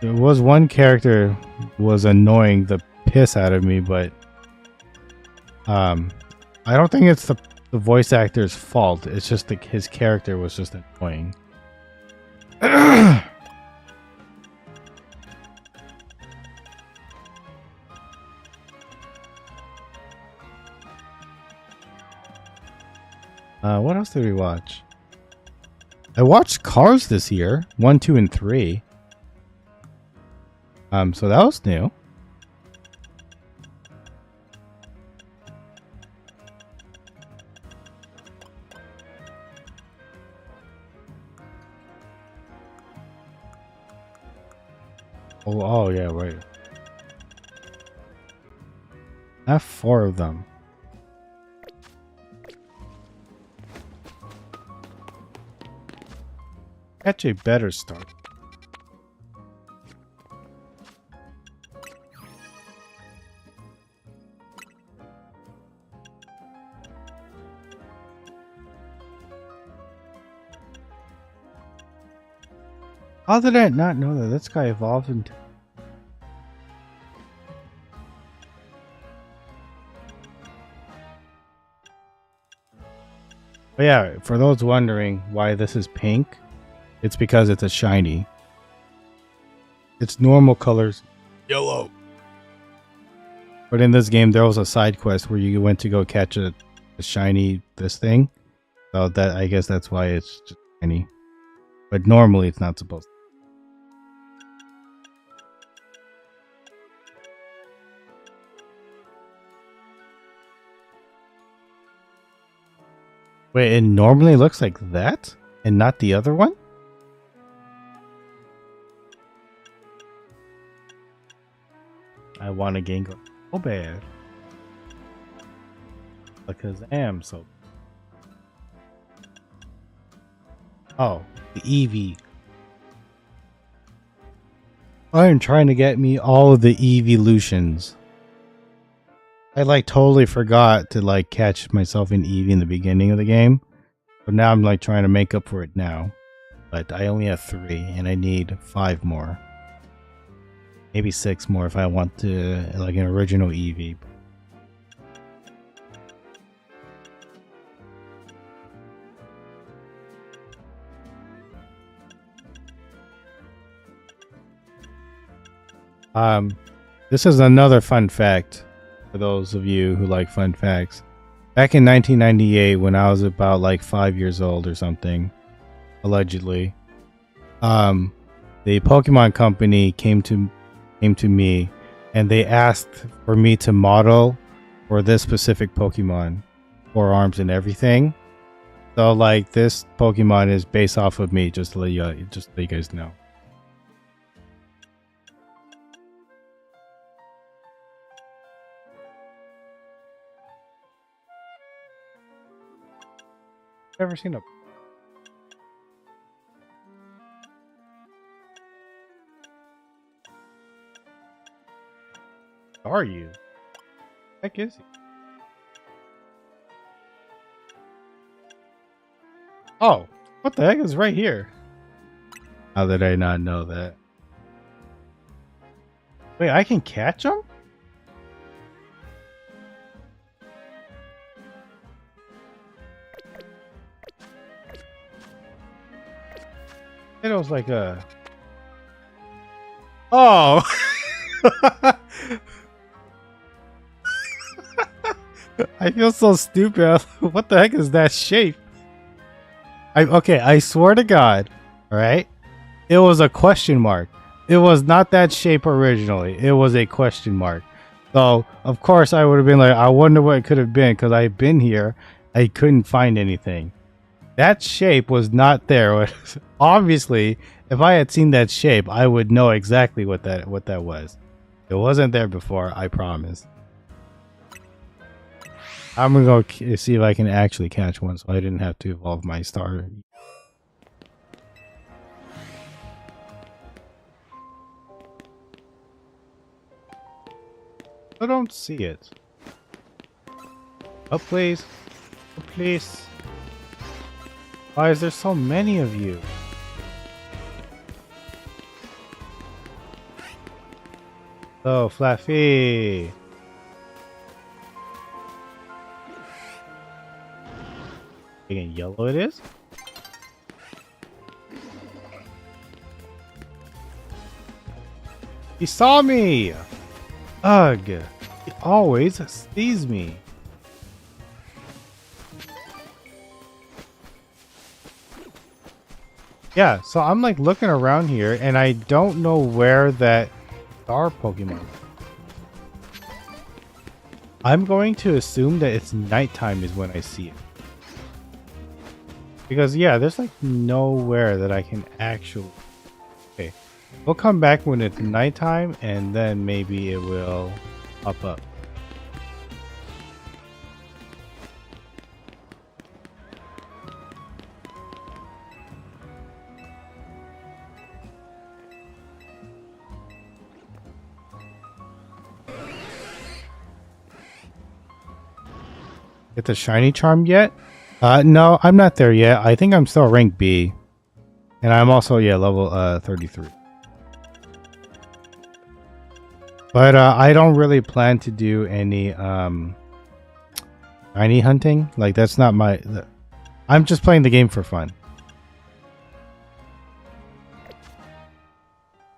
was one character was annoying the piss out of me, but I don't think it's the voice actor's fault. It's just that his character was just annoying. What else did we watch? I watched Cars this year, 1, 2, and 3. So that was new. Oh yeah, right. I have 4 of them. Catch a better start. How did I not know that this guy evolved into... But yeah, for those wondering why this is pink, it's because it's a shiny. Its normal colors, yellow. But in this game, there was a side quest where you went to go catch a shiny this thing. So that I guess that's why it's just shiny. But normally it's not supposed to. Wait, it normally looks like that? And not the other one? I want a Gengar so bad. Because I am so. Oh, the Eevee. I am trying to get me all of the Eeveelutions. I like totally forgot to like catch myself in Eevee in the beginning of the game. So now I'm like trying to make up for it now. But I only have 3 and I need 5 more. Maybe 6 more if I want to like an original Eevee. This is another fun fact for those of you who like fun facts. Back in 1998, when I was about like 5 years old or something, allegedly, the Pokemon company came to me and they asked for me to model for this specific Pokemon, 4 arms and everything. So like this Pokemon is based off of me, just to let you guys know. Ever seen a are you? Heck is he? Oh, what the heck is right here? How did I not know that? Wait, I can catch him? It was like a... Oh! I feel so stupid. What the heck is that shape? Okay, I swear to God, alright? It was a question mark. It was not that shape originally. It was a question mark. So, of course, I would have been like, I wonder what it could have been, because I've been here. I couldn't find anything. That shape was not there. Obviously, if I had seen that shape, I would know exactly what that was. It wasn't there before, I promise. I'm gonna go see if I can actually catch one, so I didn't have to evolve my starter. I don't see it. Oh, please. Oh, please. Why is there so many of you? Oh, Fluffy. Again, yellow it is? He saw me! Ugh. He always sees me. Yeah, so I'm like looking around here and I don't know where that star Pokemon is. I'm going to assume that it's nighttime is when I see it. Because yeah, there's like nowhere that I can actually... Okay, we'll come back when it's nighttime and then maybe it will pop up. Get the shiny charm yet? No, I'm not there yet. I think I'm still rank B. And I'm also, yeah, level 33. But I don't really plan to do any shiny hunting. Like, that's not my... I'm just playing the game for fun.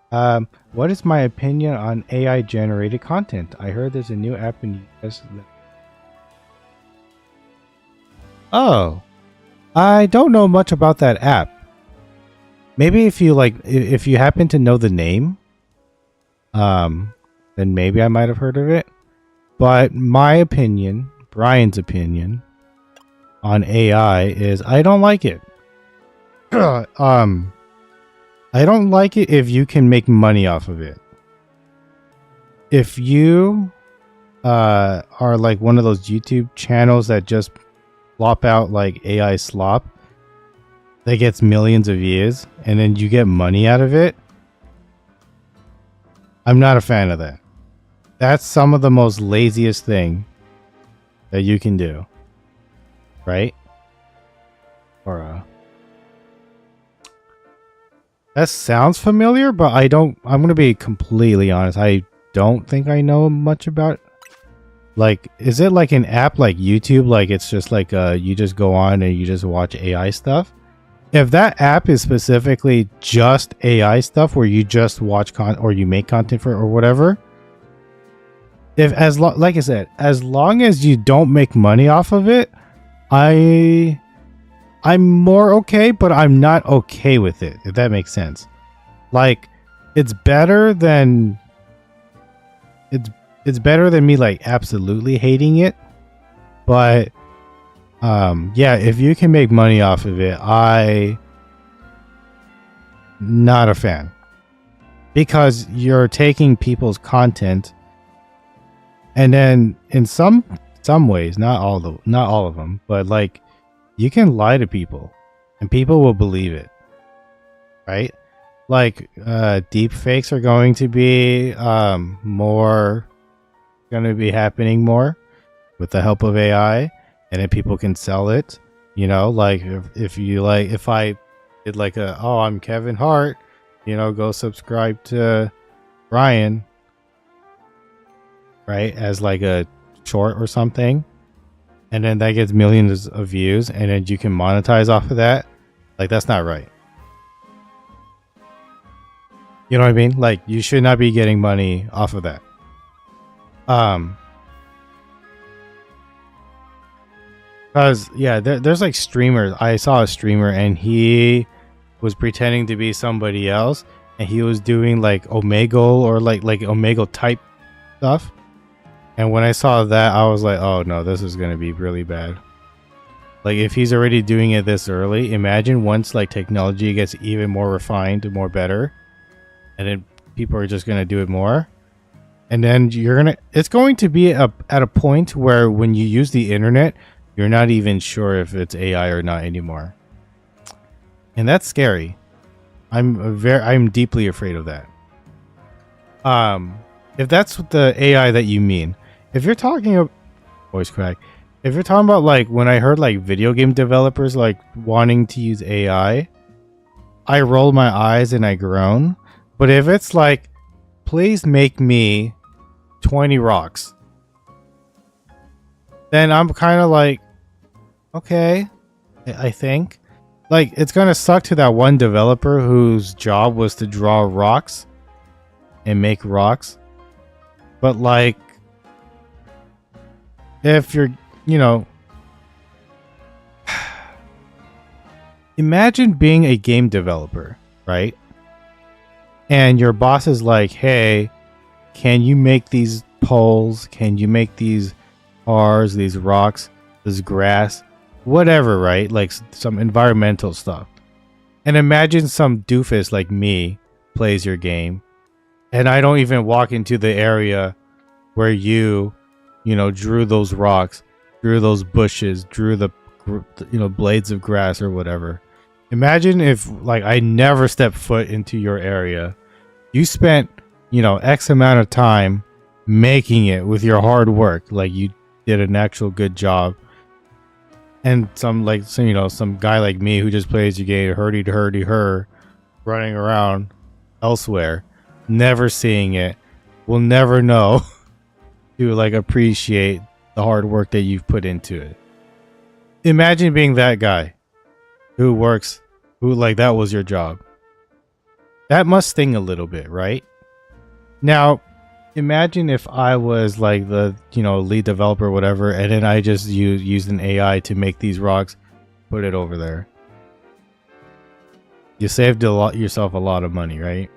What is my opinion on AI generated content? I heard there's a new app in the US. Oh, I don't know much about that app. Maybe if you if you happen to know the name, um, then maybe I might have heard of it. But my opinion, Brian's opinion on AI is I don't like it. I don't like it if you can make money off of it. If you are like one of those YouTube channels that just flop out like AI slop that gets millions of views and then you get money out of it, I'm not a fan of that. That's some of the most laziest thing that you can do. Right? Or that sounds familiar, but I'm going to be completely honest. I don't think I know much about it. Like, is it like an app like YouTube? Like, it's just like you just go on and you just watch AI stuff? If that app is specifically just AI stuff where you just watch content or you make content for it or whatever, like I said, as long as you don't make money off of it, I'm more okay, but I'm not okay with it, if that makes sense. Like, it's better than me like absolutely hating it, but yeah, if you can make money off of it, I not a fan, because you're taking people's content and then in some ways, not all of them, but like you can lie to people and people will believe it, right? Like deep fakes are going to be happening more with the help of AI, and then people can sell it. You know, like if I did like I'm Kevin Hart, go subscribe to Brian, right, as like a short or something, and then that gets millions of views, and then you can monetize off of that. Like, that's not right. You know what I mean? Like, you should not be getting money off of that. Because yeah, there's like streamers. I saw a streamer and he was pretending to be somebody else, and he was doing like Omegle or like Omegle type stuff. And when I saw that, I was like, oh no, this is gonna be really bad. Like, if he's already doing it this early, imagine once like technology gets even more refined, more better, and then people are just gonna do it more. And then it's going to be at a point where when you use the internet, you're not even sure if it's AI or not anymore. And that's scary. I'm deeply afraid of that. If that's what the AI that you mean, if you're talking about voice crack, if you're talking about like when I heard like video game developers like wanting to use AI, I roll my eyes and I groan. But if it's like, please make me 20 rocks, then I'm kind of like, okay, I think. Like, it's gonna suck to that one developer whose job was to draw rocks and make rocks. But like, if you're, imagine being a game developer, right? And your boss is like, hey, can you make these poles? Can you make these cars, these rocks, this grass, whatever, right? Like some environmental stuff. And imagine some doofus like me plays your game, and I don't even walk into the area where you drew those rocks, drew those bushes, drew the blades of grass or whatever. Imagine if like I never stepped foot into your area. You spent, X amount of time making it with your hard work. Like, you did an actual good job. And some guy like me who just plays your game, her running around elsewhere, never seeing it, will never know to like appreciate the hard work that you've put into it. Imagine being that guy who like that was your job. That must sting a little bit, right? Now, imagine if I was like the, lead developer or whatever, and then I just used an AI to make these rocks, put it over there. You saved yourself a lot of money, right?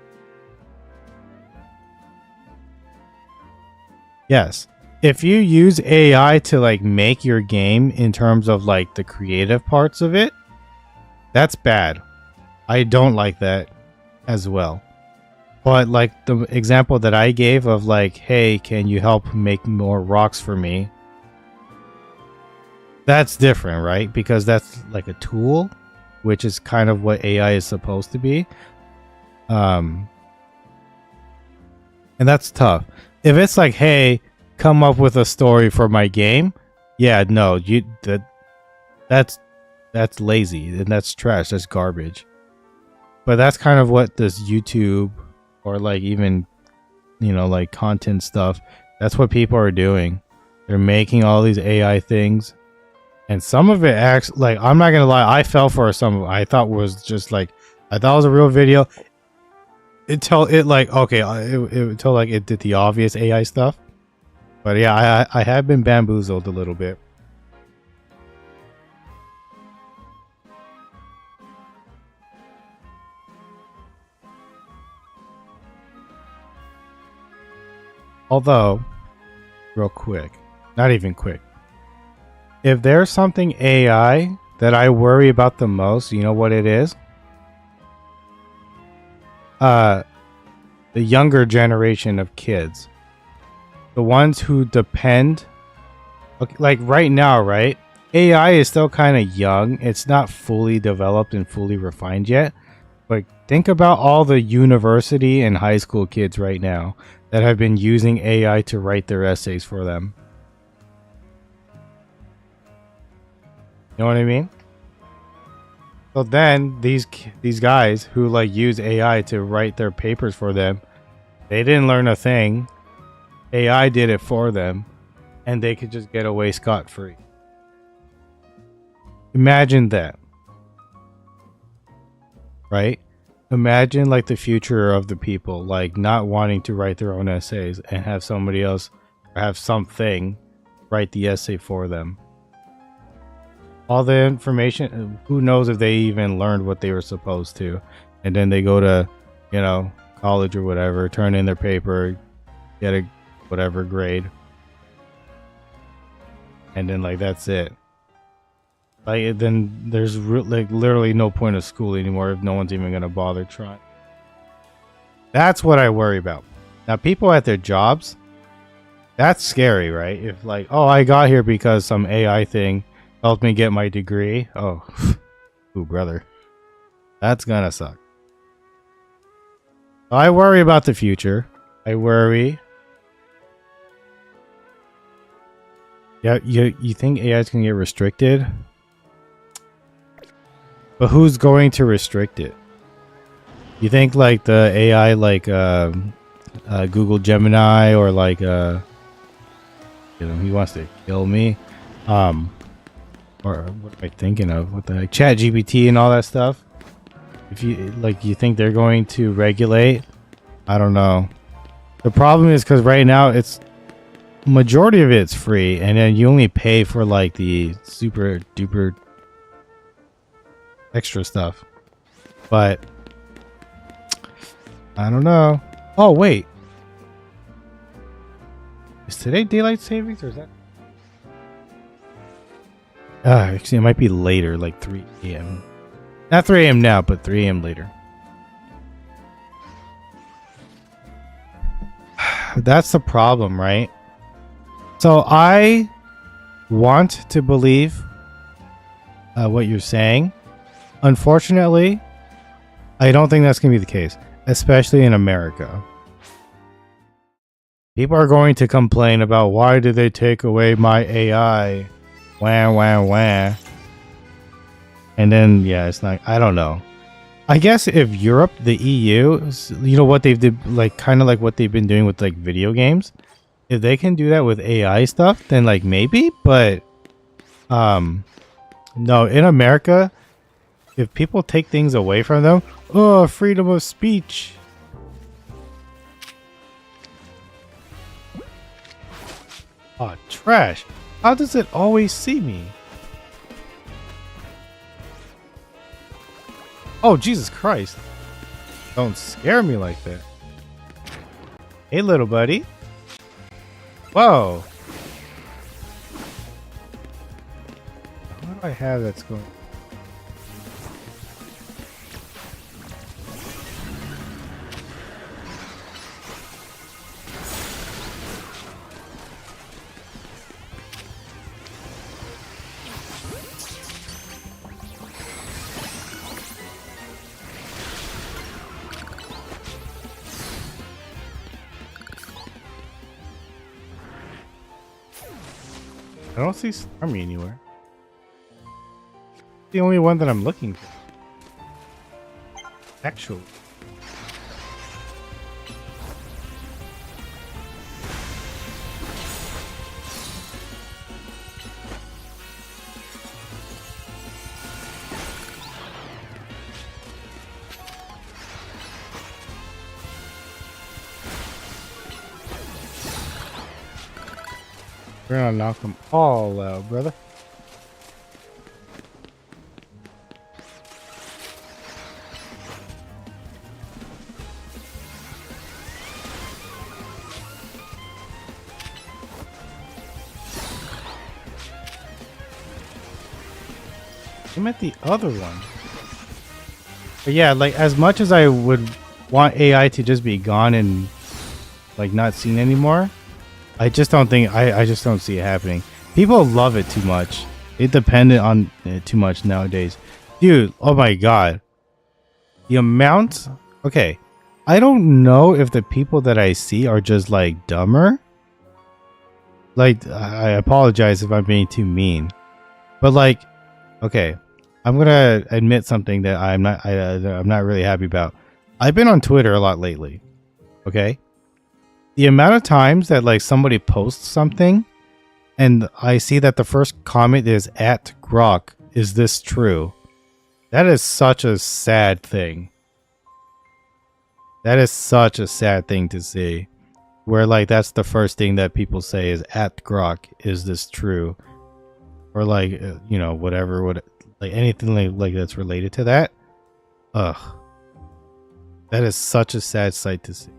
Yes. If you use AI to like make your game in terms of like the creative parts of it, that's bad. I don't like that as well. But like the example that I gave of like, hey, can you help make more rocks for me? That's different, right? Because that's like a tool, which is kind of what AI is supposed to be. And that's tough. If it's like, hey, come up with a story for my game, yeah, no, that's lazy and that's trash. That's garbage. But that's kind of what this YouTube or like even like content stuff, that's what people are doing. They're making all these AI things, and some of it acts like, I'm not gonna lie, I fell for some I thought was just like, I thought it was a real video until it like, okay, until like it did the obvious AI stuff. But yeah, I have been bamboozled a little bit. Although, real quick, not even quick, if there's something AI that I worry about the most, you know what it is? The younger generation of kids. The ones who depend, like right now, right? AI is still kind of young. It's not fully developed and fully refined yet. But think about all the university and high school kids right now that have been using AI to write their essays for them. You know what I mean? So then these guys who like use AI to write their papers for them, they didn't learn a thing. AI did it for them, and they could just get away scot-free. Imagine that. Right? Imagine like the future of the people, like not wanting to write their own essays and have somebody else or have something write the essay for them. All the information, who knows if they even learned what they were supposed to. And then they go to, college or whatever, turn in their paper, get a whatever grade. And then like that's it. Like then there's like literally no point of school anymore if no one's even gonna bother trying. That's what I worry about. Now people at their jobs, that's scary, right? If like, oh, I got here because some AI thing helped me get my degree. Oh, ooh, brother, that's gonna suck. I worry about the future. I worry. Yeah, you think AI is gonna get restricted? But who's going to restrict it? You think like the AI like Google Gemini or like he wants to kill me, or what am I thinking of? What the heck? Chat GPT and all that stuff. If you think they're going to regulate, I don't know. The problem is because right now it's majority of it's free, and then you only pay for like the super duper extra stuff. But I don't know. Oh wait, is today daylight savings or is that? Actually, it might be later, like 3 a.m. Not 3 a.m. now, but 3 a.m. later. That's the problem, right? So I want to believe what you're saying. Unfortunately, I don't think that's going to be the case, especially in America. People are going to complain about why did they take away my AI? Wah, wah, wah. And then, yeah, it's not, I don't know. I guess if Europe, the EU, what they've did, like kind of like what they've been doing with like video games, if they can do that with AI stuff, then like maybe, but no, in America, if people take things away from them, oh, freedom of speech. Oh, trash. How does it always see me? Oh, Jesus Christ. Don't scare me like that. Hey, little buddy. Whoa. What do I have that's going? I don't see Starmie anywhere. The only one that I'm looking for. Actually. We're gonna knock them all out, brother. I meant the other one. But yeah, like as much as I would want AI to just be gone and like not seen anymore, I just don't think I just don't see it happening. People love it too much. It dependent on it too much nowadays. Dude, oh my god. The amount, okay. I don't know if the people that I see are just like dumber. Like I apologize if I'm being too mean. But like, okay, I'm gonna admit something that I'm not really happy about. I've been on Twitter a lot lately. Okay, the amount of times that like somebody posts something, and I see that the first comment is at Grok. Is this true? That is such a sad thing. That is such a sad thing to see. Where like that's the first thing that people say is at Grok. Is this true? Or like you know whatever like anything like that's related to that. Ugh. That is such a sad sight to see.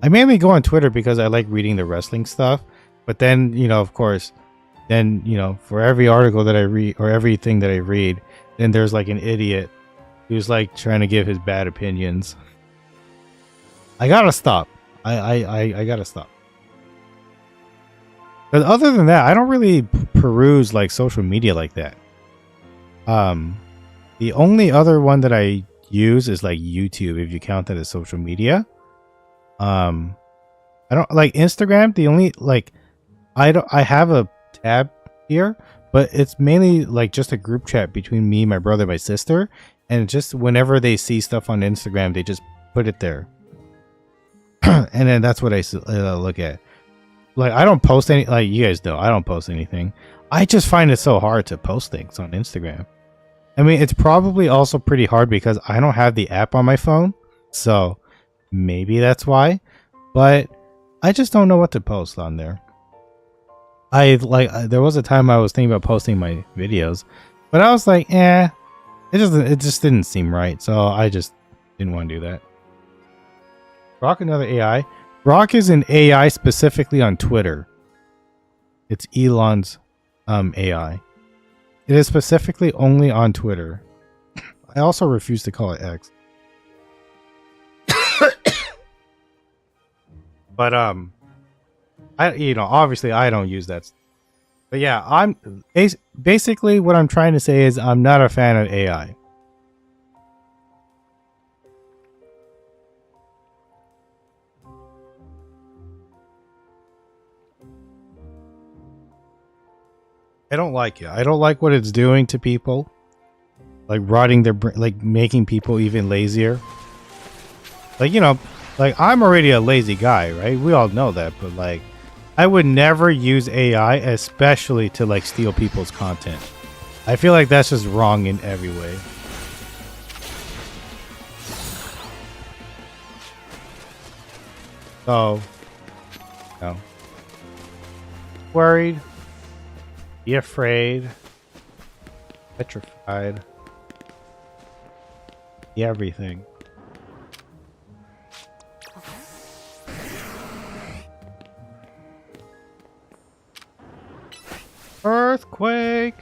I mainly go on Twitter because I like reading the wrestling stuff. But then, you know, of course, then, you know, for every article that I read or everything that I read, then there's like an idiot who's like trying to give his bad opinions. I gotta stop. I gotta stop. But other than that, I don't really peruse like social media like that. The only other one that I use is like YouTube, if you count that as social media. I don't like Instagram. The only like I have a tab here, but it's mainly like just a group chat between me, my brother, my sister, and just whenever they see stuff on Instagram, they just put it there. And then that's what I look at. Like I don't post any, like you guys know, I don't post anything. I just find it so hard to post things on Instagram. I mean, it's probably also pretty hard because I don't have the app on my phone. So maybe that's why. But I just don't know what to post on there. There was a time I was thinking about posting my videos, but I was like, it just didn't seem right. So I just didn't want to do that. Grok, another AI. Grok is an AI specifically on Twitter. It's Elon's AI. It is specifically only on Twitter. I also refuse to call it X. But obviously I don't use that. But yeah, I'm basically what I'm trying to say is I'm not a fan of AI. I don't like it. I don't like what it's doing to people. Like rotting their brain, like making people even lazier. Like, you know, like I'm already a lazy guy, right? We all know that, but like I would never use AI, especially to like steal people's content. I feel like that's just wrong in every way. So, no. Worried, be afraid, petrified, be everything. Earthquake!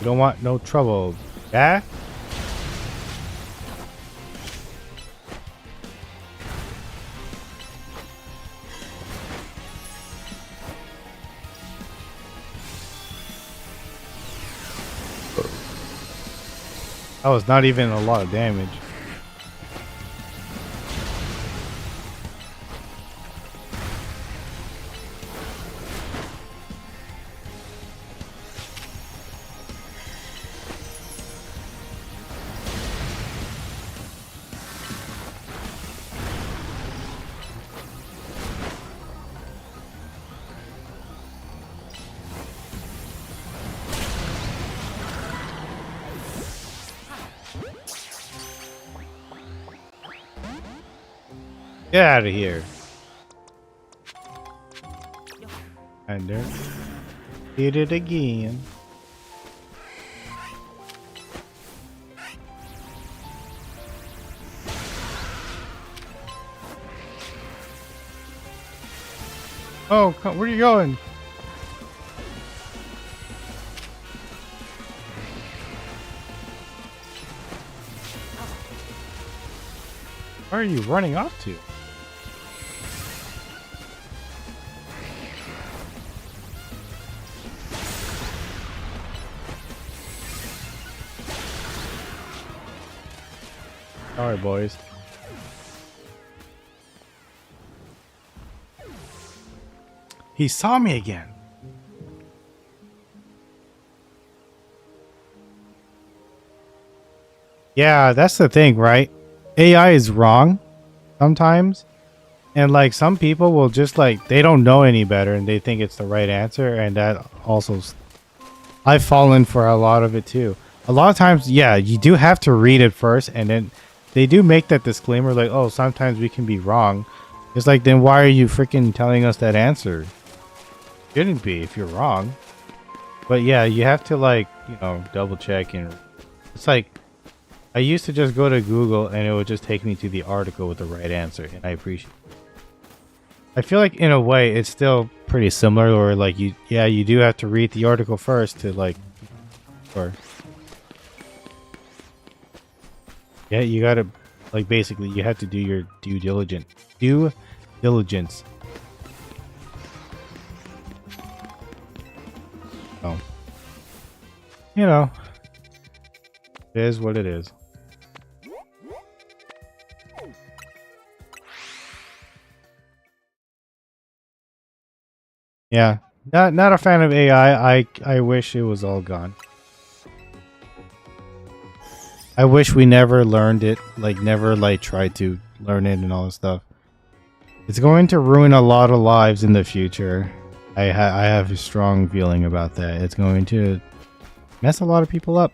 You don't want no trouble, yeah? That was not even a lot of damage. Get out of here. And there. Did it again. Oh, where are you going? Where are you running off to? Sorry, boys. He saw me again. Yeah, that's the thing, right? AI is wrong sometimes. And like some people will just like, they don't know any better and they think it's the right answer. And that also, I've fallen for a lot of it too. A lot of times, yeah, you do have to read it first. And then they do make that disclaimer like, oh, sometimes we can be wrong. It's like, then why are you freaking telling us that answer? Shouldn't be if you're wrong. But yeah, you have to like, you know, double check. And it's like, I used to just go to Google and it would just take me to the article with the right answer. And I appreciate it. I feel like in a way it's still pretty similar, or like you do have to read the article first to like, or yeah, you gotta like basically you have to do your due diligence. So, you know, it is what it is. Yeah, not a fan of AI. I wish it was all gone. I wish we never learned it, like never like tried to learn it and all this stuff. It's going to ruin a lot of lives in the future. I have a strong feeling about that. It's going to mess a lot of people up.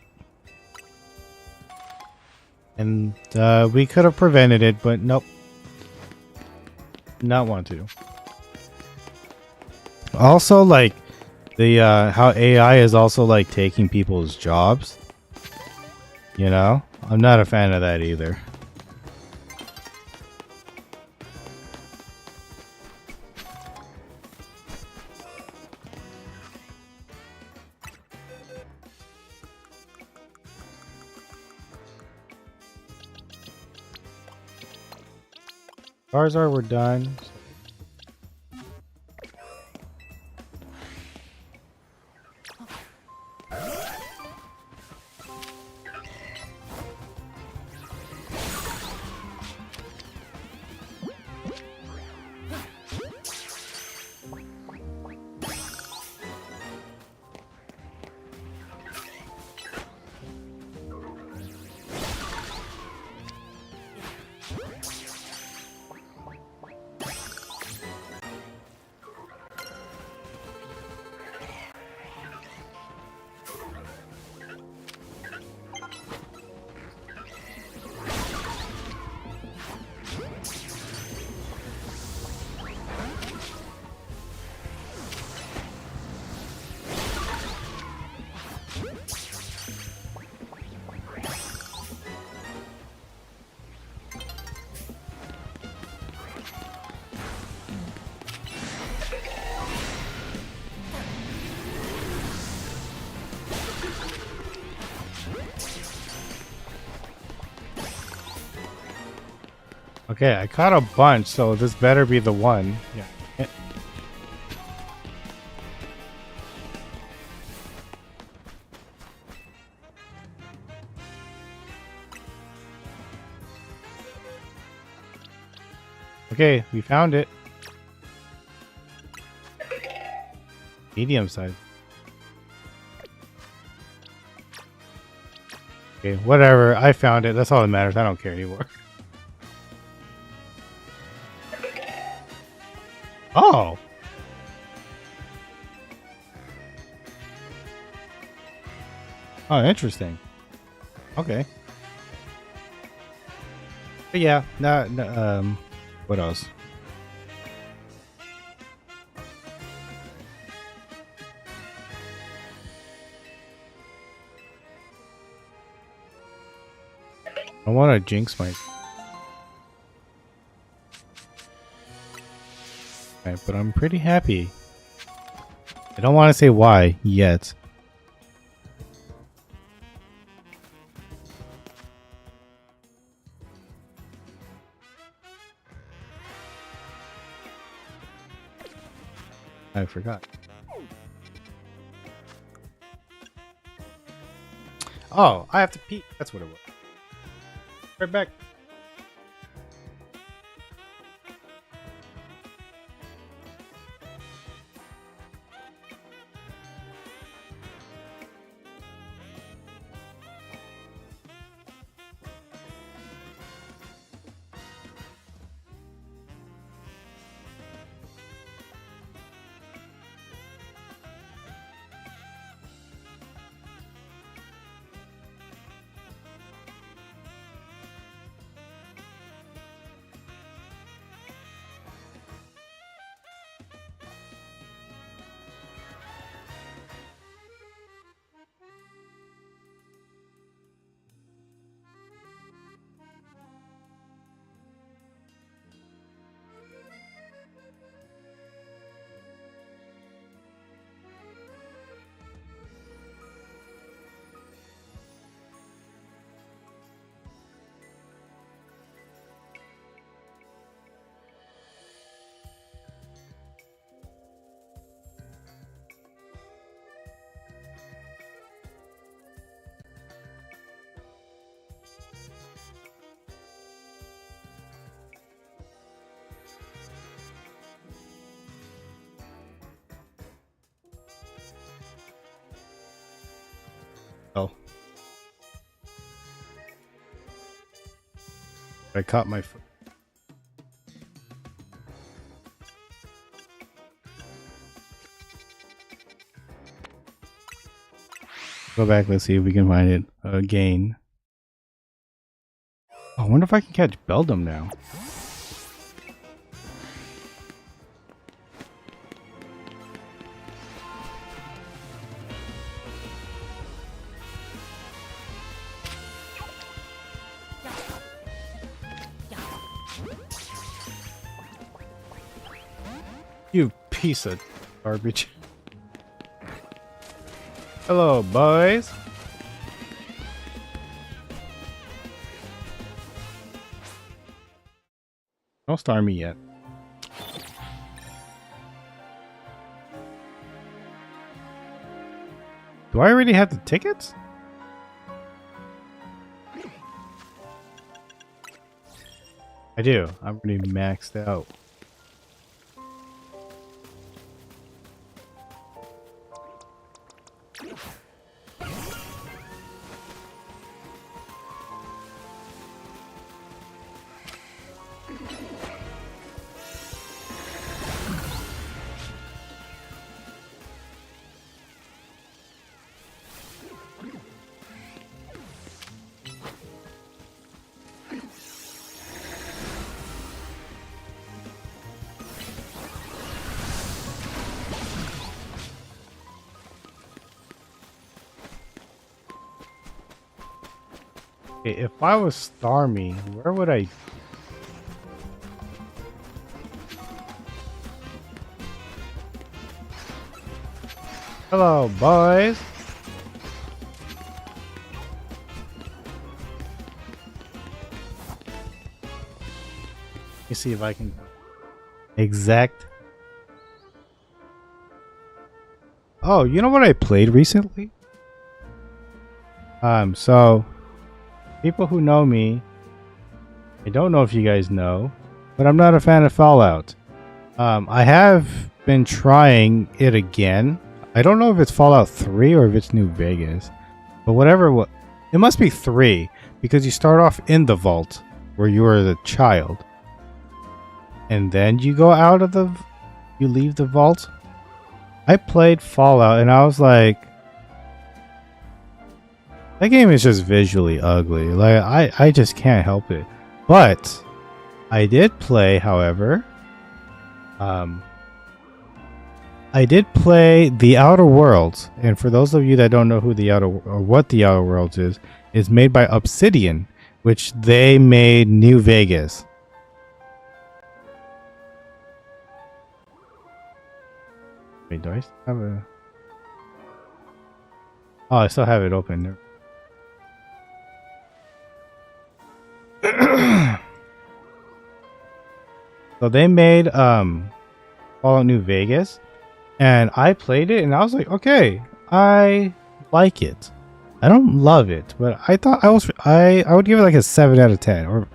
And we could have prevented it, but nope. Not want to. Also, like the how AI is also like taking people's jobs. You know, I'm not a fan of that either. Charizard, we're done. Okay, I caught a bunch, so this better be the one. Yeah. Okay, we found it. Medium size. Okay, whatever. I found it. That's all that matters. I don't care anymore. Oh! Oh, interesting. Okay. But yeah, what else? I want to jinx my... Right, but I'm pretty happy. I don't want to say why yet. I forgot. Oh, I have to pee. That's what it was. Right back. Oh. I caught my foot. Go back. Let's see if we can find it again. Oh, I wonder if I can catch Beldum now. You piece of garbage. Hello, boys. Don't star me yet. Do I already have the tickets? I do. I'm already maxed out. Okay, if I was Starmie, where would I... Hello, boys. see if I can exact. Oh, you know what I played recently? So people who know me, I don't know if you guys know, but I'm not a fan of Fallout. I have been trying it again. I don't know if it's Fallout 3 or if it's New Vegas, but whatever. It must be 3 because you start off in the vault where you are the child, and then you go out of you leave the vault. I played Fallout and I was like, that game is just visually ugly. Like I just can't help it. But I did play, however, I did play The Outer Worlds, and for those of you that don't know who what The Outer Worlds is made by Obsidian, which they made New Vegas. Wait, do I still have a? Oh, I still have it open. So they made Fallout New Vegas, and I played it and I was like, okay, I like it. I don't love it, but I thought I would give it like a 7 out of 10 or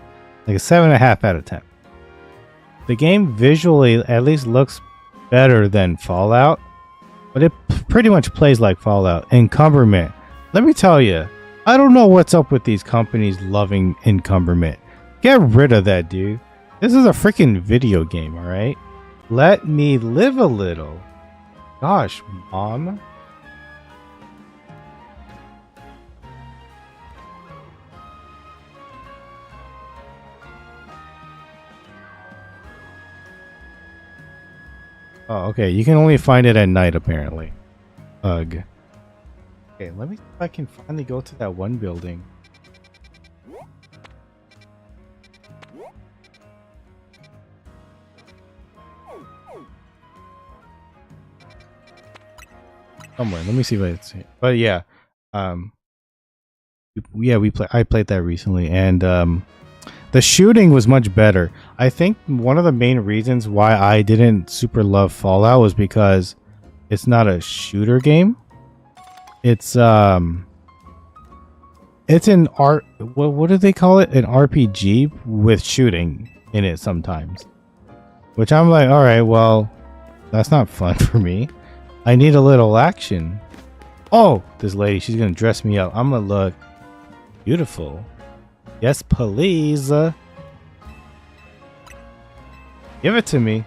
like a 7.5 out of 10. The game visually at least looks better than Fallout, but it pretty much plays like Fallout. Encumberment, let me tell you, I don't know what's up with these companies loving encumberment. Get rid of that, dude. This is a freaking video game, alright? Let me live a little. Gosh, Mom. Oh, okay. You can only find it at night, apparently. Ugh. Okay, let me see if I can finally go to that one building. Somewhere. Let me see if I see it. But yeah, I played that recently, and the shooting was much better. I think one of the main reasons why I didn't super love Fallout was because it's not a shooter game. It's an what do they call it? An RPG with shooting in it sometimes. Which I'm like, all right, well, that's not fun for me. I need a little action. Oh, this lady, she's gonna dress me up. I'm gonna look beautiful. Yes, please. Give it to me.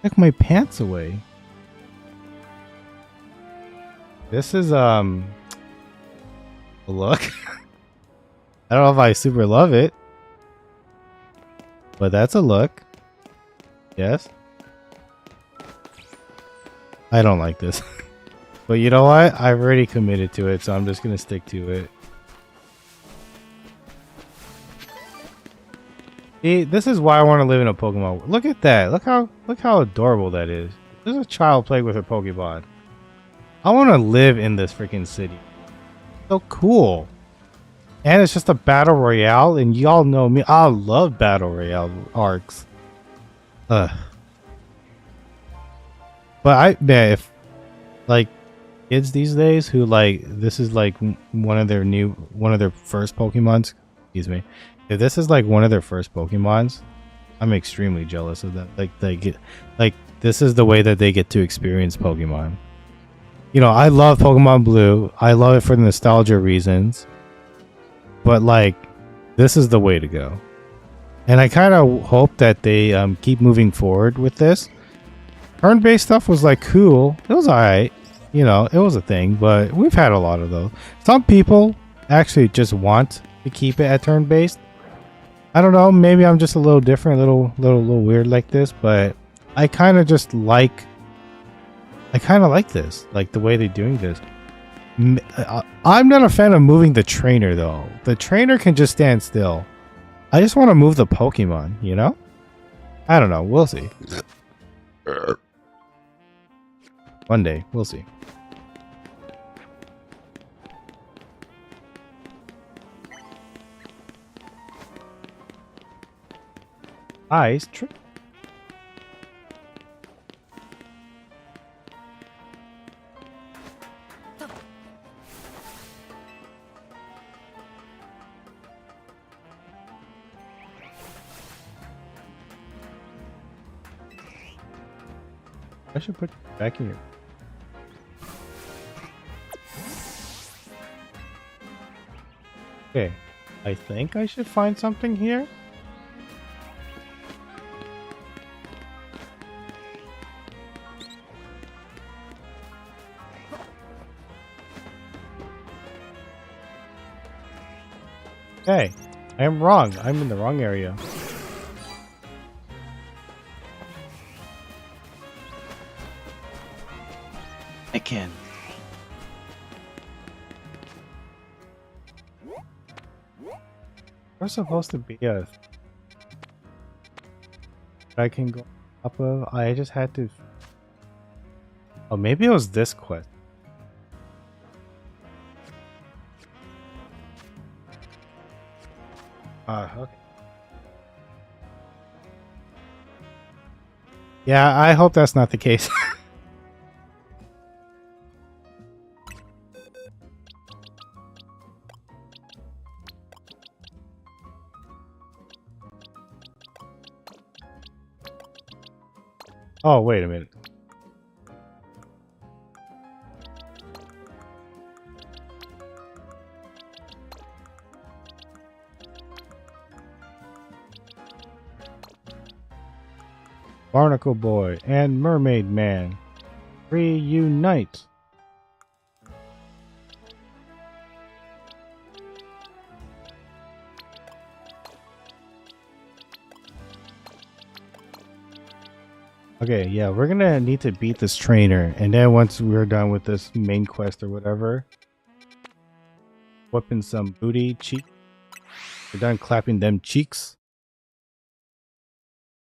Took my pants away. This is a look. I don't know if I super love it, but that's a look. Yes. I don't like this. But you know what? I've already committed to it, so I'm just going to stick to it. See, this is why I want to live in a Pokemon world. Look at that. Look how adorable that is. There's a child playing with her Pokemon. I want to live in this freaking city. So cool. And it's just a battle royale, and y'all know me. I love battle royale arcs. But if like kids these days who like this is like one of their first Pokemons, excuse me. If this is like one of their first Pokemons, I'm extremely jealous of that. Like this is the way that they get to experience Pokemon. You know, I love Pokemon Blue. I love it for the nostalgia reasons. But like, this is the way to go. And I kind of hope that they keep moving forward with this. Turn-based stuff was like cool. It was alright. You know, it was a thing, but we've had a lot of those. Some people actually just want to keep it at turn-based. I don't know, maybe I'm just a little different, a little weird like this, but I kind of like this, like the way they're doing this. I'm not a fan of moving the trainer though. The trainer can just stand still. I just want to move the Pokemon, you know? I don't know, we'll see. One day, we'll see. Ice trick. I should put it back in here. Okay, I think I should find something here. Hey, I am wrong. I'm in the wrong area. I can. There's supposed to be a... I can go up of... I just had to... Oh, maybe it was this quest. Okay. Yeah, I hope that's not the case. Oh, wait a minute. Barnacle Boy and Mermaid Man reunite. Okay, yeah, we're gonna need to beat this trainer, and then once we're done with this main quest or whatever, whipping some booty cheek. We're done clapping them cheeks.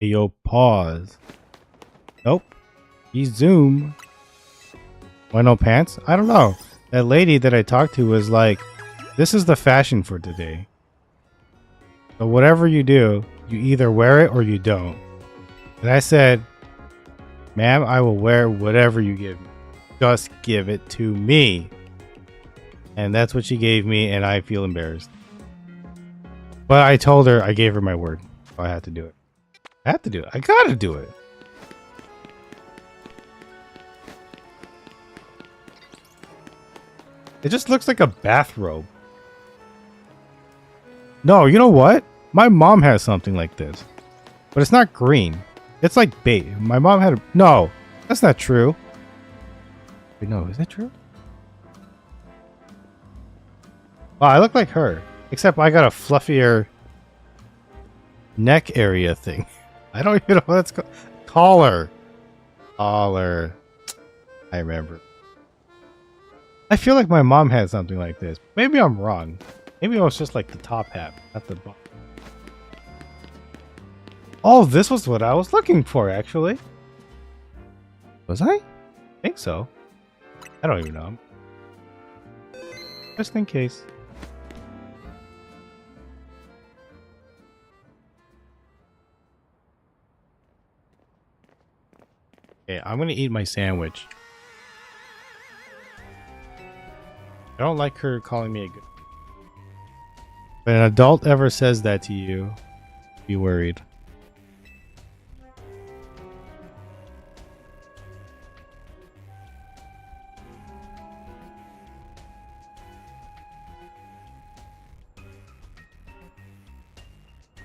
Hey, yo, pause. Nope. You zoom. Why no pants? I don't know. That lady that I talked to was like, this is the fashion for today. So whatever you do, you either wear it or you don't. And I said, ma'am, I will wear whatever you give me. Just give it to me. And that's what she gave me, and I feel embarrassed. But I told her, I gave her my word. So I had to do it. I have to do it. I gotta do it. It just looks like a bathrobe. No, you know what? My mom has something like this. But it's not green. It's like bait. My mom had a... No, that's not true. Wait, no, is that true? Oh, I look like her. Except I got a fluffier neck area thing. I don't even know what that's called. Collar. Collar. I remember. I feel like my mom had something like this. Maybe I'm wrong. Maybe it was just like the top half, not the bottom. Oh, this was what I was looking for, actually. Was I? I think so. I don't even know. Just in case. Okay, I'm gonna eat my sandwich. I don't like her calling me a good... If an adult ever says that to you, be worried.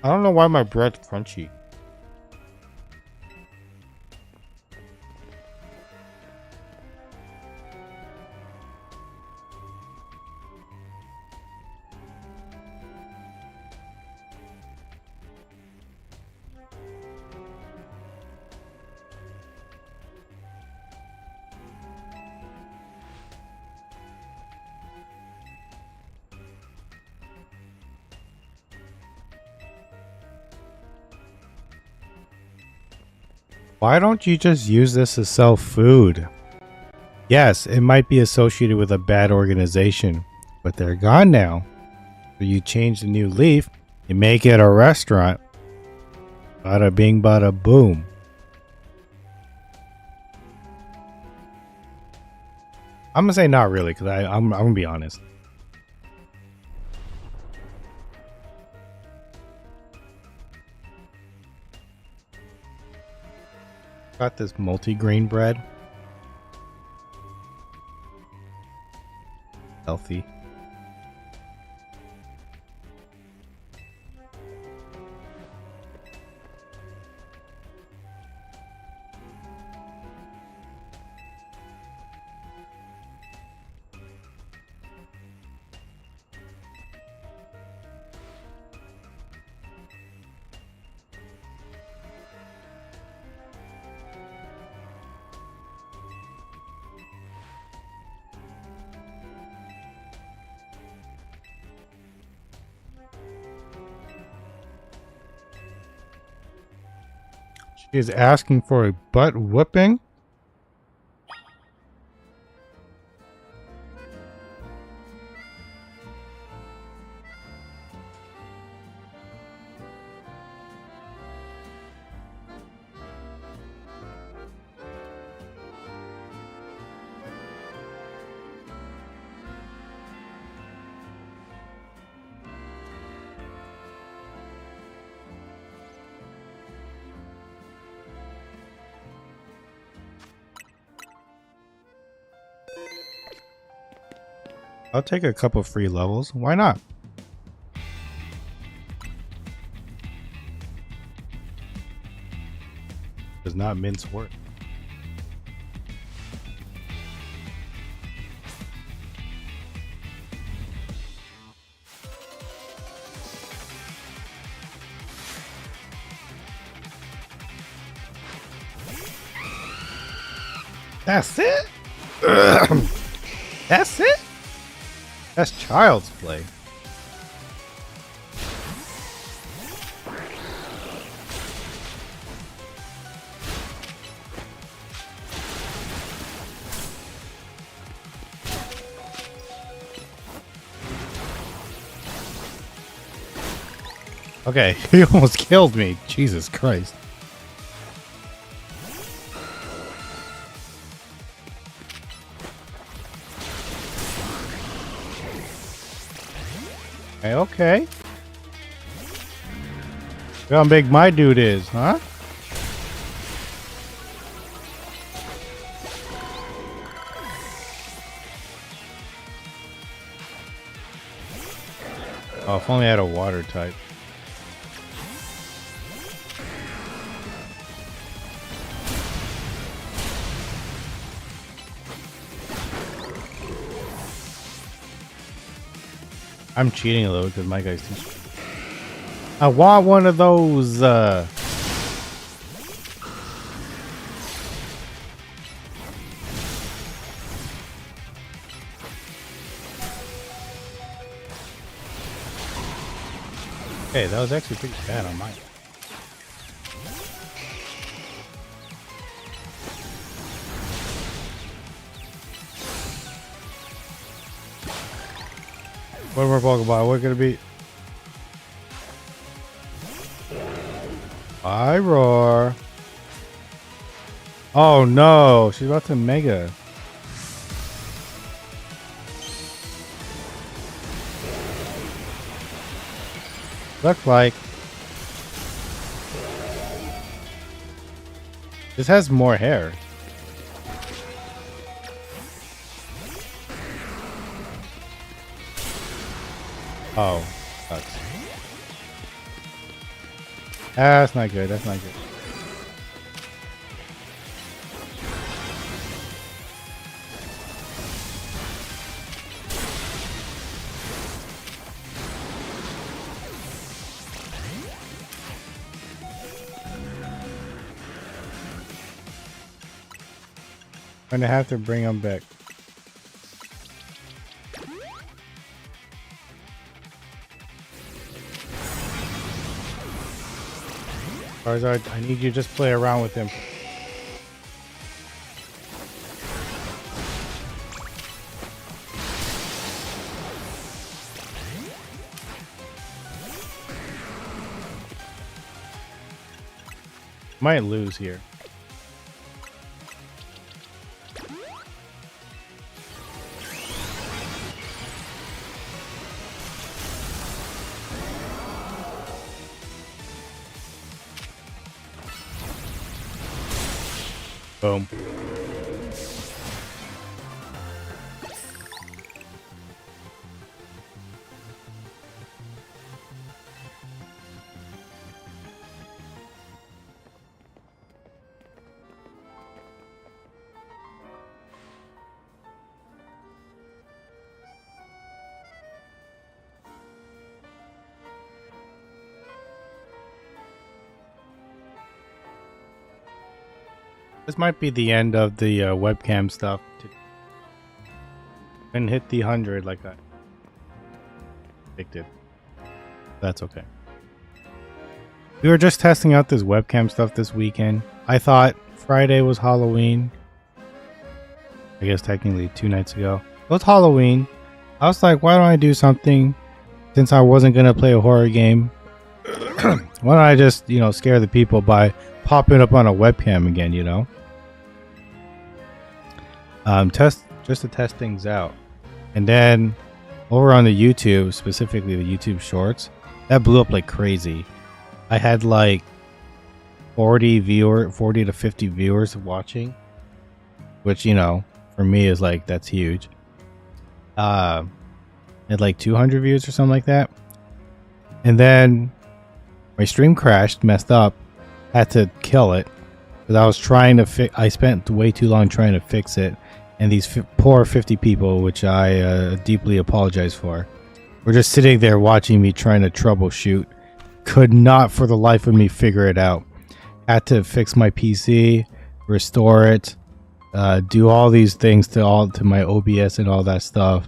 I don't know why my bread's crunchy. Why don't you just use this to sell food? Yes, it might be associated with a bad organization, but they're gone now. So you change the new leaf, you make it a restaurant. Bada bing, bada boom. I'm gonna say not really, because I'm gonna be honest. Got this multi-grain bread. Healthy. She is asking for a butt whooping. I'll take a couple free levels. Why not? Does not mince work. That's it? That's it? That's child's play. Okay, he almost killed me. Jesus Christ. Okay. Look how big my dude is, huh? Oh, if only I had a water type. I'm cheating a little because my guy's too. I want one of those. Hey, that was actually pretty bad on mine. One more Pokeball. What could it be? I roar. Oh no, she's about to mega. Look like this has more hair. Oh, sucks. That's not good. That's not good. I'm gonna have to bring him back. Charizard, I need you to just play around with him. Might lose here. Boom. This might be the end of the webcam stuff. And hit the 100 like I predicted. That's okay. We were just testing out this webcam stuff this weekend. I thought Friday was Halloween. I guess technically 2 nights ago. It was Halloween. I was like, why don't I do something since I wasn't going to play a horror game? Why don't I just, scare the people by popping up on a webcam again, just to test things out. And then over on the YouTube, specifically the YouTube Shorts, that blew up like crazy. I had like 40 to 50 viewers watching, which for me is like, that's huge. Had like 200 views or something like that. And then my stream crashed, messed up, had to kill it because I was trying to I spent way too long trying to fix it, and these poor 50 people, which I deeply apologize for, were just sitting there watching me trying to troubleshoot. Could not for the life of me figure it out. Had to fix my PC, restore it, do all these things to my OBS and all that stuff.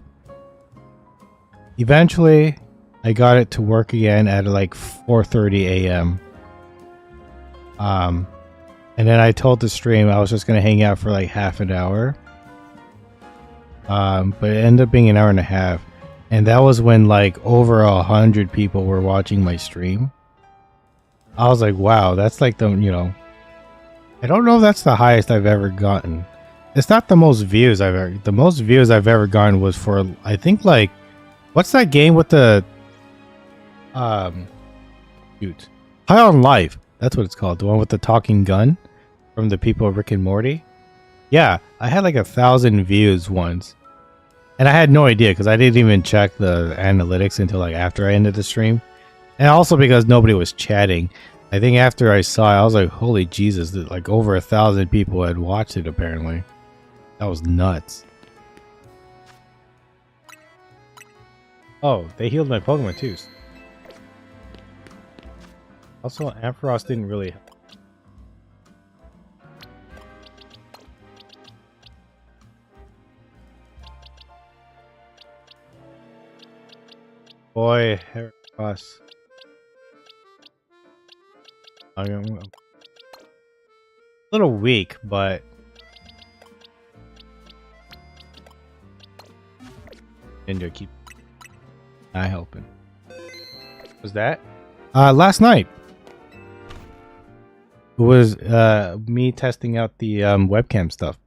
Eventually, I got it to work again at like 4:30 a.m. And then I told the stream I was just gonna hang out for like half an hour. But it ended up being an hour and a half, and that was when like over 100 people were watching my stream. I was like, wow, that's like I don't know if that's the highest I've ever gotten. It's not the most views the most views I've ever gotten was for, I think, like, what's that game with the shoot, High on Life, that's what it's called, the one with the talking gun from the people of Rick and Morty. Yeah, I had like 1,000 views once, and I had no idea because I didn't even check the analytics until like after I ended the stream, and also because nobody was chatting. I think after I saw it, I was like, holy Jesus, like over 1,000 people had watched it apparently. That was nuts. Oh, they healed my Pokemon too. Also, Ampharos didn't really help. Boy, Ampharos. I'm a little weak, but Ninja keep not helping. Was that? Last night. It was me testing out the webcam stuff.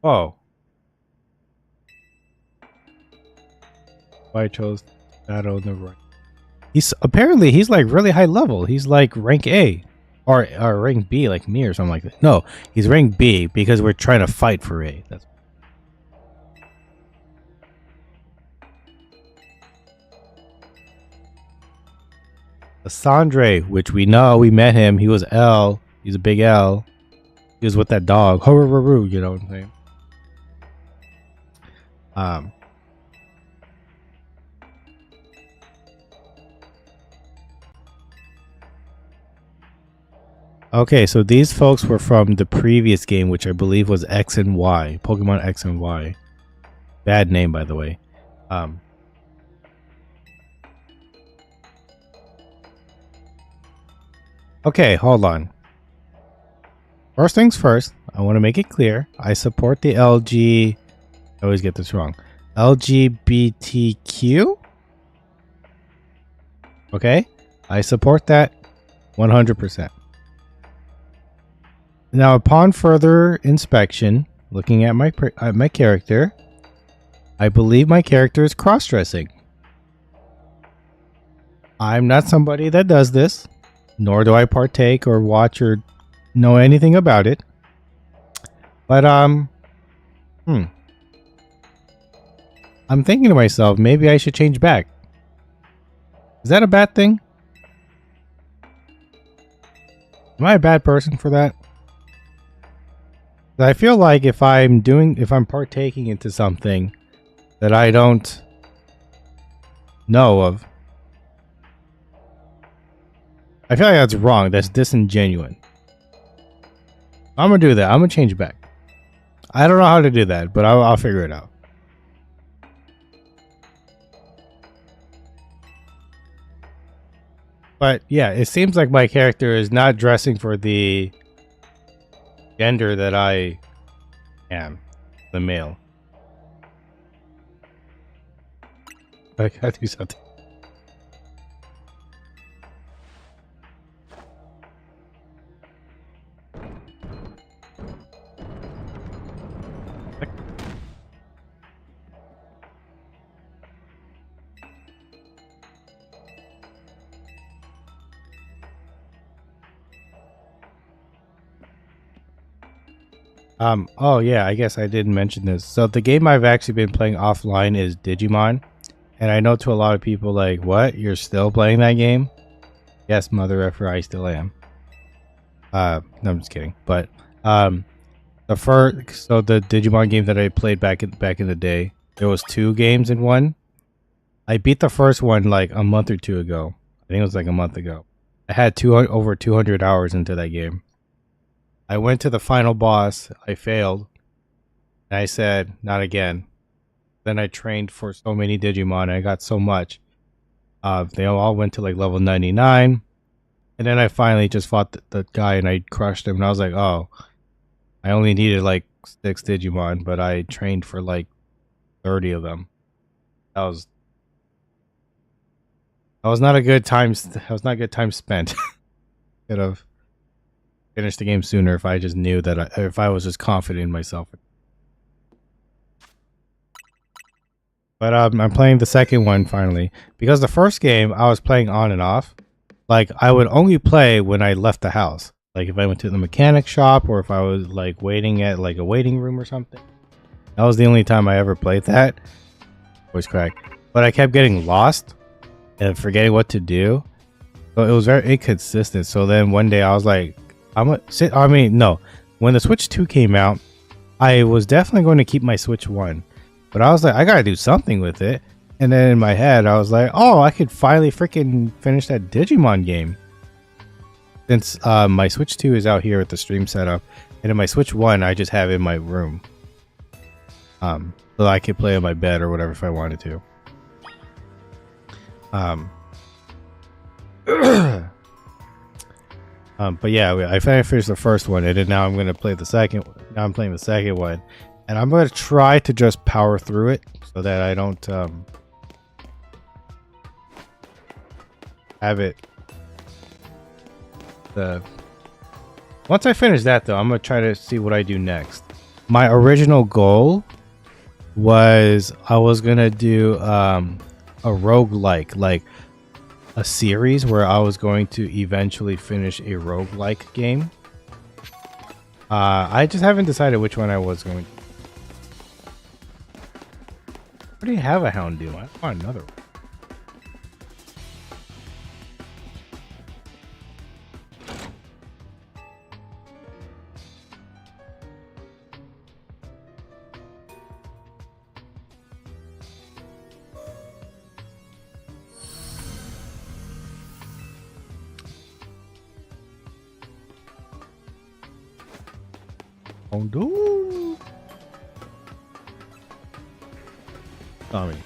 Oh. Why I chose Shadow in the right. He's like really high level. He's like rank A. Or rank B like me or something like that. No, he's rank B because we're trying to fight for A. That's Sandre, which we know, we met him. He was L. He's a big L. He was with that dog. You know what I'm saying? Okay, so these folks were from the previous game, which I believe was X and Y. Pokemon X and Y. Bad name, by the way. Okay, hold on. First things first, I want to make it clear. I support the I always get this wrong. LGBTQ? Okay? I support that 100%. Now, upon further inspection, looking at my character, I believe my character is cross-dressing. I'm not somebody that does this, nor do I partake or watch or know anything about it. But I'm thinking to myself, maybe I should change back. Is that a bad thing? Am I a bad person for that? I feel like if I'm partaking into something that I don't know of, I feel like that's wrong. That's disingenuous. I'm gonna do that. I'm gonna change back. I don't know how to do that, but I'll figure it out. But yeah, it seems like my character is not dressing for the gender that I am, the male. I gotta do something. Oh yeah, I guess I didn't mention this. So the game I've actually been playing offline is Digimon. And I know to a lot of people like, what? You're still playing that game? Yes, mother effer, I still am. No, I'm just kidding. But the Digimon game that I played back in the day, there was 2 games in one. I beat the first one like a month or 2 ago. I think it was like a month ago. I had over 200 hours into that game. I went to the final boss. I failed. And I said, not again. Then I trained for so many Digimon. And I got so much. They all went to like level 99. And then I finally just fought the guy and I crushed him. And I was like, oh, I only needed like 6 Digimon, but I trained for like 30 of them. That was not a good time. That was not a good time spent. Could have finished the game sooner if I just knew that if I was just confident in myself. But I'm playing the second one finally because the first game I was playing on and off. Like I would only play when I left the house. Like if I went to the mechanic shop or if I was like waiting at like a waiting room or something. That was the only time I ever played that. Voice crack. But I kept getting lost and forgetting what to do. So it was very inconsistent. So then one day I was like, when the Switch 2 came out, I was definitely going to keep my Switch 1. But I was like, I gotta do something with it. And then in my head, I was like, oh, I could finally freaking finish that Digimon game. Since my Switch 2 is out here at the stream setup. And in my Switch 1, I just have it in my room. So I could play on my bed or whatever if I wanted to. But yeah, I finished the first one, and then now I'm gonna play the second. Now I'm playing the second one, and I'm gonna try to just power through it so that I don't have it. Once I finish that, though, I'm gonna try to see what I do next. My original goal was I was gonna do a roguelike, like a series where I was going to eventually finish a roguelike game. I just haven't decided which one I was going to. I already have a Houndoom. I want another one. Houndoom. Sorry.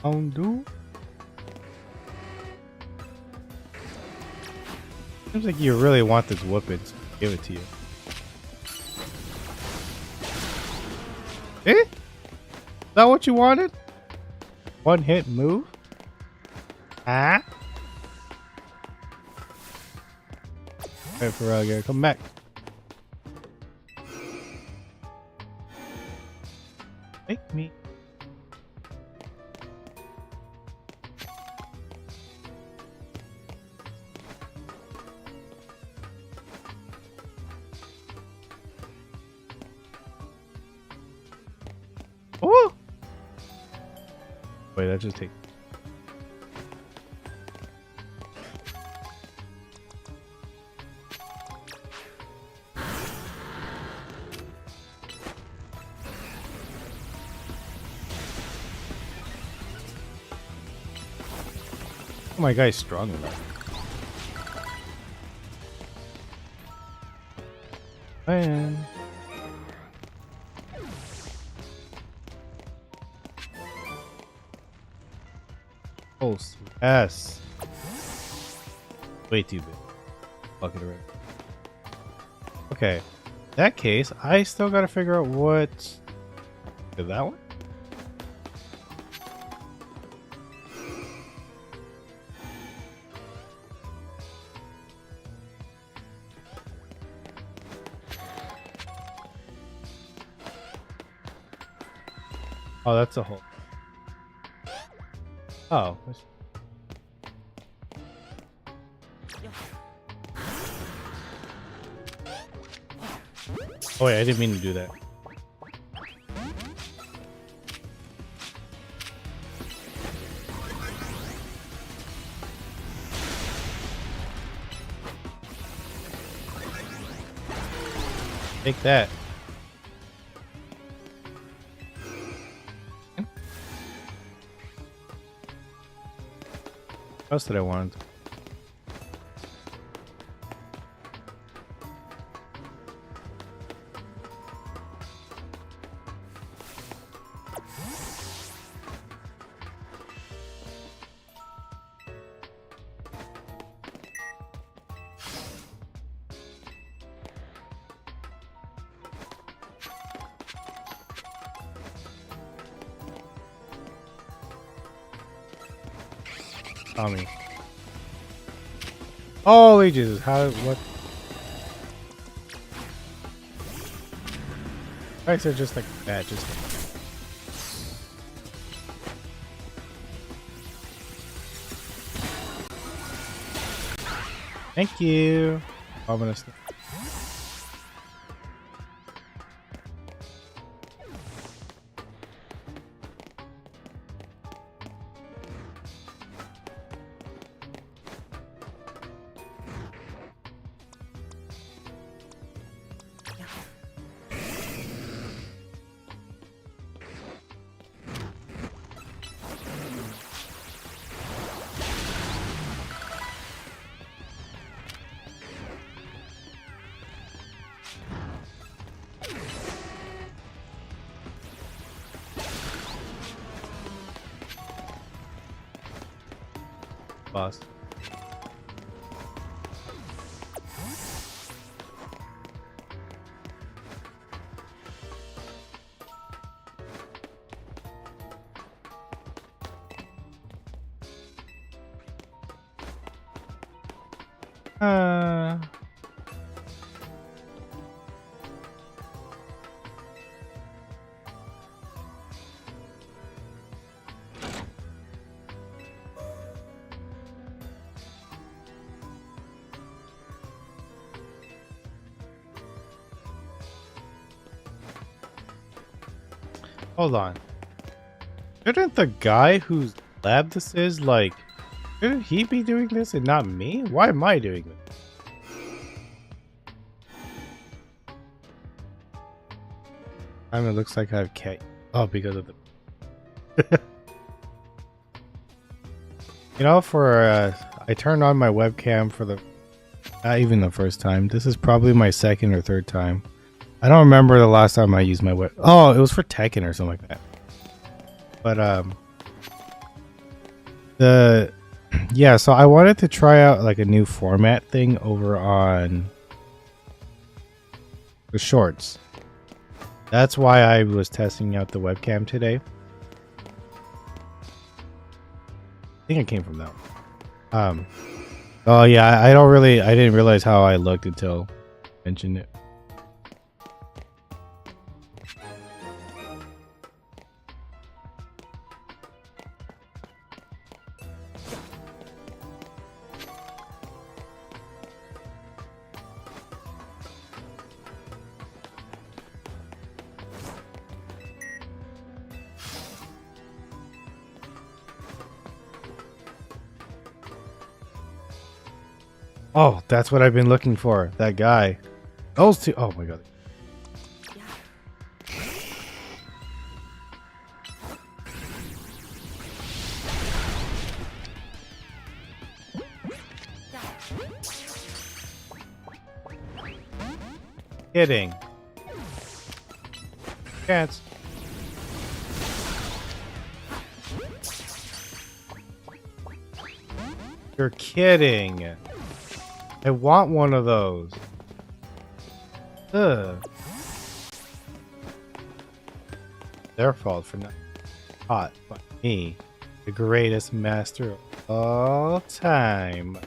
Undo. Seems like you really want this whooping, so I'll give it to you. Eh? Is that what you wanted? One hit move? Ah? Alright, Ferralia, come back. Make me. Oh! Wait, that just takes. Oh, my guy's strong enough. Man. Oh, yes. Way too big. Bucket around. Okay. In that case, I still gotta figure out what. Is that one? Oh, that's a hole. Oh. Oh wait, I didn't mean to do that. Take that. What else did I want? Tommy. Holy Jesus, how, what? Guys are just like that, just like thank you. Ominous. Boss. Hold on. Shouldn't the guy whose lab this is, like, shouldn't he be doing this and not me? Why am I doing this? I mean, it looks like I have cat. Oh, because of the. You know, for I turned on my webcam for the not even the first time. This is probably my second or third time. I don't remember the last time I used my web. Oh, it was for Tekken or something like that. But The yeah, so I wanted to try out like a new format thing over on the shorts. That's why I was testing out the webcam today. I think it came from that one. Oh yeah, I didn't realize how I looked until I mentioned it. Oh, that's what I've been looking for. That guy. Those two. Oh my god. Kidding. Chance. You're kidding. I want one of those. Ugh. Their fault for not taught by me, the greatest master of all time.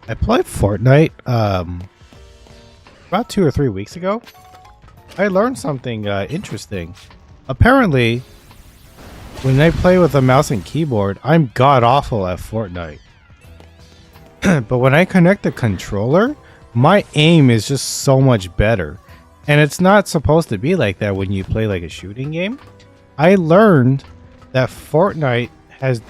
I played Fortnite about 2 or 3 weeks ago. I learned something interesting. Apparently, when I play with a mouse and keyboard, I'm god awful at Fortnite. But when I connect the controller, my aim is just so much better. And it's not supposed to be like that when you play like a shooting game. I learned that Fortnite has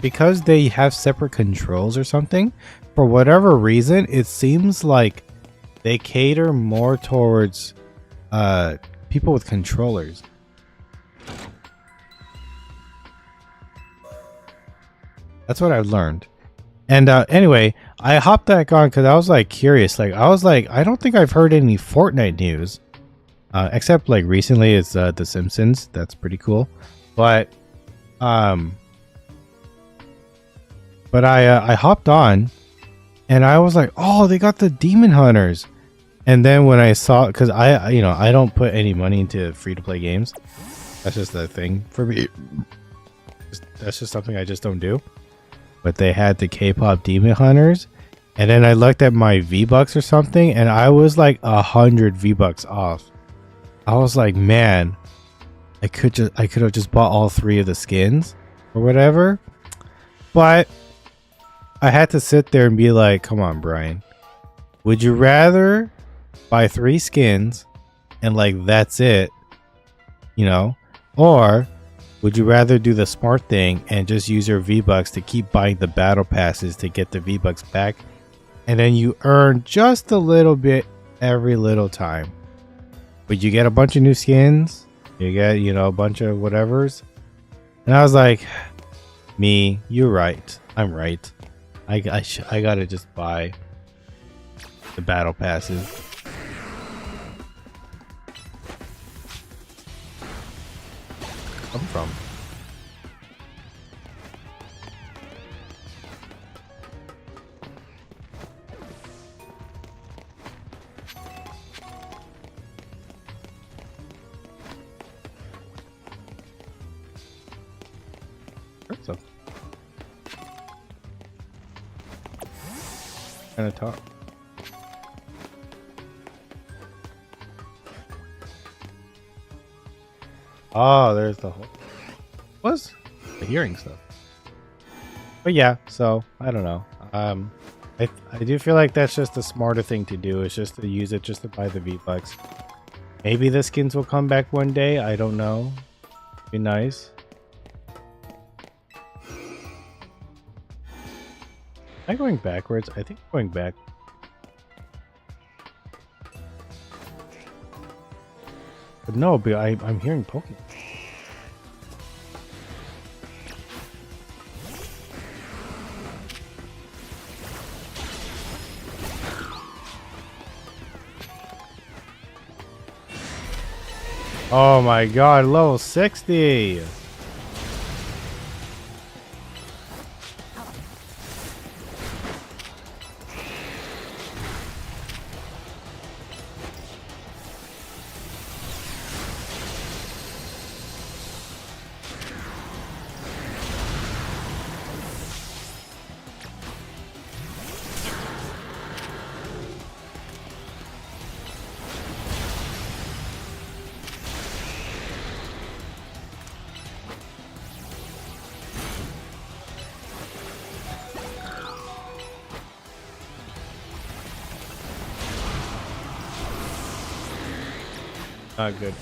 because they have separate controls or something. For whatever reason, it seems like they cater more towards people with controllers. That's what I've learned. And anyway, I hopped back on because I was like curious. I don't think I've heard any Fortnite news, except like recently it's The Simpsons. That's pretty cool. But I hopped on, and I was like, oh, they got the Demon Hunters. And then when I saw, because I don't put any money into free to play games. That's just a thing for me. That's just something I just don't do. But they had the K-pop Demon Hunters, and then I looked at my V-Bucks or something, and I was like 100 V-Bucks off. I was like, man, I could have just bought all 3 of the skins or whatever. But I had to sit there and be like, come on, Brian. Would you rather buy 3 skins and like that's it, or would you rather do the smart thing and just use your V-Bucks to keep buying the battle passes to get the V-Bucks back, and then you earn just a little bit every little time, but you get a bunch of new skins, you get a bunch of whatevers. And I was like, me, you're right, I'm right. I gotta just buy the battle passes. Come from? So, kind of talk. Oh, there's the whole was the hearing stuff. But yeah, so I don't know. I do feel like that's just the smarter thing to do. Is just to use it just to buy the V-Bucks. Maybe the skins will come back one day. I don't know. Be nice. Am I going backwards? I think I'm going back. But no, but I'm hearing Pokemon. Oh my god, level 60! Not good.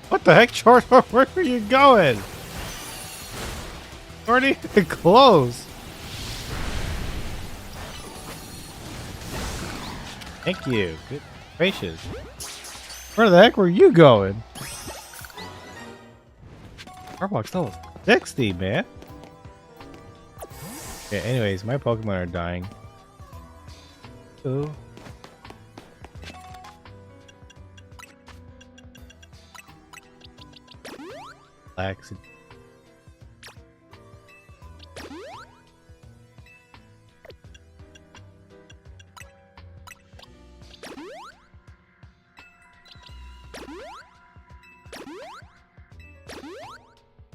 What the heck, Short? Where are you going? Already close. Thank you. Good gracious. Where the heck were you going? Starbucks level 60, man. Okay, anyways, my Pokemon are dying. Ooh. Relax.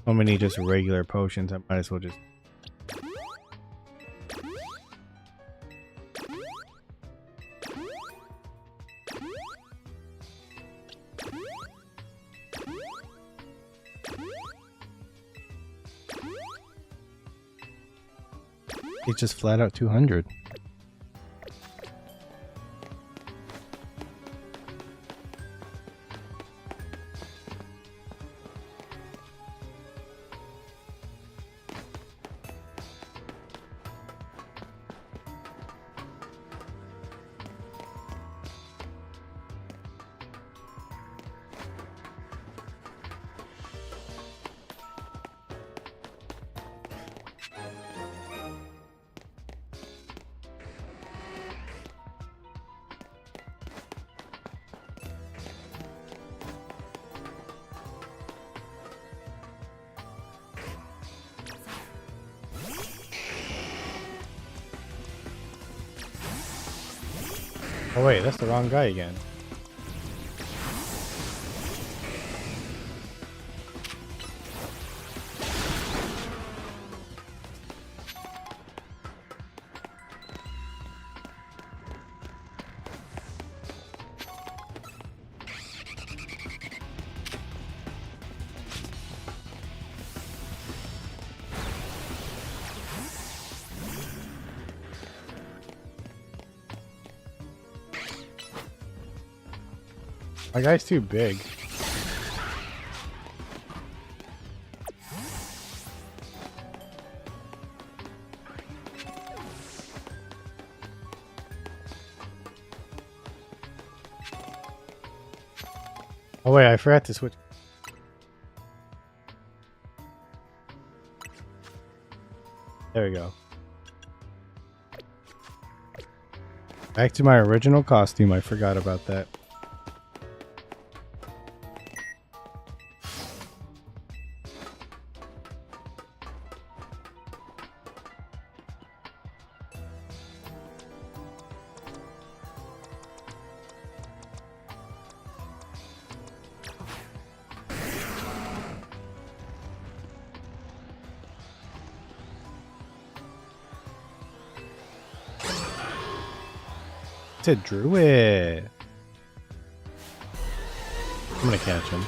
So many just regular potions, I might as well just... It's just flat out 200. Oh wait, that's the wrong guy again. My guy's too big. Oh wait, I forgot to switch. There we go. Back to my original costume, I forgot about that. To Druid. I'm gonna catch him.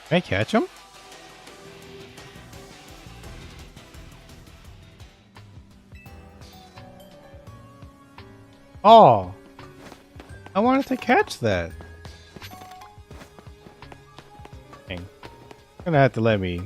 Can I catch him? Oh, I wanted to catch that. Dang. You're gonna have to let me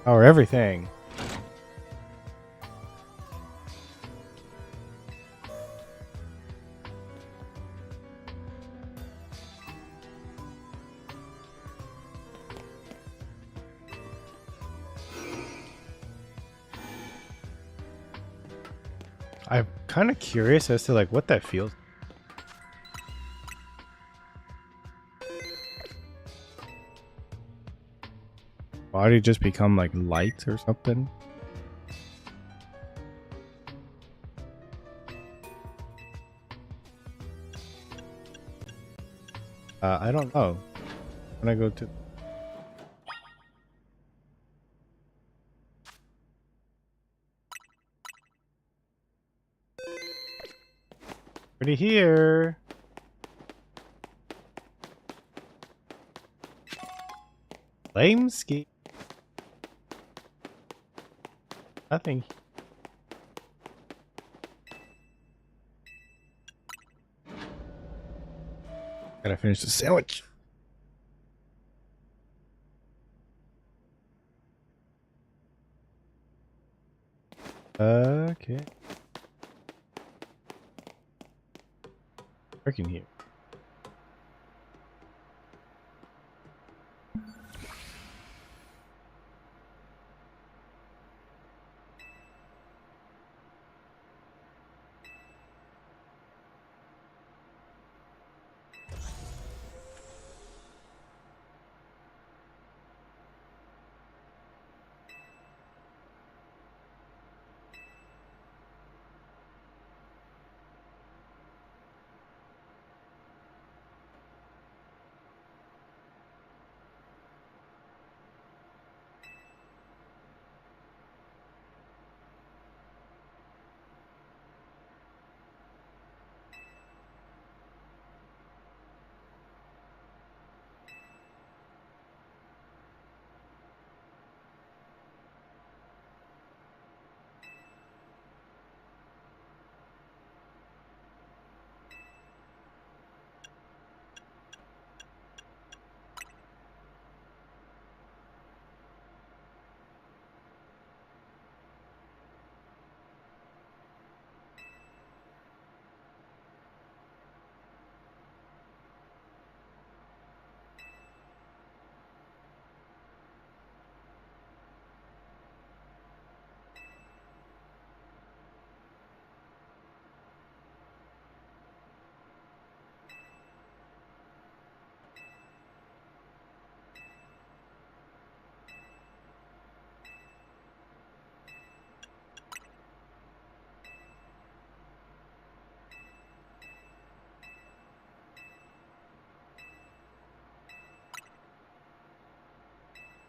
Power everything. I'm kind of curious as to like what that feels. Body just become like light or something. I don't know. When I go to pretty here. Flame ski. Nothing. Gotta finish the sandwich. Okay. Working here.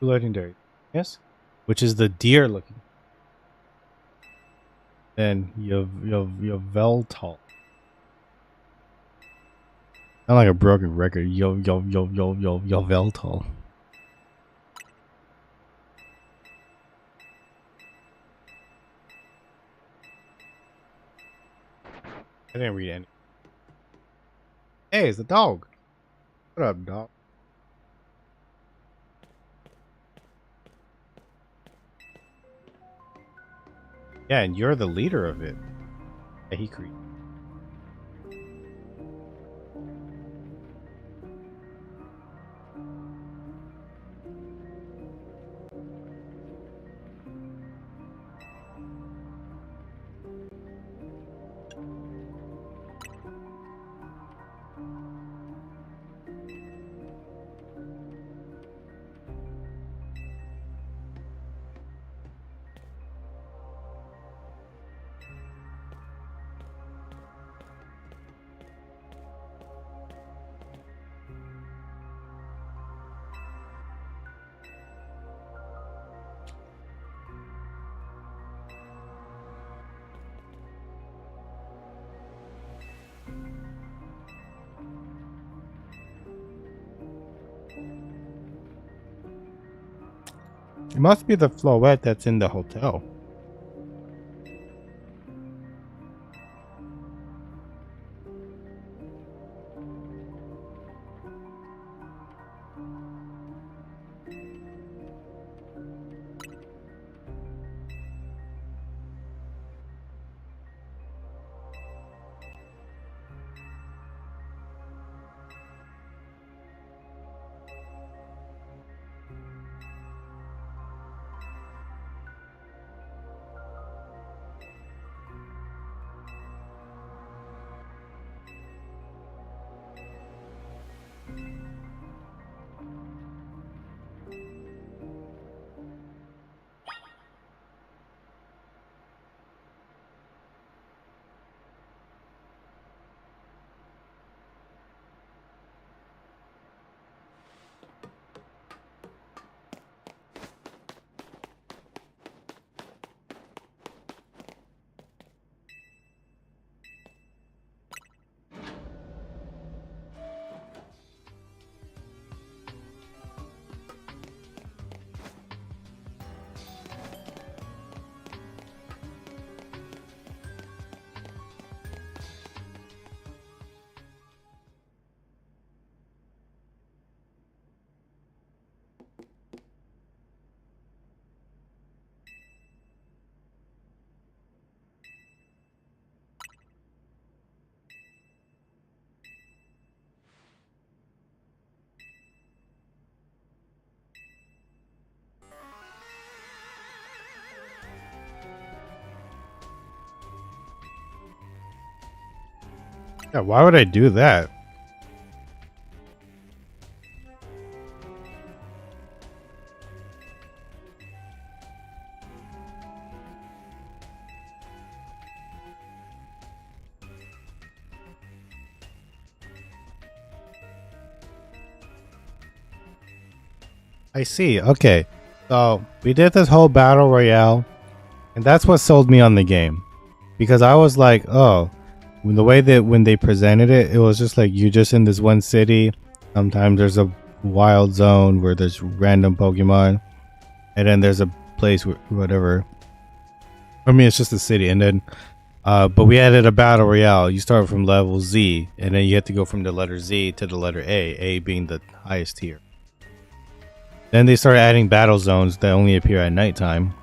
Legendary. Yes. Which is the deer looking. Then Yveltal. Sound like a broken record. Yveltal. I didn't read any. Hey, it's the dog. What up, dog? Yeah, and you're the leader of it. Yeah, he creeped. It must be the Floette that's in the hotel. Yeah, why would I do that? I see. Okay. So we did this whole battle royale, and that's what sold me on the game. Because I was like, oh, the way that when they presented it, it was just like you're just in this one city. Sometimes there's a wild zone where there's random Pokemon, and then there's a place where whatever. I mean, it's just a city, and then, but we added a battle royale. You start from level Z, and then you have to go from the letter Z to the letter A. A being the highest tier. Then they started adding battle zones that only appear at nighttime,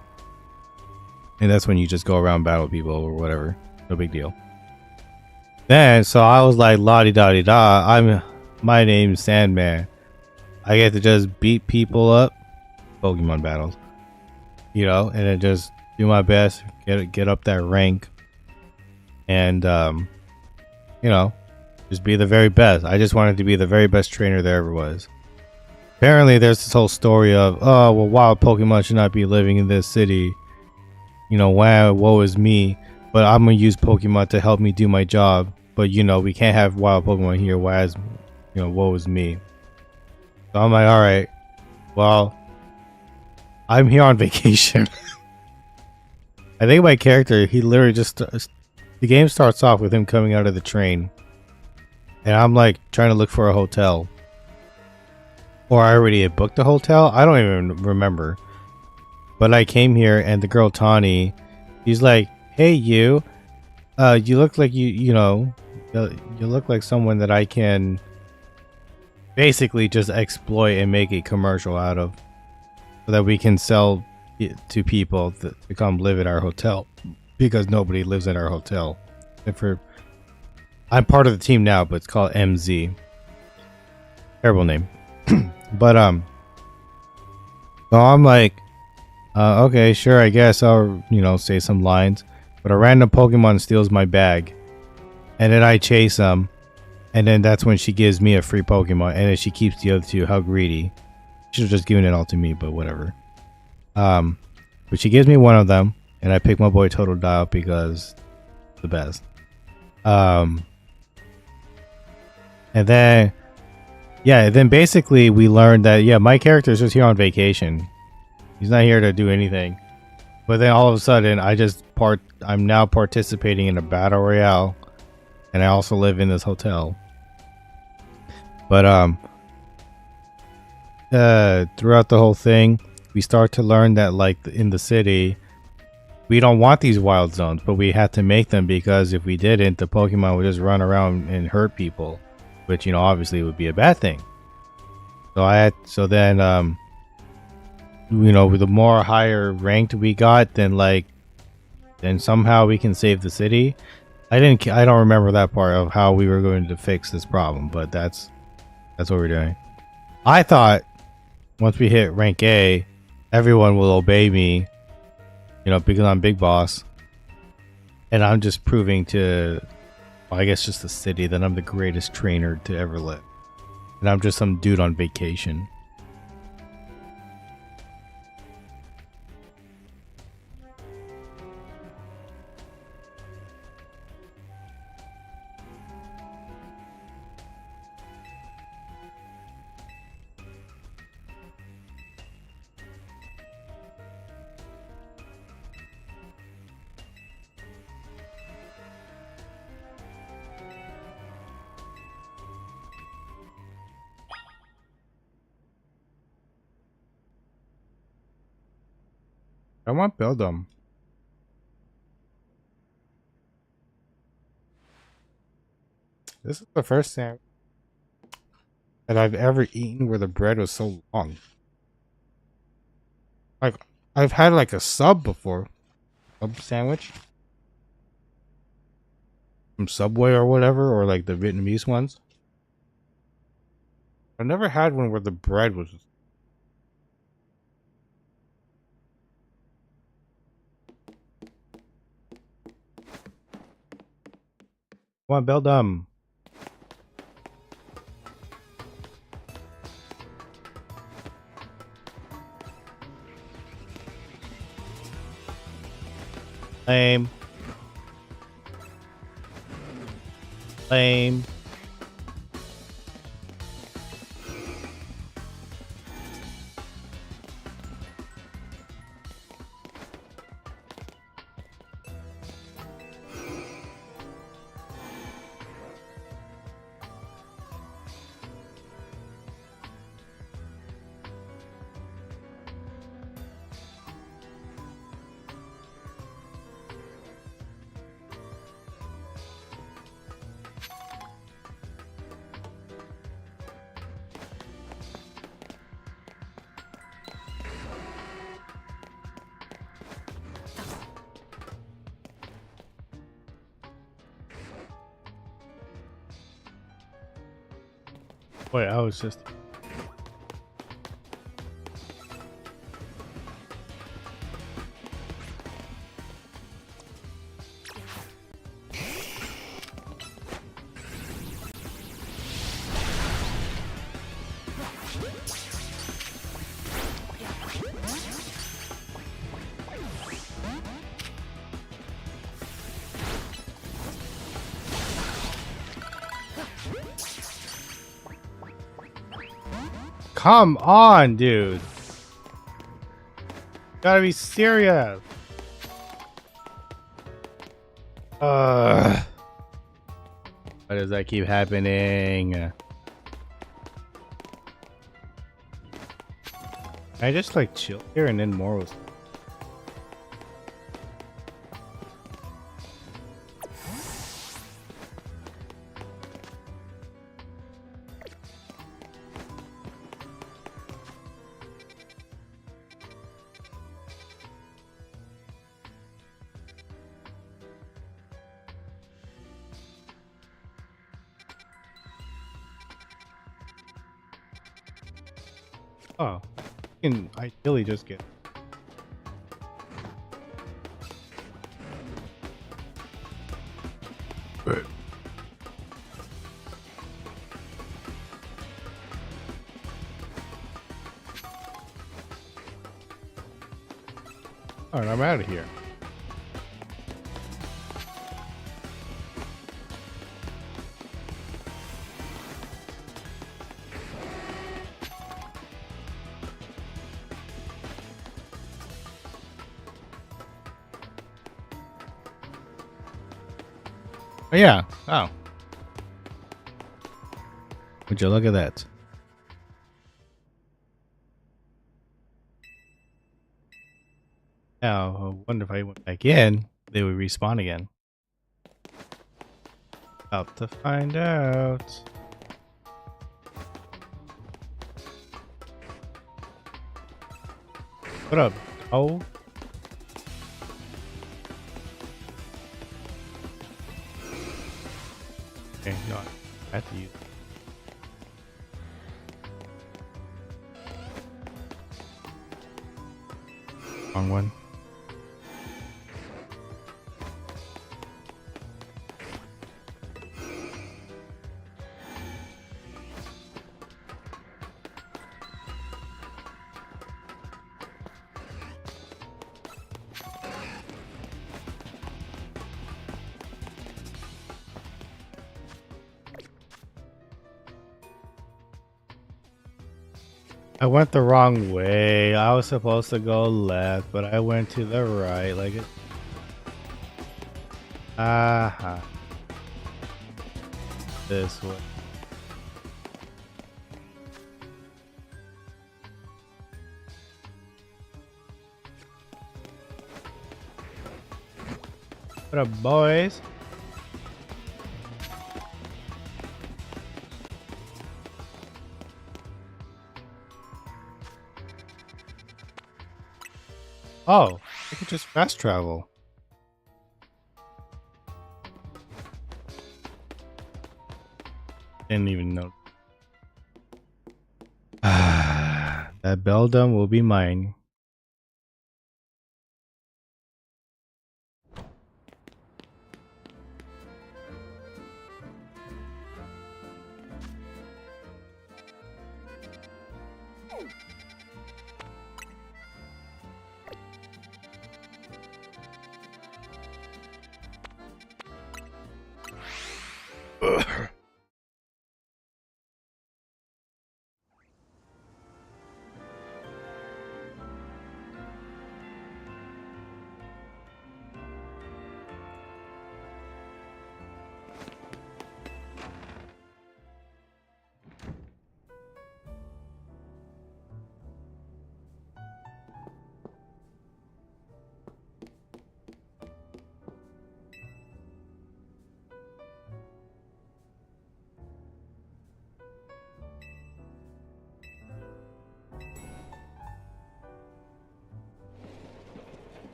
and that's when you just go around battle people or whatever. No big deal. Then, so I was like, la di da di da. My name's Sandman. I get to just beat people up, Pokemon battles, and then just do my best, get up that rank, and you know, just be the very best. I just wanted to be the very best trainer there ever was. Apparently, there's this whole story of, oh, well, wild Pokemon should not be living in this city. Wow, woe is me. But I'm gonna use Pokemon to help me do my job. But we can't have wild Pokemon here. Whereas, woe is me. So I'm like, all right, well, I'm here on vacation. I think my character, he literally the game starts off with him coming out of the train, and I'm like trying to look for a hotel, or I already had booked a hotel. I don't even remember. But I came here, and the girl Tawny, she's like, "Hey, you look like you look like someone that I can basically just exploit and make a commercial out of, so that we can sell it to people to come live at our hotel, because nobody lives at our hotel. I'm part of the team now, but it's called MZ. Terrible name, but so I'm like, okay, sure, I guess I'll say some lines, but a random Pokemon steals my bag, and then I chase them. And then that's when she gives me a free Pokemon, and then she keeps the other two. How greedy! Should have just given it all to me, but whatever. But she gives me one of them, and I pick my boy Total Dial because the best. Um, and then then basically we learned that my character is just here on vacation. He's not here to do anything. But then all of a sudden, I'm now participating in a battle royale, and I also live in this hotel. But throughout the whole thing, we start to learn that, like, in the city, we don't want these wild zones, but we have to make them, because if we didn't, the Pokemon would just run around and hurt people, which obviously would be a bad thing. So then with the more higher ranked we got, then somehow we can save the city. I don't remember that part of how we were going to fix this problem, but that's what we're doing. I thought once we hit rank A, everyone will obey me, because I'm Big Boss. And I'm just proving to, well, I guess just the city, that I'm the greatest trainer to ever live. And I'm just some dude on vacation. I want Beldum. This is the first sandwich that I've ever eaten where the bread was so long. Like, I've had like a sub before. Sub sandwich from Subway or whatever, or like the Vietnamese ones. I've never had one where the bread was. I want Beldum. Lame. Lame. Wait, I was just... Come on, dude. Gotta be serious. Why does that keep happening? Can I just like chill here and then more was... Oh, you can ideally just get... Alright, I'm out of here. Oh, yeah. Oh. Would you look at that? Now, I wonder if I went back in, they would respawn again. About to find out. What up? Oh. Okay, no, I have to use it. Wrong one. I went the wrong way. I was supposed to go left, but I went to the right. Like it. Aha. This way. What up, boys? Oh, I could just fast travel. Didn't even know. That beldam will be mine.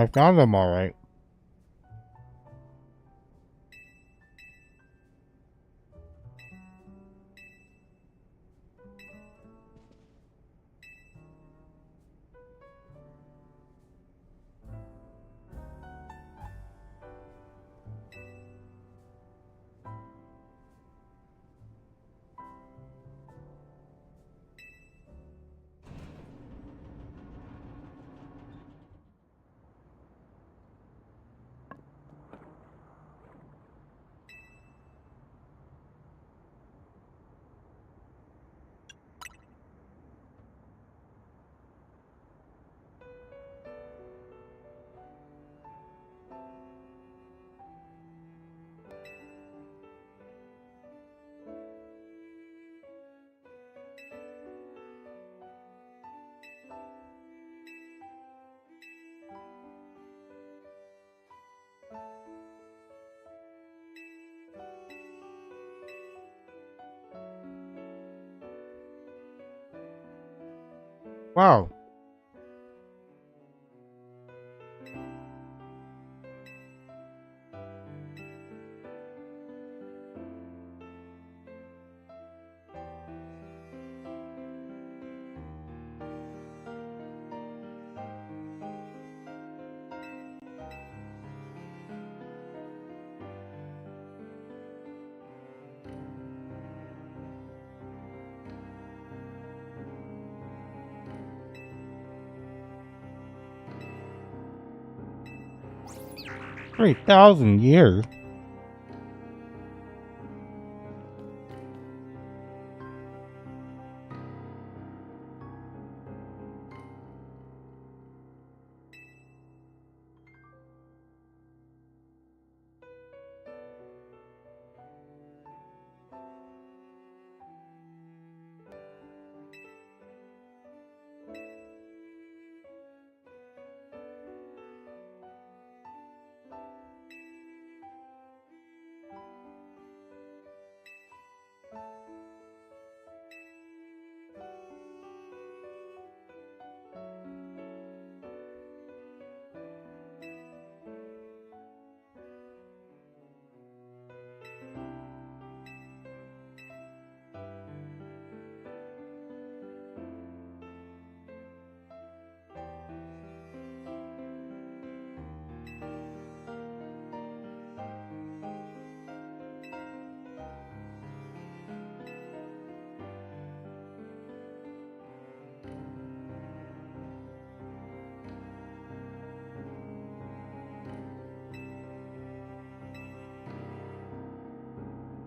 I found them all right. Wow. $3,000 years.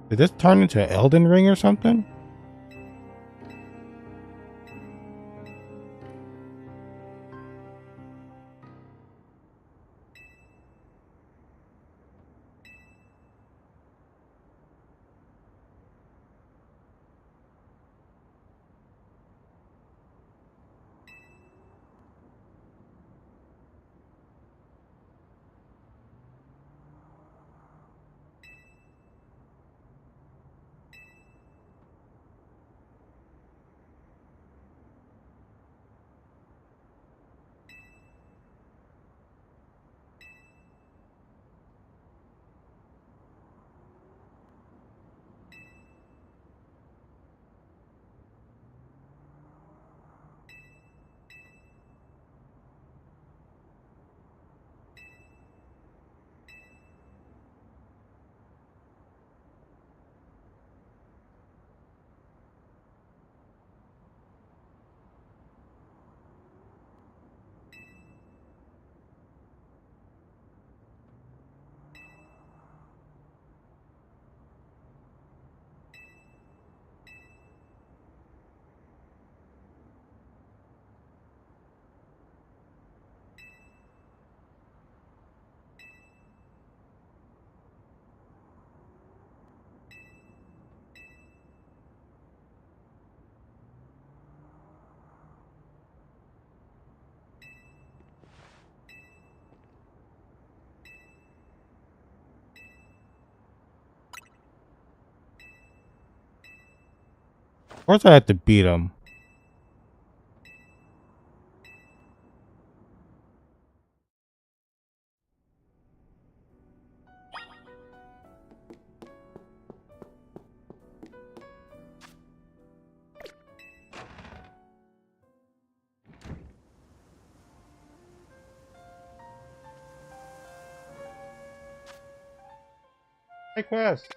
Did this turn into Elden Ring or something? Of course I had to beat him. Hey, Quest.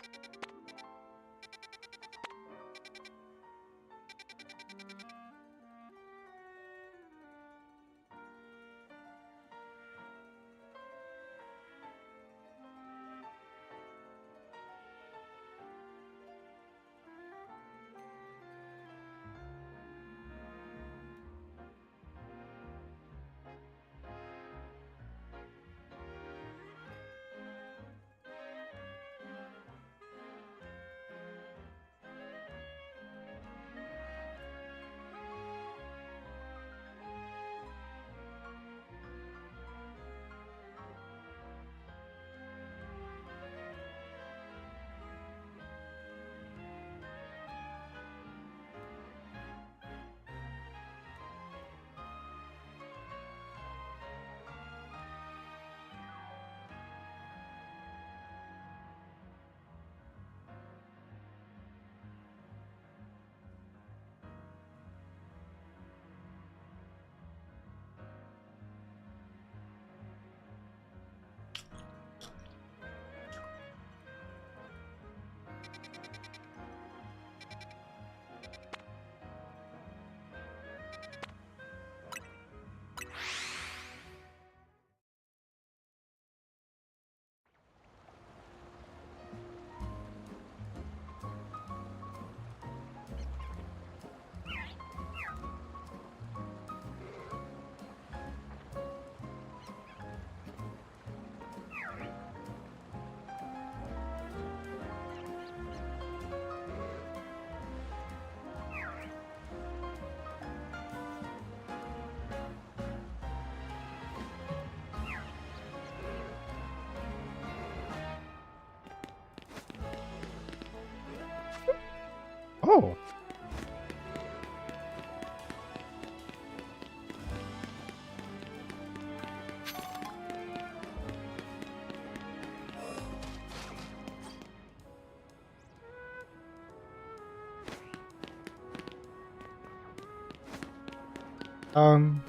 Oh. Um.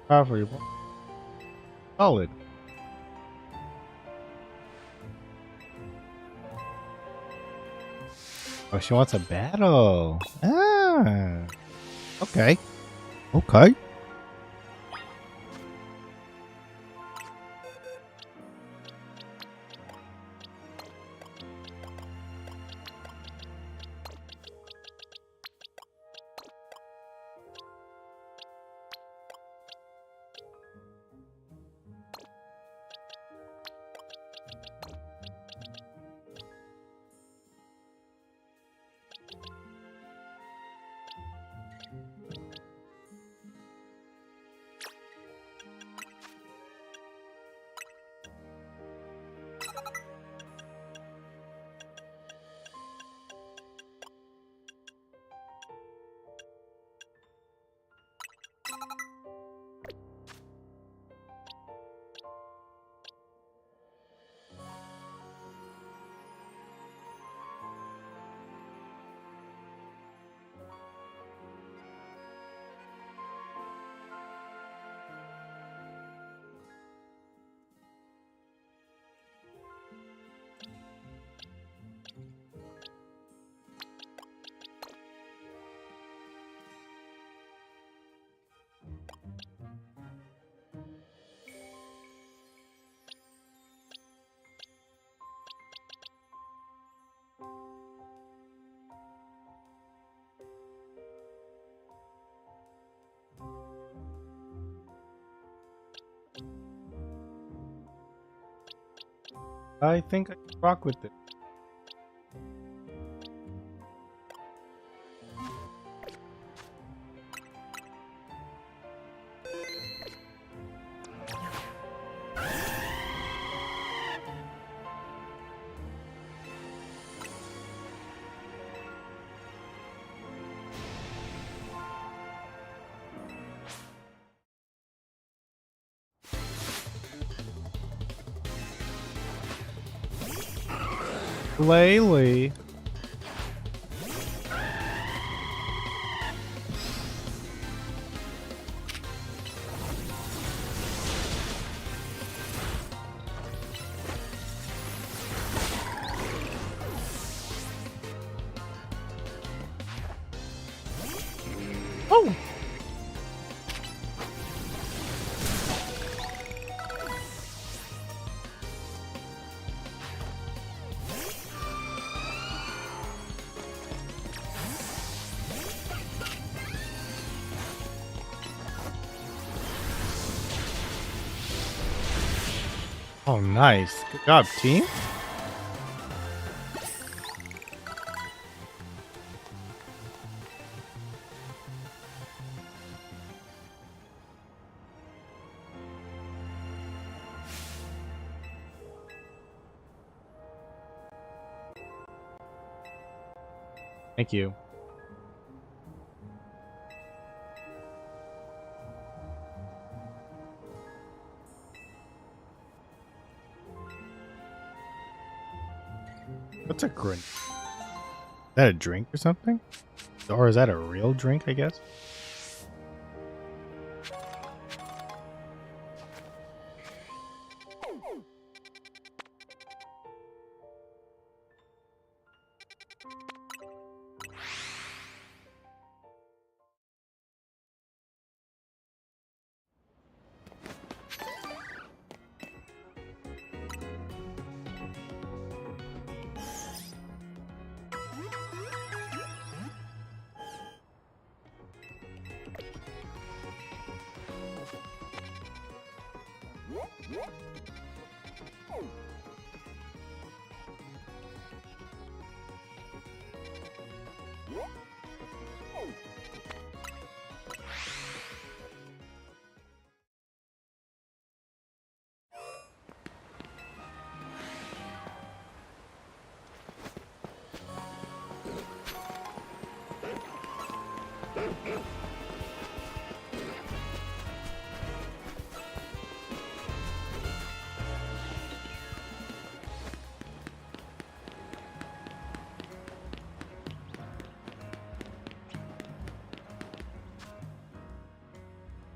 Property. Solid. Oh, she wants a battle. Ah. Okay. Okay. I think I can rock with it. Laylee. Oh. Oh, nice. Good job, team. Thank you. What's a grenade? Is that a drink or something? Or is that a real drink, I guess?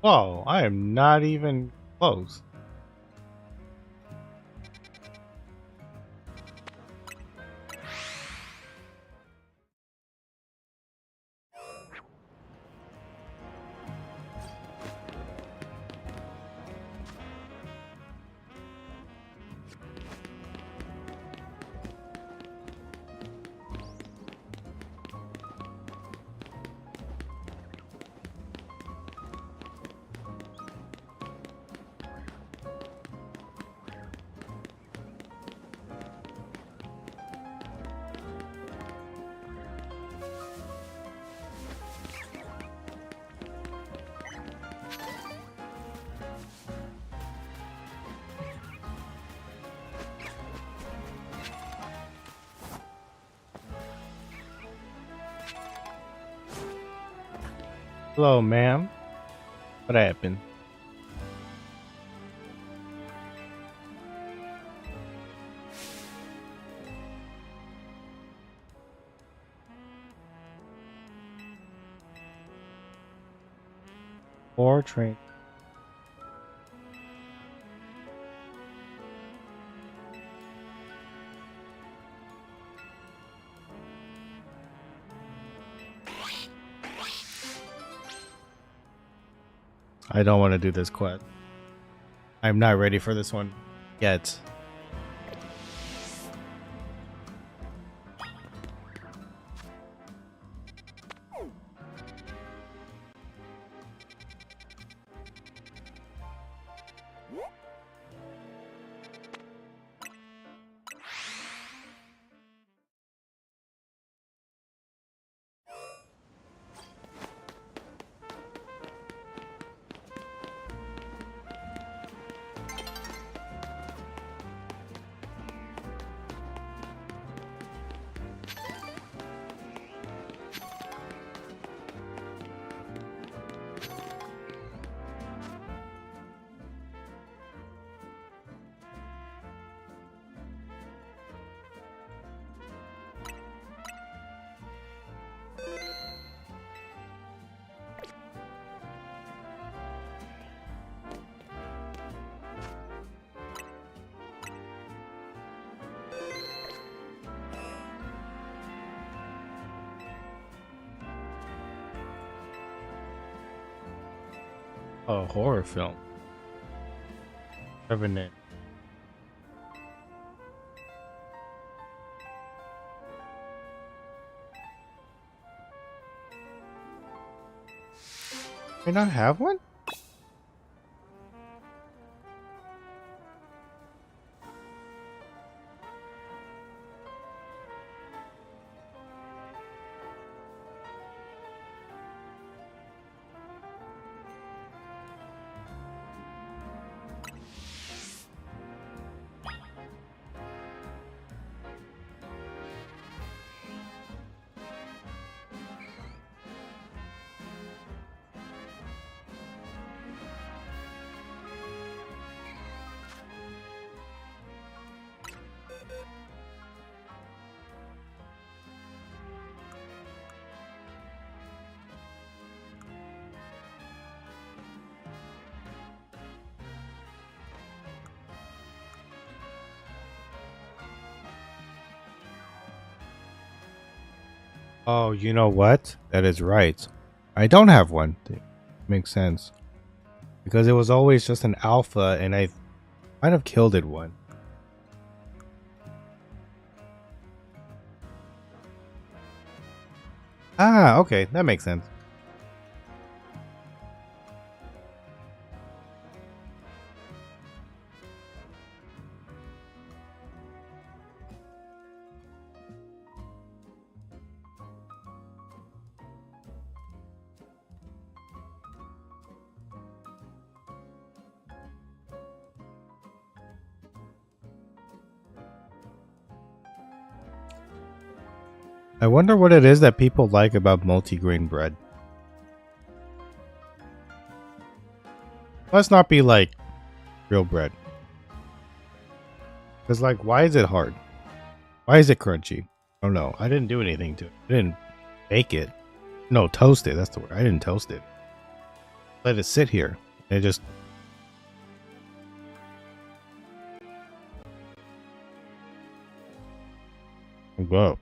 Whoa, I am not even close. Hello, ma'am. What happened? More train. I don't want to do this quest. I'm not ready for this one yet. A horror film. Revenant. Do I not have one? Oh, you know what? That is right. I don't have one. Makes sense. Because it was always just an alpha and I might have killed it one. Ah, okay. That makes sense. I wonder what it is that people like about multigrain bread. Must not be like real bread. Because, like, why is it hard? Why is it crunchy? I don't know. I didn't do anything to it. I didn't bake it. No, toast it. That's the word. I didn't toast it. let it sit here. It just whoa.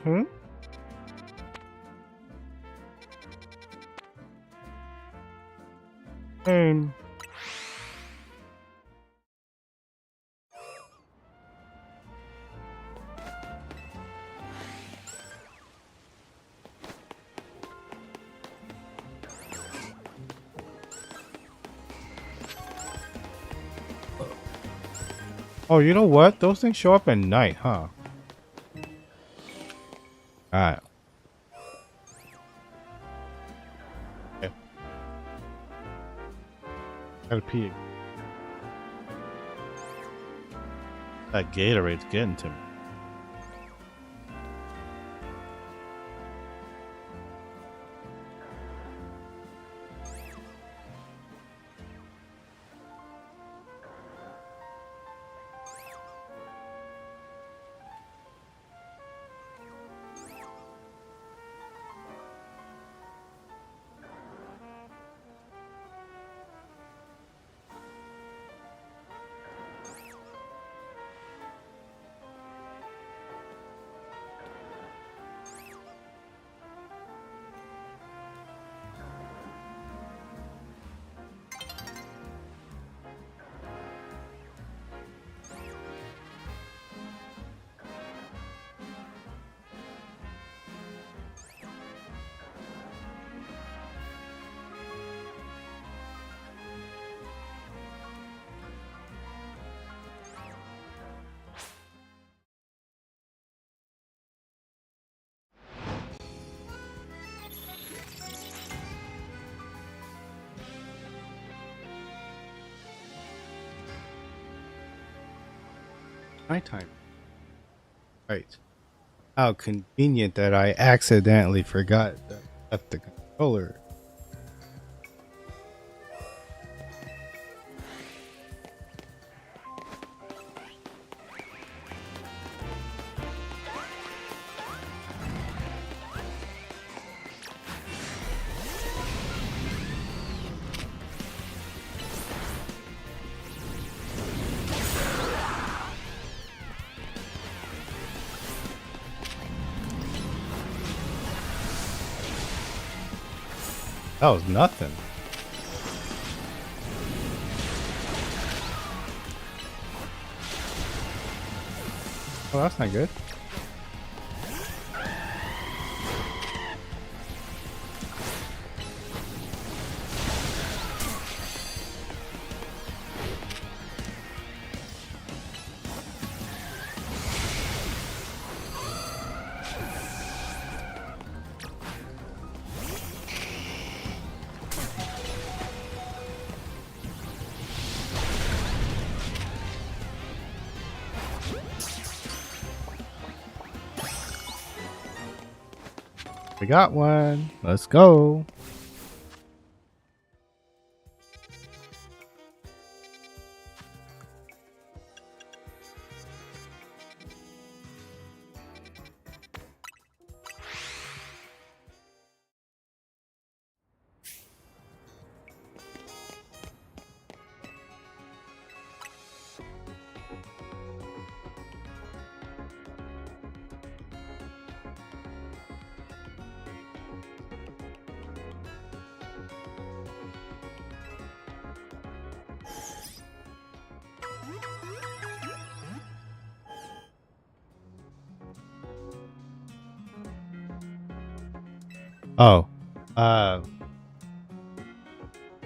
Hmm? And oh, you know what? Those things show up at night, huh? Alright. Okay. Gotta pee. That Gatorade's getting to me. Nighttime. Right. How convenient that I accidentally forgot that I left the controller. That was nothing. Oh, that's not good. We got one. Let's go. Oh,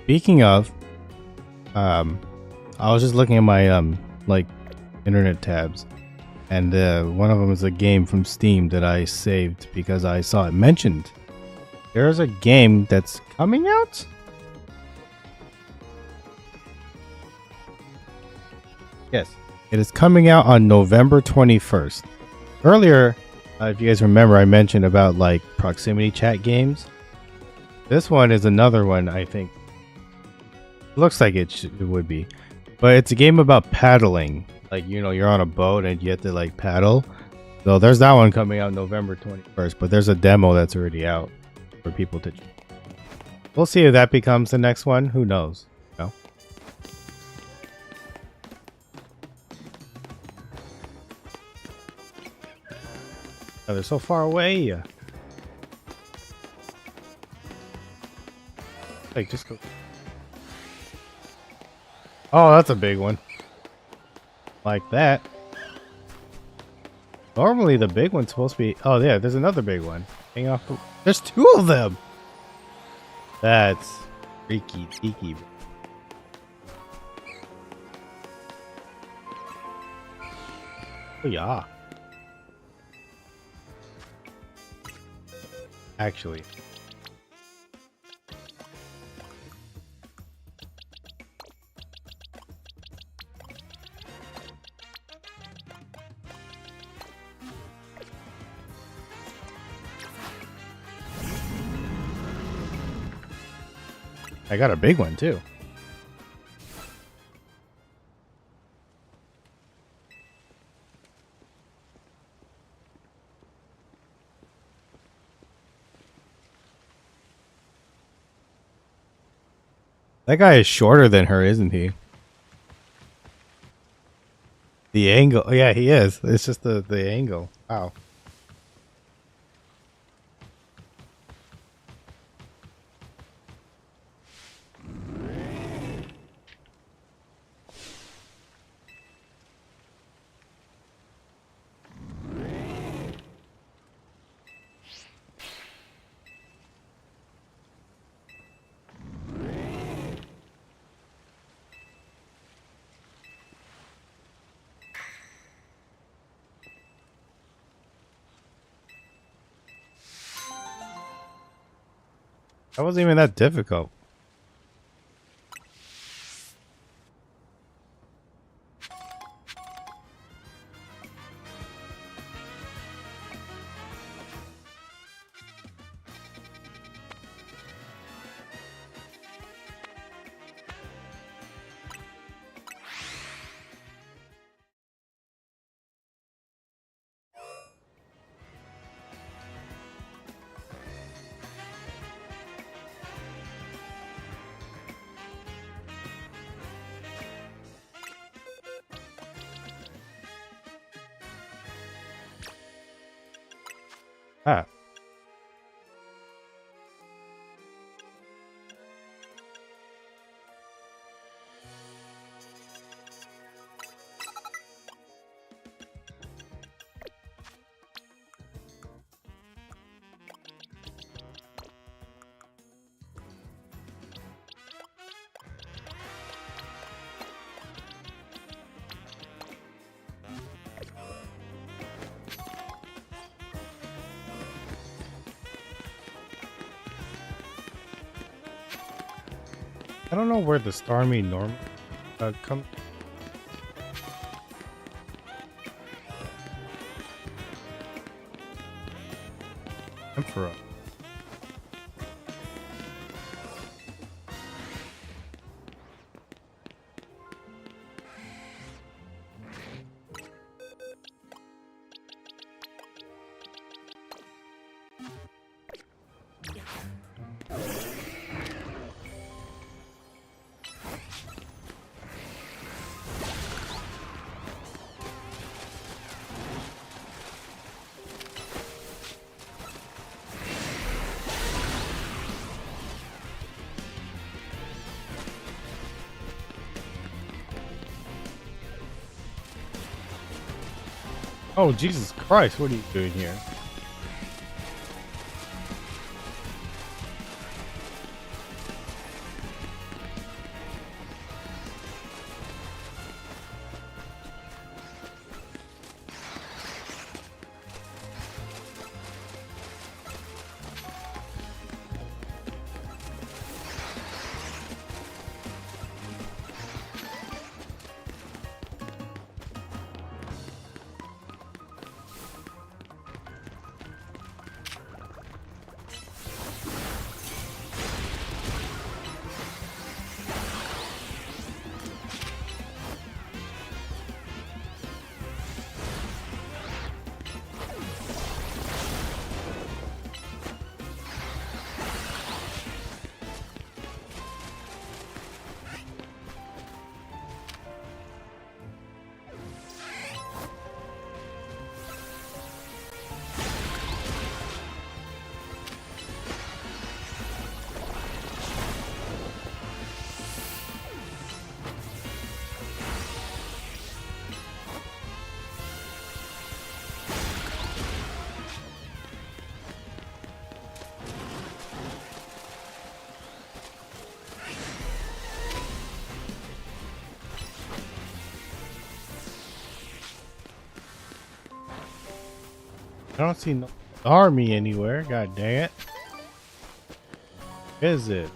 speaking of, I was just looking at my like internet tabs, and one of them is a game from Steam that I saved because I saw it mentioned. There's a game that's coming out. Yes, it is coming out on November 21st. Earlier, if you guys remember, I mentioned about like proximity chat games. This one is another one, I think. Looks like it would be. But it's a game about paddling. Like, you know, you're on a boat and you have to like paddle. So there's that one coming out November 21st. But there's a demo that's already out for people to. We'll see if that becomes the next one. Who knows? No. Oh, they're so far away. Like, just go. Oh, that's a big one. Like that. Normally the big one's supposed to be... Oh, yeah, there's another big one. Hang off. There's two of them! That's freaky deaky. Oh, yeah. Actually. I got a big one too. That guy is shorter than her, isn't he? The angle. Oh, yeah, he is. It's just the angle. Wow. That wasn't even that difficult. Ah. I don't know where the Starmie norm come. Emperor. Oh, Jesus Christ, what are you doing here? I don't see no army anywhere. God dang it. Is it?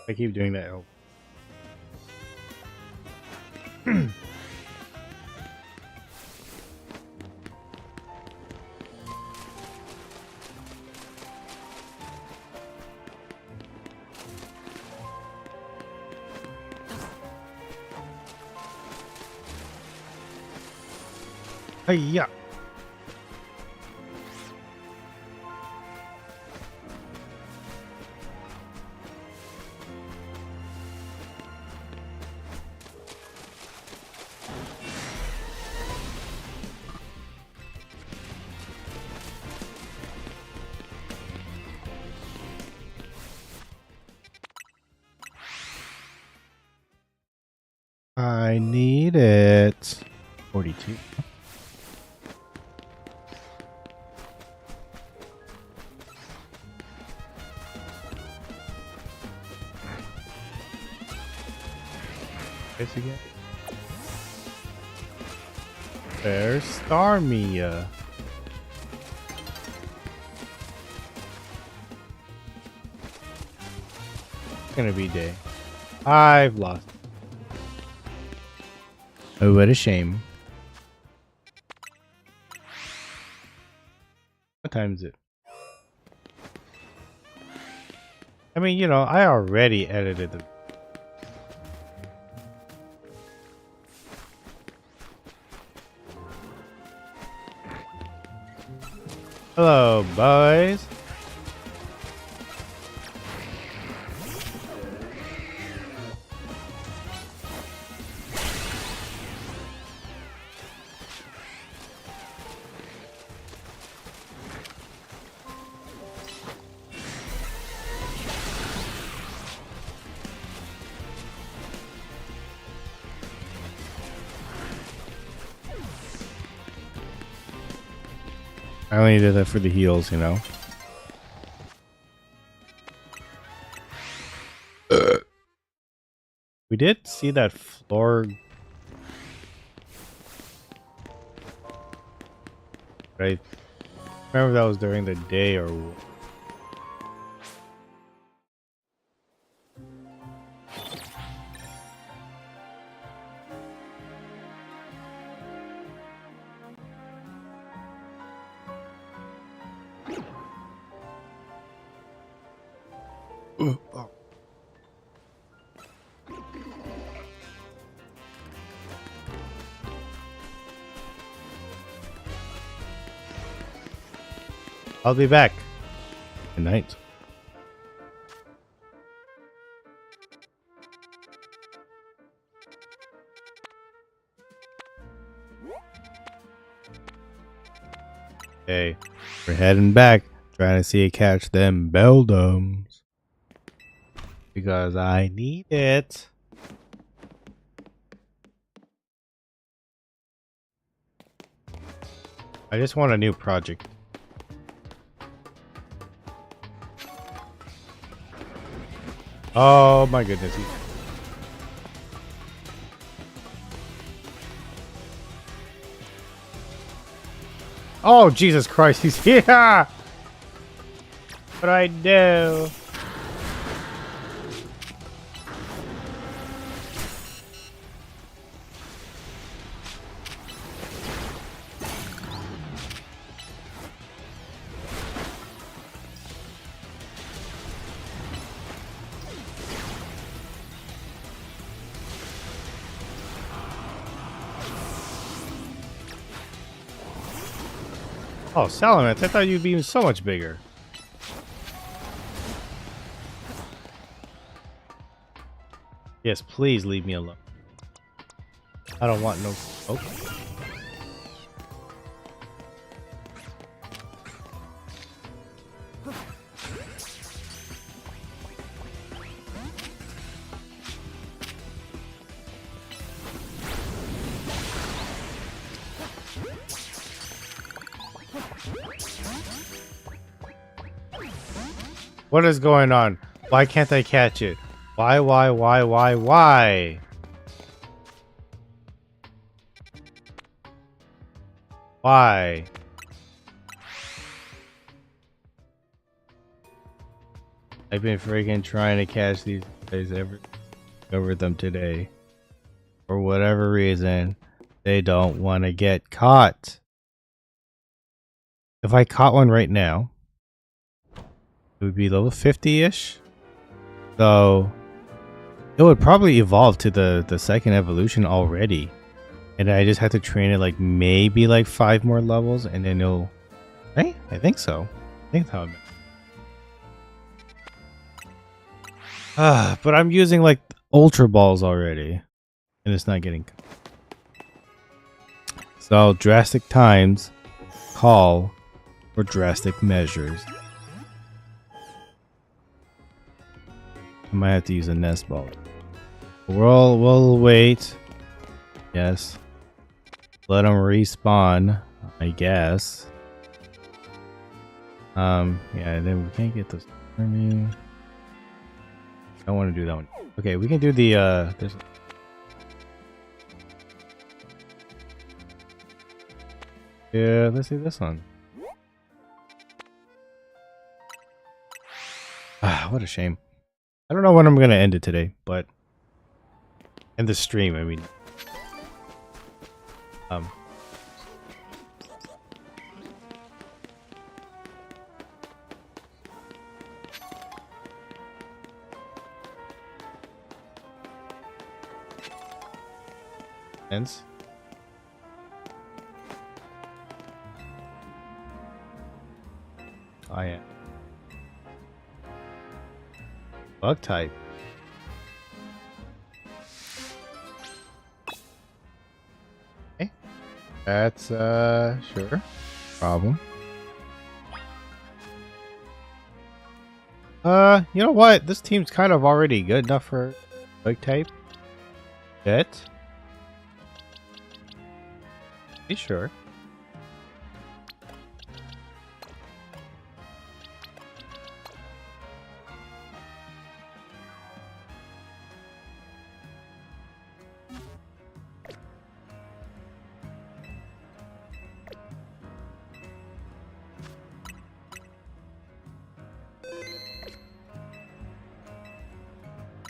I keep doing that. Oh. Yeah. I need it. 42. Guess again. There's Starmia. It's gonna be day. I've lost. Oh, what a shame. What time is it? I mean, you know, I already edited the. Hello, boys. I only did that for the heals, you know. We did see that floor. Right. Remember that was during the day or. Oh. I'll be back. Good night. Okay, we're heading back, trying to see catch them Beldums because I need it. I just want a new project. Oh my goodness. Oh, Jesus Christ, he's here! What do I do? Oh, Salamence, I thought you'd be so much bigger. Yes, please leave me alone. I don't want no smoke. What is going on? Why can't I catch it? Why? Why? Why? I've been freaking trying to catch these guys over them today. For whatever reason, they don't want to get caught. If I caught one right now, it would be level 50-ish. So it would probably evolve to the second evolution already. And I just have to train it like maybe like 5 more levels and then it'll... Right? I think so. I think that's how it... But I'm using like Ultra Balls already. And it's not getting... So drastic times call for drastic measures. I might have to use a nest ball. We'll wait. Yes. Let them respawn, I guess. Yeah, then we can't get this. I don't want to do that one. Okay, we can do the this. Yeah, let's do this one. Ah, what a shame. I don't know when I'm gonna end it today, but end the stream, I mean. Ends. I am. Bug type. Okay. That's sure. Problem. You know what? This team's kind of already good enough for bug type. Bet. Be sure.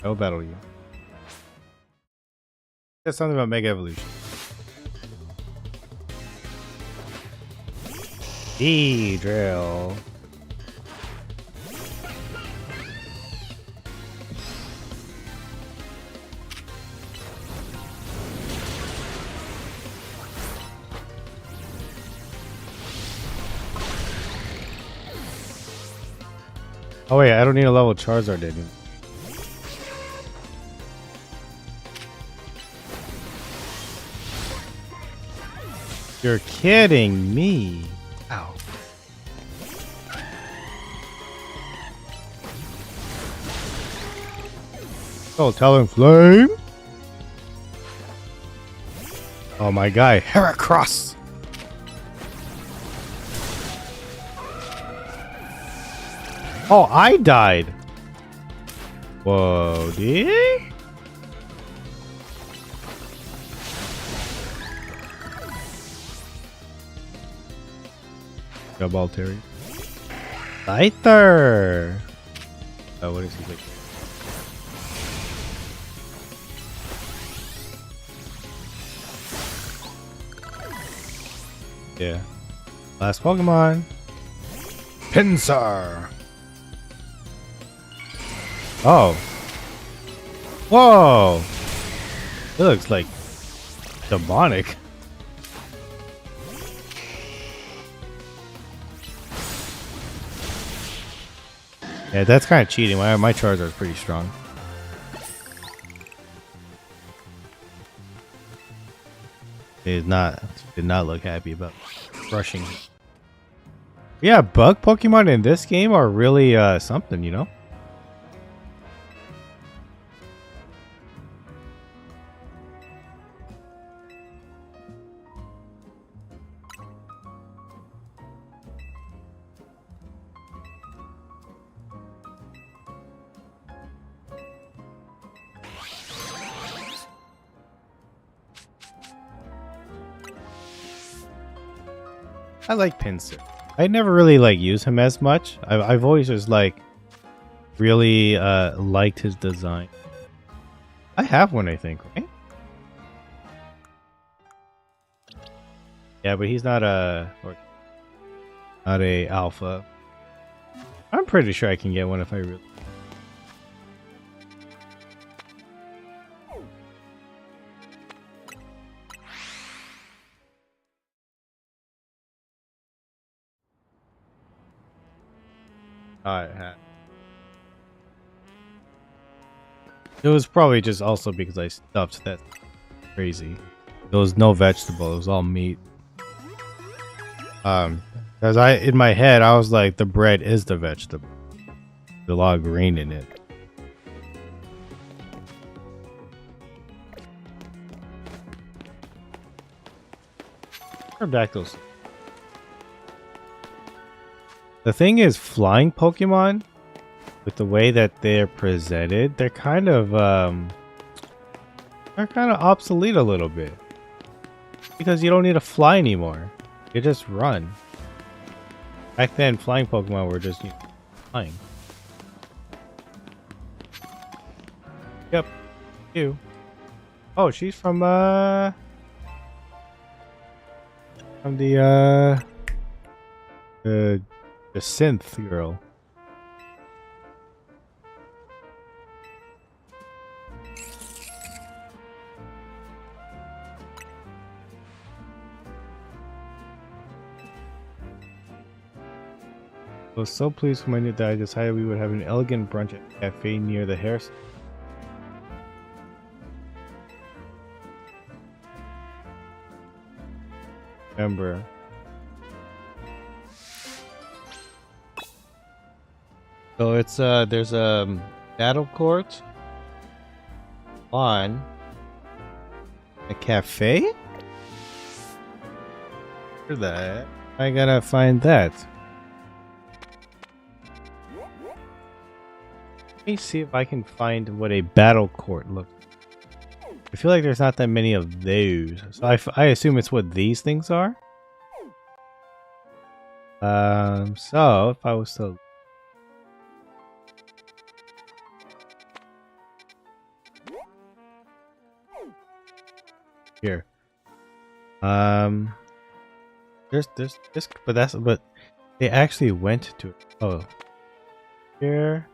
I'll battle you. That's something about Mega Evolution. Drill. Oh wait, I don't need a level Charizard anymore. You're kidding me. Ow. Oh, Talonflame. Oh, my guy, Heracross. Oh, I died. Whoa, did he? Ball Terry. Scyther. Oh, what is he like? Yeah. Last Pokemon. Pinsir. Oh. Whoa. It looks like demonic. Yeah, that's kind of cheating. My Charizard is pretty strong. Did not look happy about rushing. Yeah, bug Pokemon in this game are really something, you know? I like Pinsir. I never really like use him as much. I've always just like really liked his design. I have one, I think, right? Yeah, but he's not not a alpha. I'm pretty sure I can get one if I really. I have. It was probably just also because I stuffed that crazy. There was no vegetable. It was all meat. Because in my head I was like, the bread is the vegetable. There's a lot of green in it. Pterodactyls. The thing is, flying Pokemon, with the way that they're presented, they're kind of obsolete a little bit. Because you don't need to fly anymore. You just run. Back then, flying Pokemon were just flying. Yep. You. Oh, she's from the synth girl. I was so pleased when I knew that I decided we would have an elegant brunch at a cafe near the hair. Remember. So it's there's a battle court on a cafe. For that, I gotta find that. Let me see if I can find what a battle court looks like. I feel like there's not that many of those, so I assume it's what these things are. So if I was to here, there's this, but they actually went to it. Oh, here.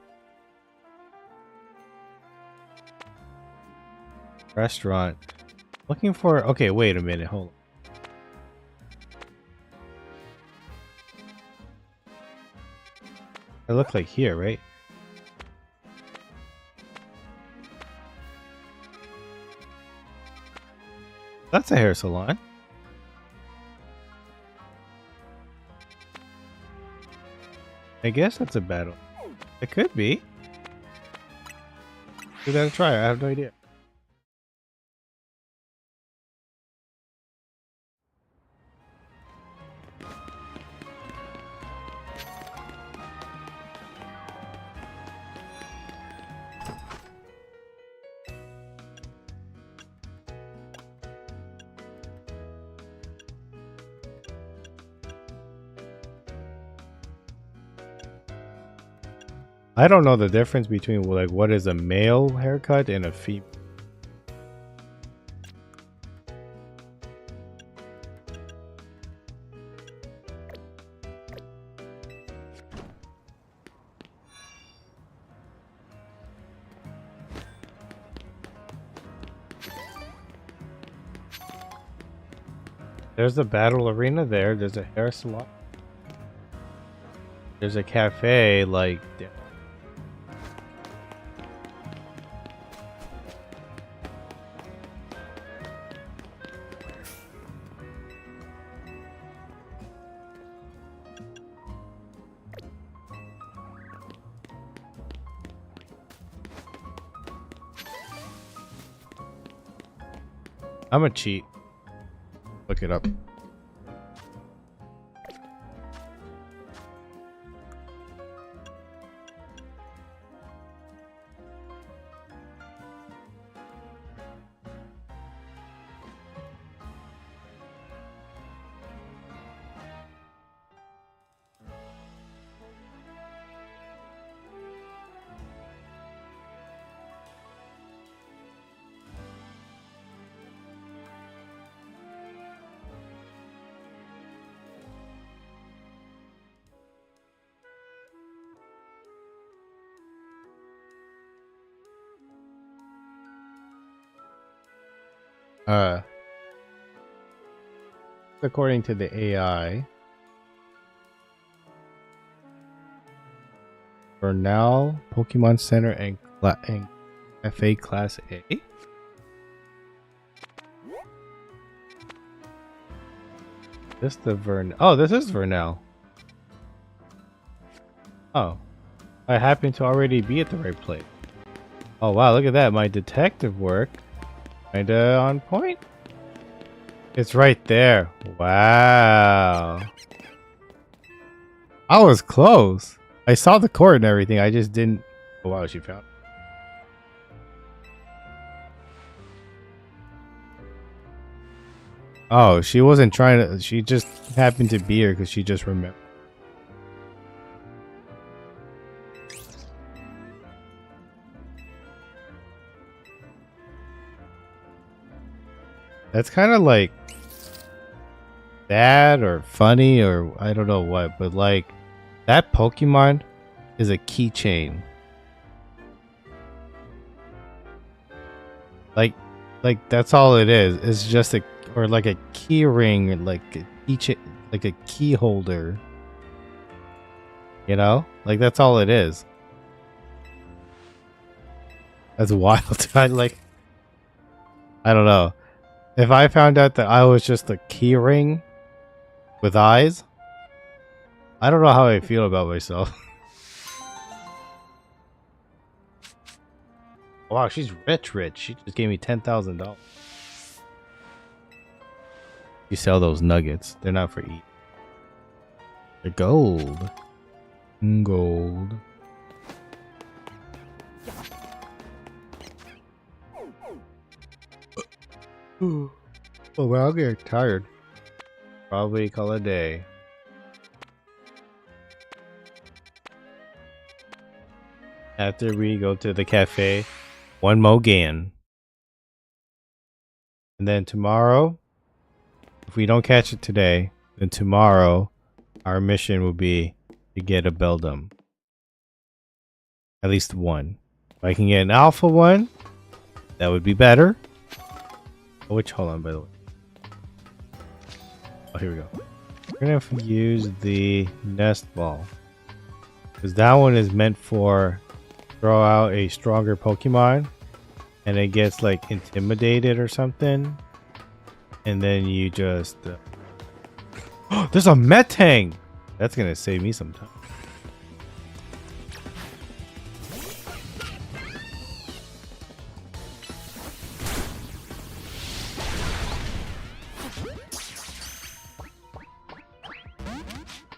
Restaurant. Looking for. Okay, wait a minute. Hold on. It looks like here, right? That's a hair salon. I guess that's a battle. It could be. We gotta try. I have no idea. I don't know the difference between like what is a male haircut and a female. There's the battle arena there. There's a hair salon. There's a cafe like there. I'm a cheat. Look it up. According to the AI, for now, Pokemon Center and FA Class A. This the Oh, this is Vernell. Oh, I happen to already be at the right place. Oh wow, look at that! My detective work, kinda on point. It's right there. Wow. I was close. I saw the court and everything. I just didn't. Oh wow, she found. Oh, she wasn't trying to. She just happened to be here because she just remembered. That's kind of like sad or funny or I don't know what, but like that Pokemon is a keychain. Like that's all it is. It's just a or like a key ring, like a keychain, like a key holder. You know, like that's all it is. That's wild. I don't know. If I found out that I was just a key ring with eyes, I don't know how I feel about myself. Wow, she's rich. She just gave me $10,000. You sell those nuggets. They're not for eat. They're gold. Gold. Oh well, I'll get tired. Probably call it a day. After we go to the cafe, one more again. And then tomorrow, if we don't catch it today, then tomorrow our mission will be to get a Beldum. At least one. If I can get an alpha one, that would be better. Which, hold on, by the way. Oh, here we go. We're gonna use the nest ball. Because that one is meant for throw out a stronger Pokemon and it gets like intimidated or something. And then you just... there's a Metang! That's gonna save me some time.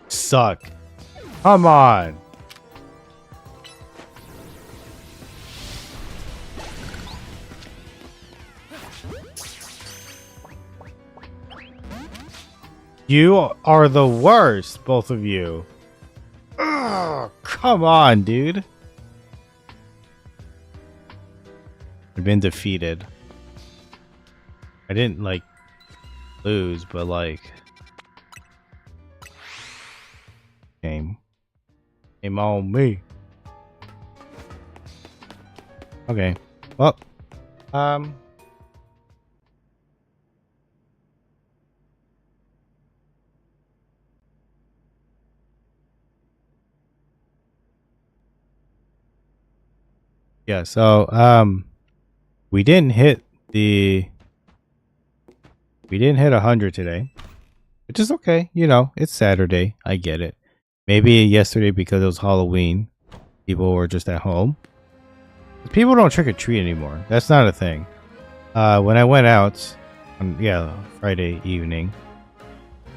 Suck. Come on. You are the worst, both of you. Ugh, come on, dude. I've been defeated. I didn't, like, lose, but, like... Game on me. Okay. Well, yeah, so we didn't hit 100 today, which is okay. You know, it's Saturday. I get it. Maybe yesterday because it was Halloween, people were just at home. People don't trick or treat anymore. That's not a thing. When I went out, yeah, Friday evening.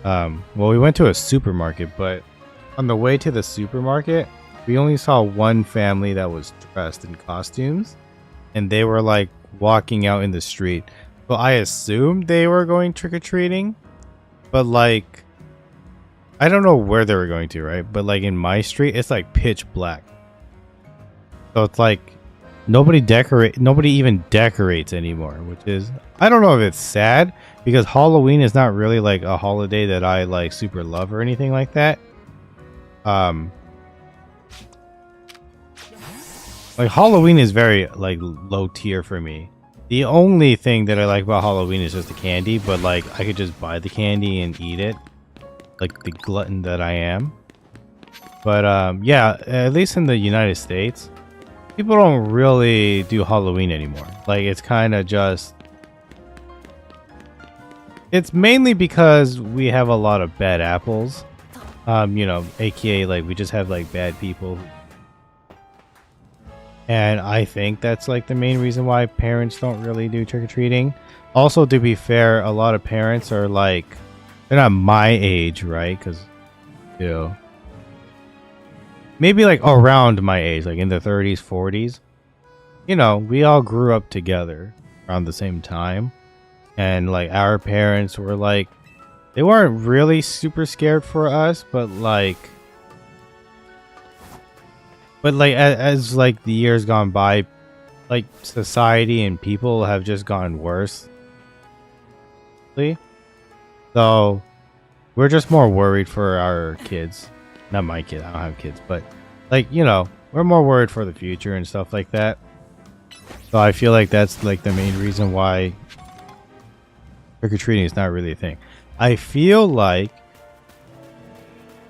Well, we went to a supermarket, but on the way to the supermarket, we only saw one family that was dressed in costumes, and they were like walking out in the street. So I assumed they were going trick-or-treating, but like I don't know where they were going to, right? But like in my street, it's like pitch black. So it's like nobody even decorates anymore, which is, I don't know if it's sad, because Halloween is not really like a holiday that I like super love or anything like that. Like Halloween is very like low tier for me. The only thing that I like about Halloween is just the candy, but like I could just buy the candy and eat it, like the glutton that I am. But yeah, at least in the United States, people don't really do Halloween anymore. Like it's kind of just, it's mainly because we have a lot of bad apples. You know, aka like we just have like bad people. And I think that's like the main reason why parents don't really do trick-or-treating. Also, to be fair, a lot of parents are like, they're not my age, right? Because, you know, maybe like around my age, like in the 30s, 40s. You know, we all grew up together around the same time. And like our parents were like, they weren't really super scared for us, but like as like the years gone by, like society and people have just gotten worse. So we're just more worried for our kids. Not my kid, I don't have kids, but like, you know, we're more worried for the future and stuff like that. So I feel like that's like the main reason why trick-or-treating is not really a thing. I feel like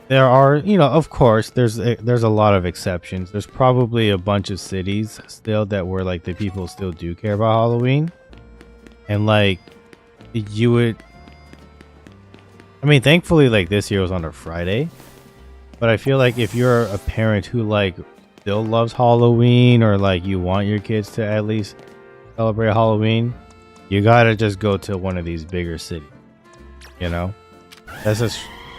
there are, you know, of course, there's a lot of exceptions. There's probably a bunch of cities still that where like the people still do care about Halloween, and like you would. I mean, thankfully, like this year was on a Friday, but I feel like if you're a parent who like still loves Halloween, or like you want your kids to at least celebrate Halloween, you gotta just go to one of these bigger cities. You know, that's just.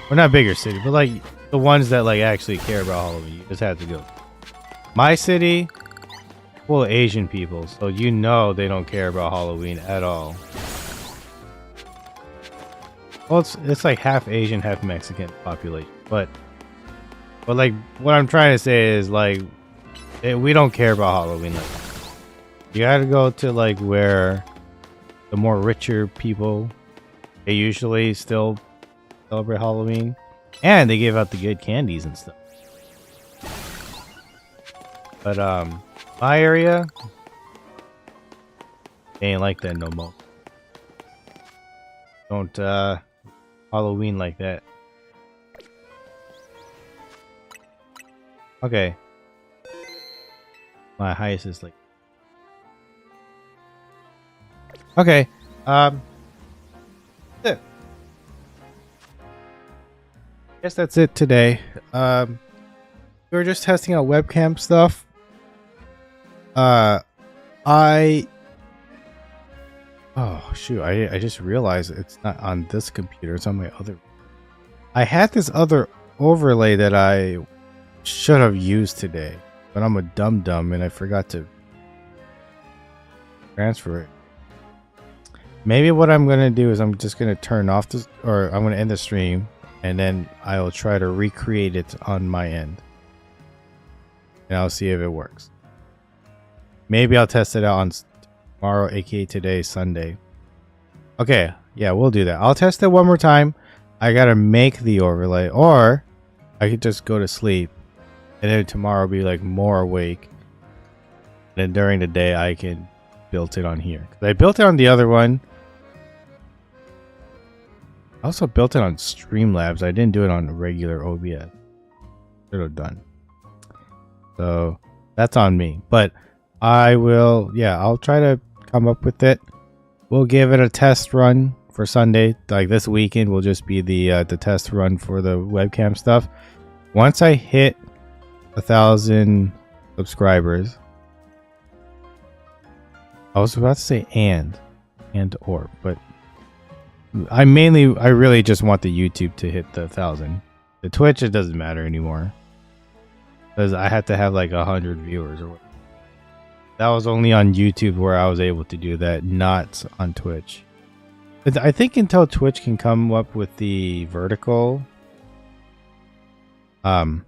Well, not bigger city, but like the ones that like actually care about Halloween. You just have to go. My city, full of Asian people, so you know they don't care about Halloween at all. Well, it's like half Asian, half Mexican population, but like what I'm trying to say is like we don't care about Halloween. Like you gotta go to like where the more richer people, they usually still celebrate Halloween, and they give out the good candies and stuff. But my area, they ain't like that no more. Don't Halloween like that. Okay, my highest is like, okay, yeah. Guess that's it today. We were just testing out webcam stuff. Oh shoot, I just realized it's not on this computer, it's on my other. I had this other overlay that I should have used today, but I'm a dum-dum and I forgot to transfer it. Maybe what I'm gonna do is I'm just gonna turn off this, or I'm gonna end the stream, and then I'll try to recreate it on my end. And I'll see if it works. Maybe I'll test it out on tomorrow, aka today, Sunday. Okay, yeah, we'll do that. I'll test it one more time. I gotta make the overlay, or I could just go to sleep, and then tomorrow I'll be like more awake. And then during the day I can build it on here. 'Cause I built it on the other one. I also built it on Streamlabs. I didn't do it on regular OBS. Should have done. So that's on me. But I will, yeah, I'll try to come up with it. We'll give it a test run for Sunday. Like this weekend will just be the test run for the webcam stuff. Once I hit 1,000 subscribers, I was about to say and or, but I really just want the YouTube to hit the 1,000. The Twitch, it doesn't matter anymore. Because I had to have like 100 viewers or whatever. That was only on YouTube where I was able to do that, not on Twitch. But I think until Twitch can come up with the vertical, and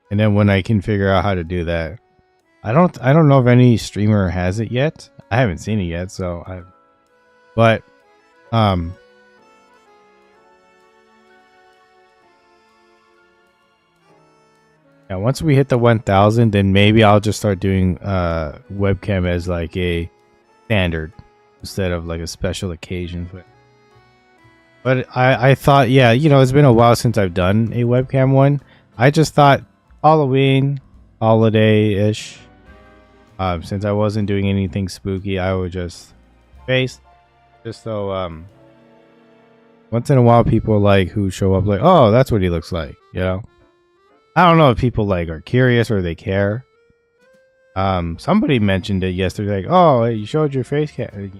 then when I can figure out how to do that, I don't know if any streamer has it yet. I haven't seen it yet, but yeah, once we hit the 1,000, then maybe I'll just start doing webcam as like a standard instead of like a special occasion. But I thought, yeah, it's been a while since I've done a webcam one. I just thought Halloween, holiday-ish. Since I wasn't doing anything spooky, I would just face, just so once in a while people like who show up like, oh, that's what he looks like, I don't know if people like are curious or they care. Somebody mentioned it yesterday, like, oh, you showed your face cam,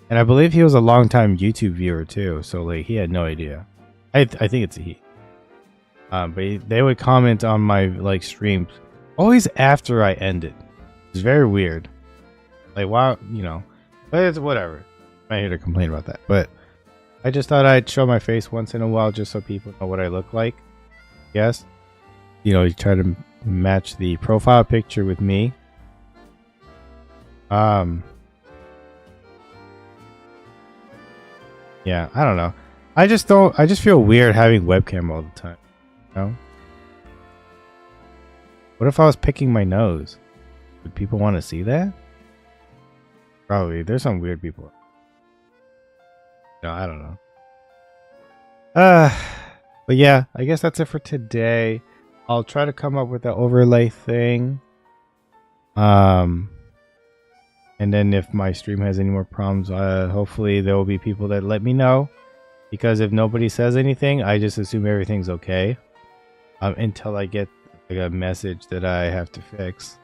and I believe he was a longtime YouTube viewer too, so like he had no idea. I think it's a he. But they would comment on my like streams always after I ended. It's very weird. Like, wow, but it's whatever. I'm not here to complain about that. But I just thought I'd show my face once in a while just so people know what I look like. Yes. You try to match the profile picture with me. Yeah, I don't know. I just feel weird having webcam all the time. What if I was picking my nose? Would people want to see that? Probably. There's some weird people. No, I don't know. But yeah, I guess that's it for today. I'll try to come up with the overlay thing. And then if my stream has any more problems, hopefully there will be people that let me know. Because if nobody says anything, I just assume everything's okay. Until I get like a message that I have to fix.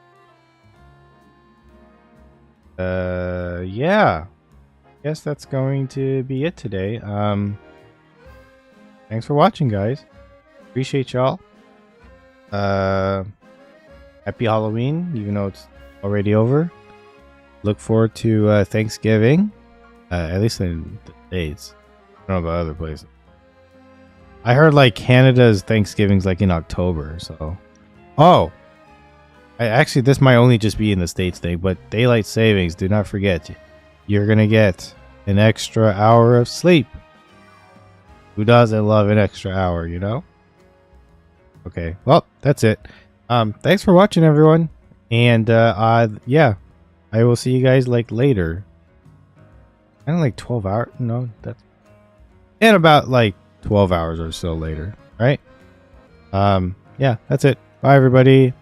Yeah. Guess that's going to be it today. Thanks for watching, guys. Appreciate y'all. Happy Halloween, even though it's already over. Look forward to Thanksgiving. At least in the States. I don't know about other places. I heard like Canada's Thanksgiving's like in October, so. Oh! Actually, this might only just be in the States thing, but daylight savings, do not forget. You're gonna get an extra hour of sleep. Who doesn't love an extra hour, Okay, well, that's it. Thanks for watching, everyone. And, yeah. I will see you guys, like, later. Kind of like 12 hours. No, that's... in about, like, 12 hours or so later. Right? Yeah, that's it. Bye, everybody.